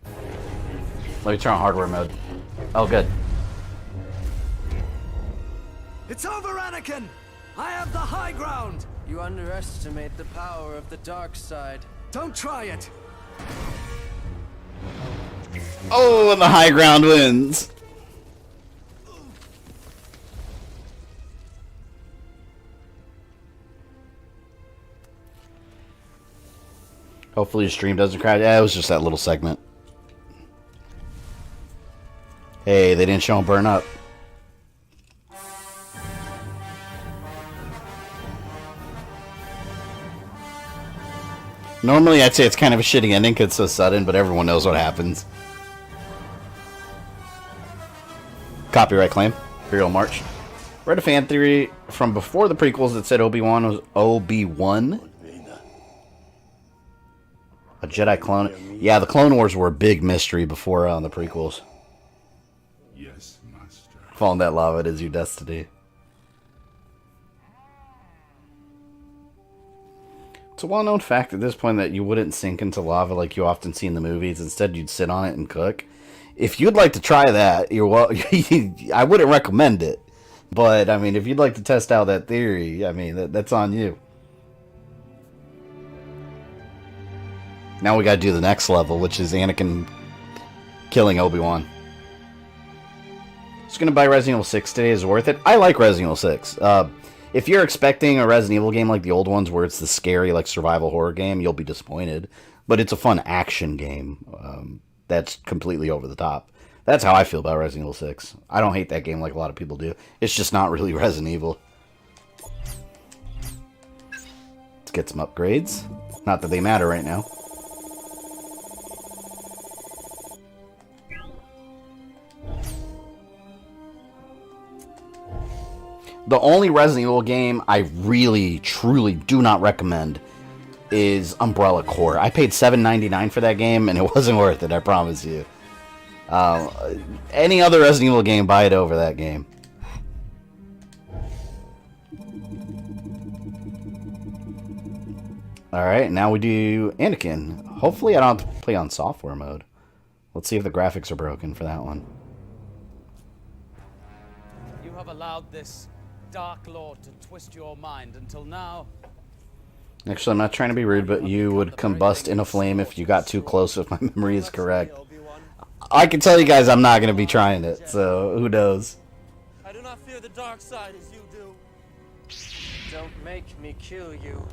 Let me turn on hardware mode. Oh, good. It's over, Anakin! I have the high ground! You underestimate the power of the dark side. Don't try it! Oh, and the high ground wins. Hopefully your stream doesn't crash. Yeah, it was just that little segment. Hey, they didn't show him burn up. Normally I'd say it's kind of a shitty ending because it's so sudden, but everyone knows what happens. Copyright claim. Imperial March. Read a fan theory from before the prequels that said Obi-Wan was Obi-Wan. A Jedi clone. Yeah, the Clone Wars were a big mystery before the prequels. Yes, Master. Falling that lava, it is your destiny. It's a well-known fact at this point that you wouldn't sink into lava like you often see in the movies. Instead, you'd sit on it and cook. If you'd like to try that, I wouldn't recommend it. But, I mean, if you'd like to test out that theory, I mean, that's on you. Now we gotta do the next level, which is Anakin killing Obi-Wan. Just gonna buy Resident Evil 6 today. Is it worth it? I like Resident Evil 6. If you're expecting a Resident Evil game like the old ones where it's the scary, like, survival horror game, you'll be disappointed. But it's a fun action game that's completely over the top. That's how I feel about Resident Evil 6. I don't hate that game like a lot of people do. It's just not really Resident Evil. Let's get some upgrades. Not that they matter right now. The only Resident Evil game I really, truly do not recommend is Umbrella Corps. I paid $7.99 for that game, and it wasn't worth it, I promise you. Any other Resident Evil game, buy it over that game. Alright, now we do Anakin. Hopefully I don't have to play on software mode. Let's see if the graphics are broken for that one. You have allowed this Dark Lord to twist your mind until now. Actually, I'm not trying to be rude, but you would combust in a flame if you got too close, if my memory is correct. I can tell you guys I'm not going to be trying it, so who knows. I do not fear the dark side as you do. Don't make me kill you.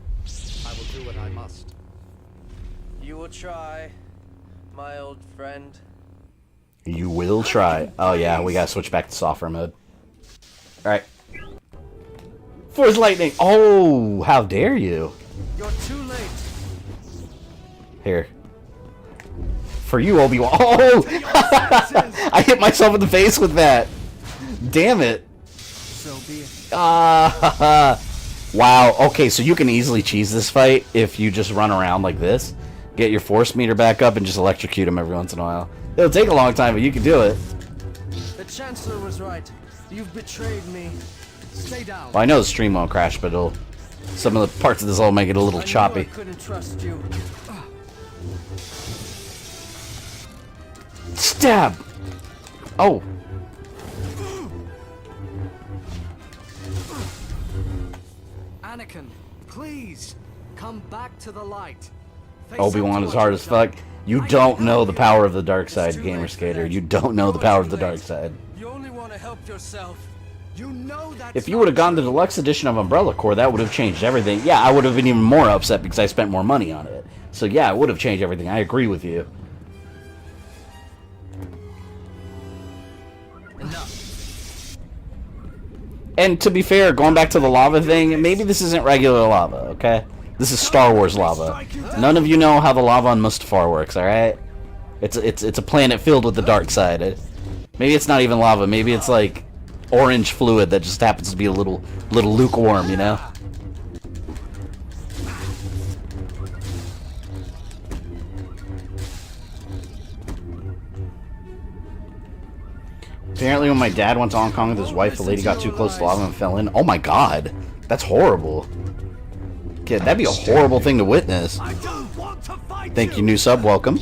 I will do what I must. You will try, my old friend. You will try. Oh yeah, we gotta switch back to software mode. Alright. Force lightning! Oh, how dare you! You're too late. Here. For you, Obi-Wan. Oh! I hit myself in the face with that! Damn it! So be it. Wow, okay, so you can easily cheese this fight if you just run around like this. Get your force meter back up and just electrocute him every once in a while. It'll take a long time, but you can do it. The Chancellor was right. You've betrayed me. Stay down. Well, I know the stream won't crash, but it'll... Some of the parts of this will make it a little choppy. I couldn't trust you. Stab! Oh. Anakin, please come back to the light. Obi-Wan is hard as fuck. You don't know the power of the dark side, Gamer Skater. You don't know the power of the dark side. You only want to help yourself. You know that. If you would have gone the deluxe edition of Umbrella Corps, that would have changed everything. Yeah, I would have been even more upset because I spent more money on it. So yeah, it would have changed everything. I agree with you. Enough. And to be fair, going back to the lava thing, maybe this isn't regular lava, okay? This is Star Wars lava. None of you know how the lava on Mustafar works, alright? It's a planet filled with the dark side. Maybe it's not even lava, maybe it's like orange fluid that just happens to be a little lukewarm, you know? Apparently when my dad went to Hong Kong with his wife, the lady got too close to lava and fell in. Oh my god. That's horrible. Kid, that'd be a horrible thing to witness. Thank you, new sub. Welcome.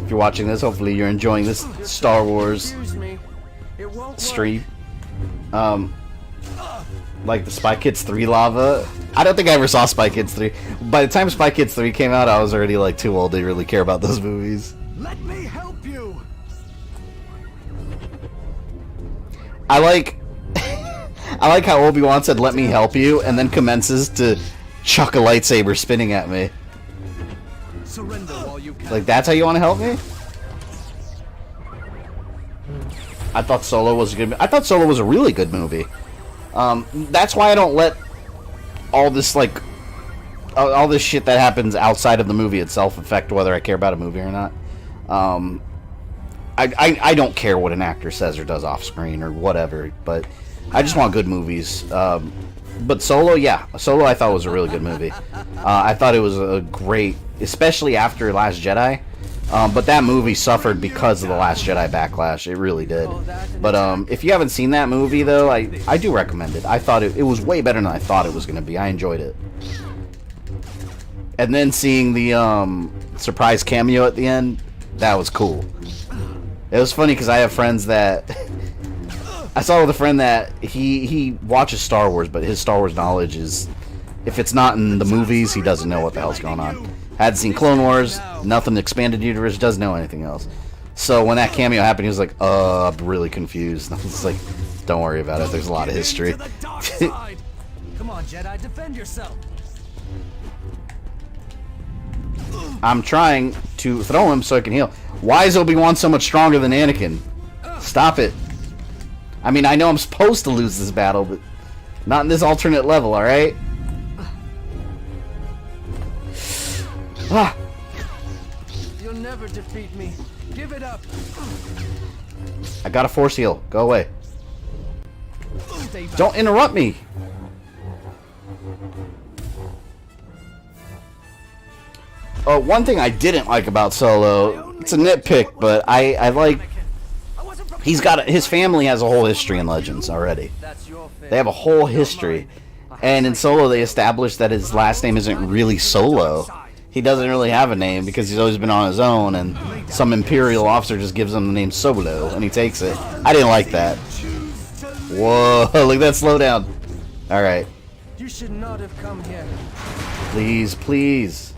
If you're watching this, hopefully you're enjoying this Star Wars stream. Like the Spy Kids 3 lava. I don't think I ever saw Spy Kids 3. By the time Spy Kids 3 came out, I was already like too old to really care about those movies. Let me help you. I like how Obi-Wan said, "Let me help you," and then commences to chuck a lightsaber spinning at me. Surrender while you can. Like, that's how you want to help me? I thought Solo was a good. I thought Solo was a really good movie. That's why I don't let all this like all this shit that happens outside of the movie itself affect whether I care about a movie or not. I don't care what an actor says or does off screen or whatever, but I just want good movies. But Solo, yeah, Solo I thought was a really good movie. I thought it was a great, especially after Last Jedi. But that movie suffered because of the Last Jedi backlash. It really did. But if you haven't seen that movie, though, I do recommend it. I thought it was way better than I thought it was going to be. I enjoyed it. And then seeing the surprise cameo at the end, that was cool. It was funny because I have friends that... I saw with a friend that he watches Star Wars, but his Star Wars knowledge is... If it's not in the movies, he doesn't know what the hell's going on. Hadn't seen Clone Wars, nothing expanded universe, doesn't know anything else. So when that cameo happened, he was like, I'm really confused. I was like, don't worry about it, there's a lot of history. Come on, Jedi, defend yourself. I'm trying to throw him so I can heal. Why is Obi-Wan so much stronger than Anakin? Stop it. I mean, I know I'm supposed to lose this battle, but not in this alternate level, alright? Ah. You'll never defeat me. Give it up. I got a force heal. Go away. Don't interrupt me. One thing I didn't like about Solo, it's a nitpick, but I like his family has a whole history in Legends already. They have a whole history. And in Solo they established that his last name isn't really Solo. He doesn't really have a name because he's always been on his own, and some Imperial officer just gives him the name Solo, and he takes it. I didn't like that. Whoa, look at that slowdown. Alright. You should not have come here. Please, please.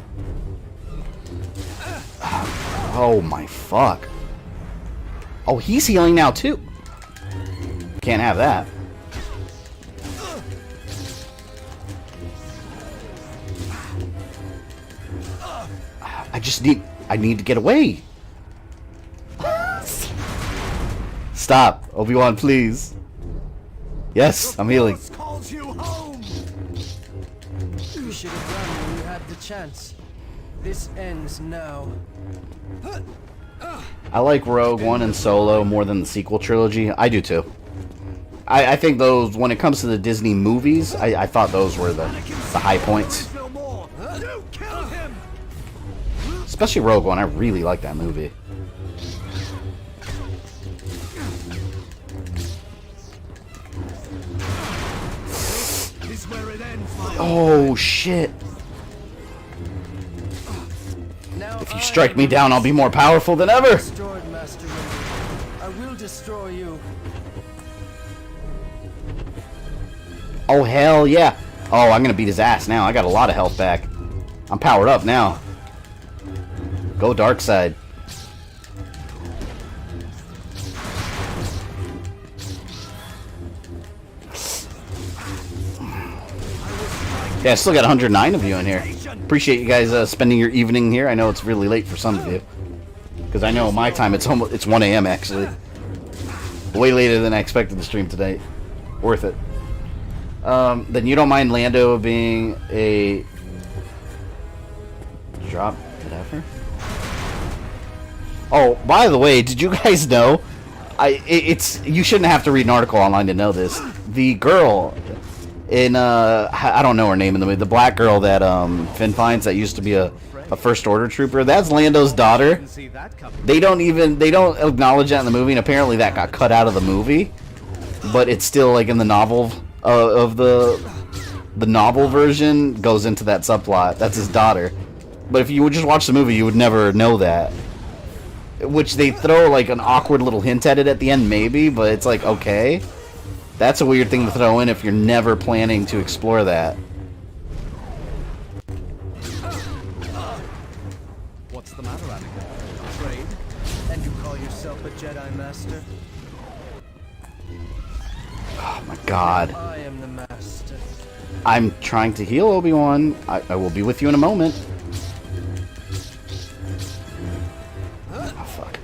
Oh my fuck. Oh, he's healing now too. Can't have that. I need to get away. Stop, Obi-Wan, please. Yes, I'm healing. You should have run when you had the chance. This ends now. I like Rogue One and Solo more than the sequel trilogy. I do too. I think those, when it comes to the Disney movies, I thought those were the high points. Especially Rogue One, I really like that movie. Oh shit. If you strike me down, I'll be more powerful than ever. Destroyed, Master. I will destroy you. Oh hell yeah. Oh, I'm gonna beat his ass now. I got a lot of health back. I'm powered up now. Go dark side. Yeah, I still got 109 of you in here. Appreciate you guys spending your evening here. I know it's really late for some of you, because I know my time it's 1 a.m. actually. Way later than I expected to stream today. Worth it. Then you don't mind Lando being a drop whatever. Oh, by the way, did you guys know? You shouldn't have to read an article online to know this. The girl in I don't know her name in the movie. The black girl that Finn finds that used to be a First Order trooper. That's Lando's daughter. They don't acknowledge that in the movie, and apparently that got cut out of the movie. But it's still like in the novel of the novel version goes into that subplot. That's his daughter. But if you would just watch the movie, you would never know that. Which they throw like an awkward little hint at it at the end, maybe, but it's like, okay. That's a weird thing to throw in if you're never planning to explore that. What's the matter, Anakin? Afraid? And you call yourself a Jedi Master? Oh my god. I am the Master. I'm trying to heal, Obi-Wan. I will be with you in a moment. Oh, fuck.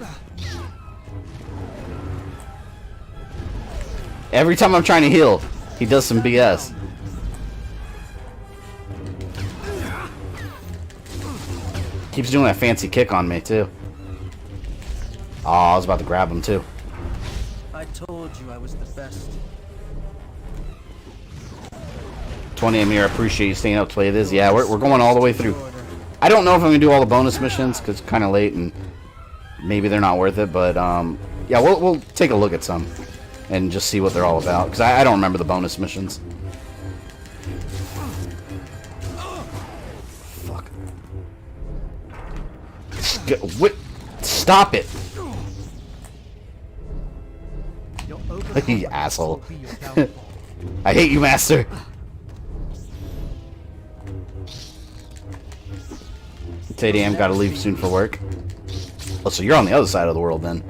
Every time I'm trying to heal, he does some BS. Keeps doing that fancy kick on me, too. Oh, I was about to grab him, too. I told you I was the best. 20 Amir, I appreciate you staying up to play this. Yeah, we're going all the way through. I don't know if I'm going to do all the bonus missions, because it's kind of late, and maybe they're not worth it, but, yeah, we'll take a look at some, and just see what they're all about, because I don't remember the bonus missions. Fuck. Stop it! You asshole. I hate you, Master! Tadiam, gotta leave soon for work. Oh, so you're on the other side of the world, then.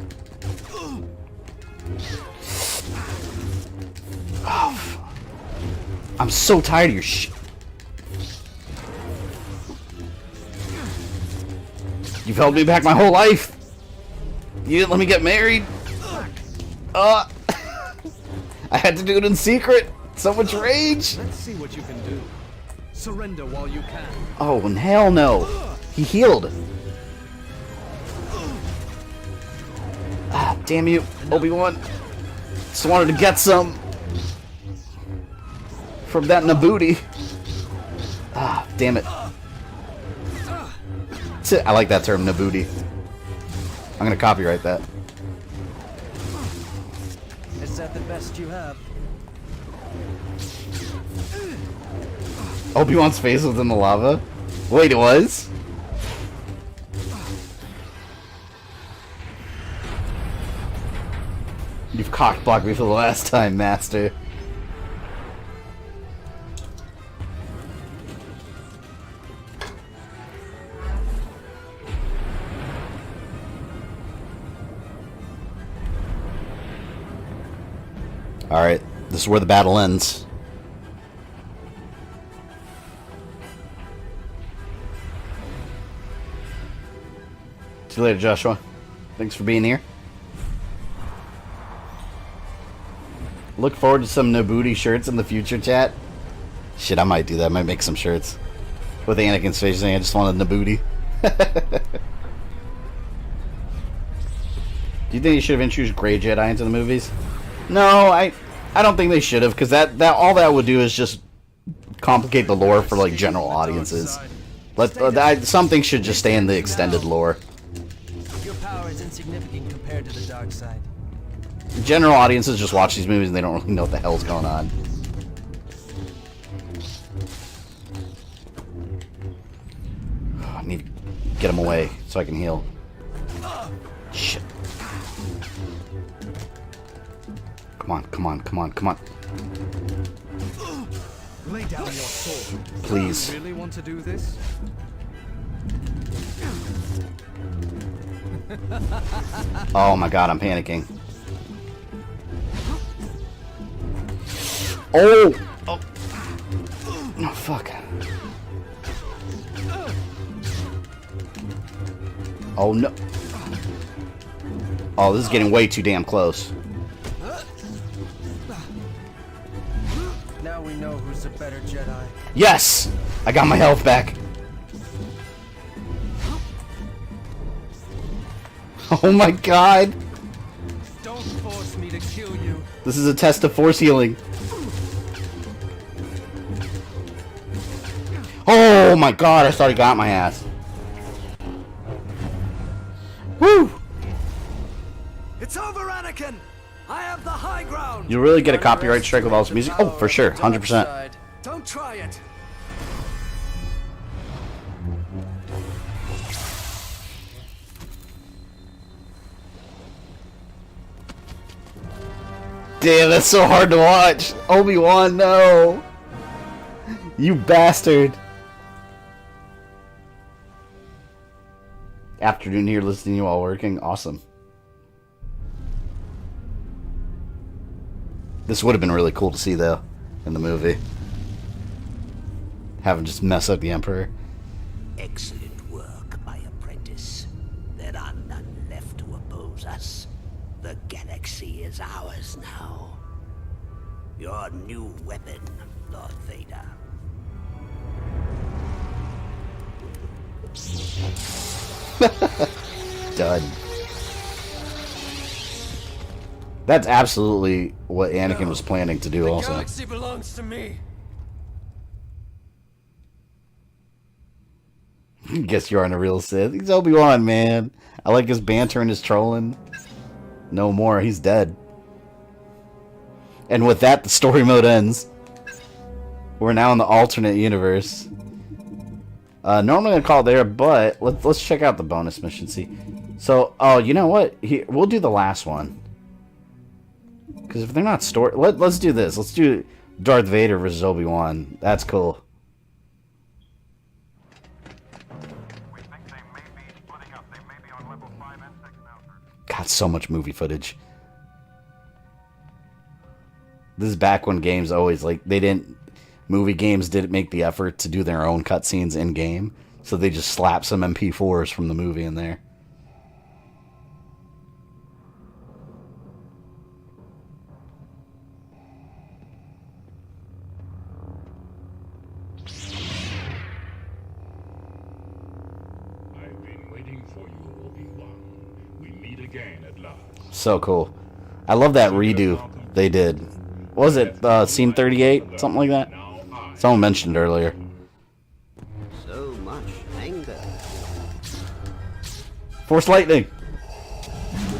Oh, I'm so tired of your shit. You've held me back my whole life. You didn't let me get married. I had to do it in secret. So much rage. Let's see what you can do. Surrender while you can. Oh, and hell no. He healed. Ah, damn you, Obi-Wan. Just wanted to get some from that Nabooti. Ah, damn it. I like that term, Nabooti. I'm gonna copyright that. Is that the best you have? Obi-Wan's face was in the lava? Wait, it was? You've cock-blocked me for the last time, Master. Alright, this is where the battle ends. See you later, Joshua. Thanks for being here. Look forward to some Nabooti shirts in the future, chat. Shit, I might do that. I might make some shirts with Anakin's face saying I just wanted Nabooti. Do you think you should have introduced Grey Jedi into the movies? No, I don't think they should have, because that all that would do is just complicate the lore for like general audiences. Something should just stay in the extended lore. Your power is insignificant compared to the dark side. General audiences just watch these movies and they don't really know what the hell's going on. I need to get him away so I can heal. Shit. Come on, come on, come on, come on. Lay down your sword. Please. You really want to do this? Oh my god, I'm panicking. Oh! Oh! No, fuck. Oh no. Oh, this is getting way too damn close. Now we know who's the better Jedi. Yes! I got my health back. Oh my god! Don't force me to kill you. This is a test of force healing. Oh my god, I thought he got my ass. Woo! It's over, Anakin! I have the high ground! You really get a copyright strike with all this music? Oh, for sure, 100%. Don't try it! Damn, that's so hard to watch. Obi-Wan, no. You bastard. Afternoon here listening to you while working. Awesome. This would have been really cool to see, though, in the movie. Have him just mess up the Emperor. Excellent work, my apprentice. There are none left to oppose us. The galaxy is ours now. Your new weapon, Lord Vader. Done. That's absolutely what Anakin was planning to do The also. galaxy belongs to me. Guess you aren't a real Sith. He's Obi-Wan, man. I like his banter and his trolling. No more. He's dead. And with that, the story mode ends. We're now in the alternate universe. Normally I'd call it there, but let's check out the bonus mission. See, so you know what? Here, we'll do the last one. Because if they're not stored, let's do this. Let's do Darth Vader versus Obi-Wan. That's cool. God, so much movie footage. This is back when games always, like, movie games didn't make the effort to do their own cutscenes in game, so they just slap some MP4s from the movie in there. I've been waiting for you, Obi-Wan. We meet again at last. So cool. I love that redo they did. What was it, scene 38? Something like that? Someone mentioned earlier. So much anger. Force Lightning!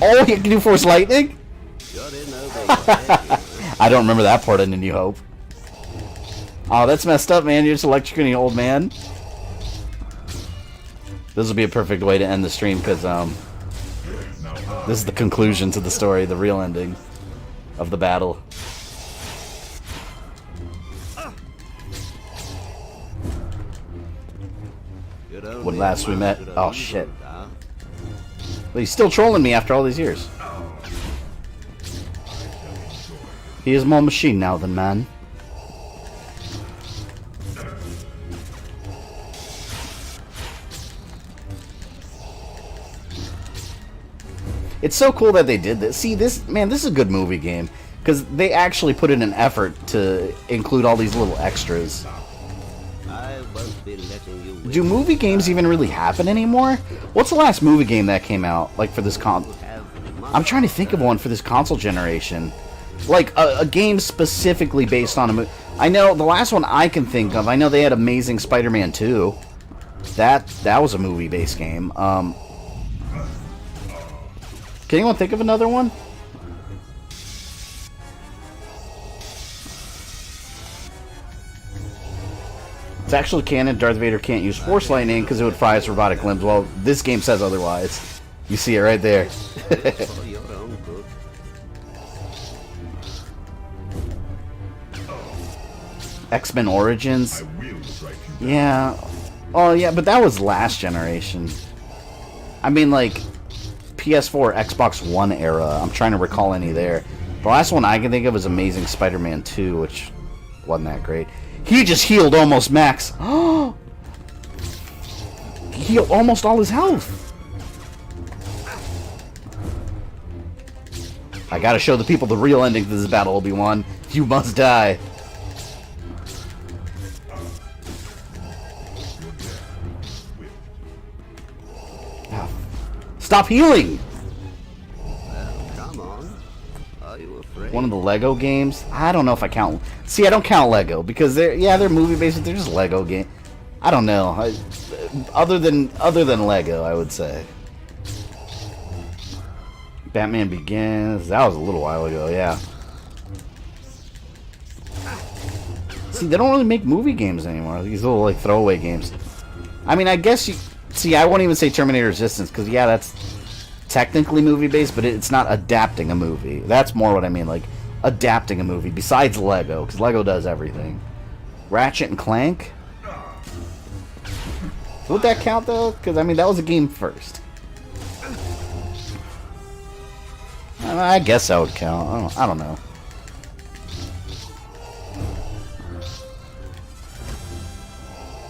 Oh, he can do Force Lightning? I don't remember that part in A New Hope. Oh, that's messed up, man. You're just electrocuting an old man. This will be a perfect way to end the stream, because this is the conclusion to the story, the real ending of the battle. When last we met. Oh shit. But he's still trolling me after all these years. He is more machine now than man. It's so cool that they did this. See, this is a good movie game. Because they actually put in an effort to include all these little extras. I won't be letting you win. Do movie games even really happen anymore? What's the last movie game that came out, like, for this I'm trying to think of one for this console generation. Like, a game specifically based on a movie. I know, the last one I can think of, I know they had Amazing Spider-Man 2. That was a movie-based game. Can anyone think of another one? It's actually canon. Darth Vader can't use Force Lightning because it would fry his robotic limbs. Well, this game says otherwise. You see it right there. X-Men Origins? Yeah. Oh, yeah, but that was last generation. I mean, like, PS4, Xbox One era. I'm trying to recall any there. The last one I can think of is Amazing Spider-Man 2, which wasn't that great. He just healed almost max. Oh! He healed almost all his health. I gotta show the people the real ending to this battle, Obi-Wan. You must die. Stop healing! Come on. Are you afraid? One of the Lego games? I don't know if I count. See, I don't count Lego because they're movie based, but they're just Lego games. I don't know. Other than Lego, I would say. Batman Begins. That was a little while ago, yeah. See, they don't really make movie games anymore. These little, like, throwaway games. I mean, I guess you... See, I won't even say Terminator Resistance, because, yeah, that's technically movie-based, but it's not adapting a movie. That's more what I mean, like, adapting a movie, besides Lego, because Lego does everything. Ratchet and Clank? Would that count, though? Because, I mean, that was a game first. I guess that would count. I don't know.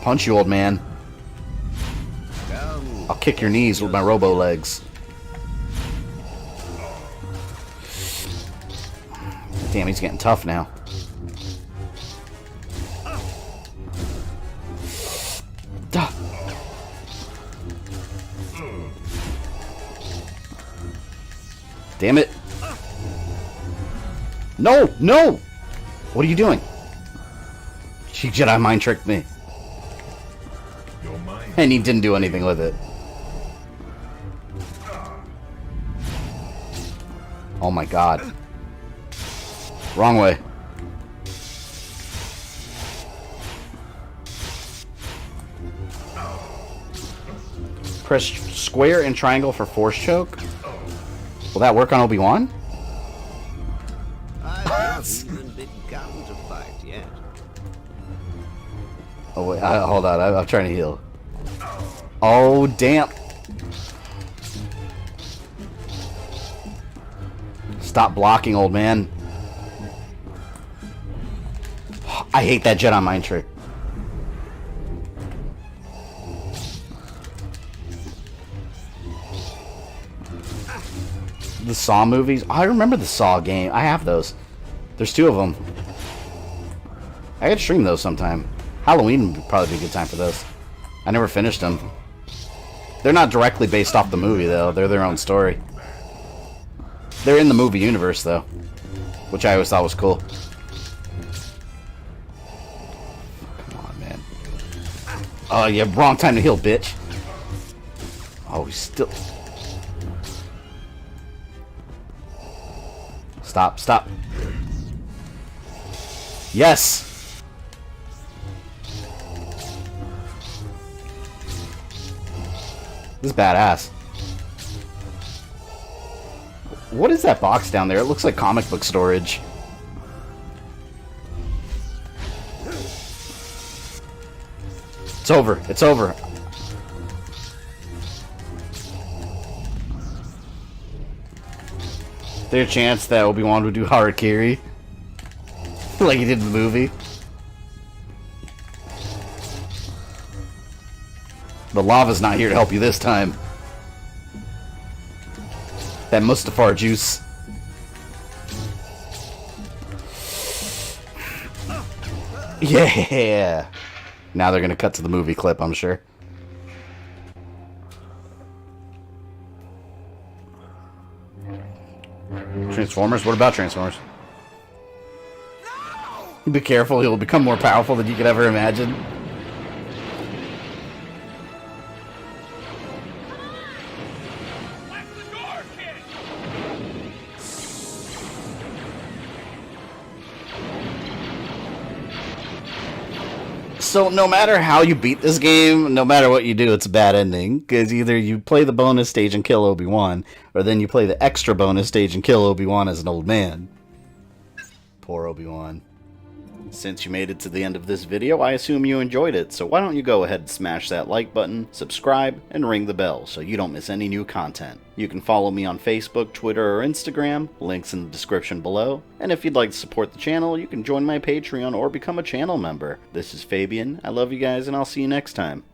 Punch you, old man. I'll kick your knees with my robo legs. Damn, he's getting tough now. Duh. Damn it. No! No! What are you doing? She Jedi mind tricked me. And he didn't do anything with it. Oh my god. Wrong way. Press square and triangle for force choke. Will that work on Obi-Wan? I've not even begun to fight yet. Oh wait, hold on. I'm trying to heal. Oh damn! Stop blocking, old man. I hate that Jedi mind trick. The Saw movies. I remember the Saw game. I have those. There's 2 of them. I could stream those sometime. Halloween would probably be a good time for those. I never finished them. They're not directly based off the movie, though. They're their own story. They're in the movie universe, though, which I always thought was cool. Come on, man. Oh, yeah, wrong time to heal, bitch. Oh, he's still... Stop, stop. Yes! This is badass. What is that box down there? It looks like comic book storage. It's over. It's over. Is there a chance that Obi-Wan would do Harakiri? Like he did in the movie? The lava's not here to help you this time. That Mustafar juice. Yeah! Now they're gonna cut to the movie clip, I'm sure. Transformers? What about Transformers? Be careful, he'll become more powerful than you could ever imagine. So no matter how you beat this game, no matter what you do, it's a bad ending. Because either you play the bonus stage and kill Obi-Wan, or then you play the extra bonus stage and kill Obi-Wan as an old man. Poor Obi-Wan. Since you made it to the end of this video, I assume you enjoyed it, so why don't you go ahead and smash that like button, subscribe, and ring the bell so you don't miss any new content. You can follow me on Facebook, Twitter, or Instagram, links in the description below, and if you'd like to support the channel, you can join my Patreon or become a channel member. This is Fabian, I love you guys, and I'll see you next time.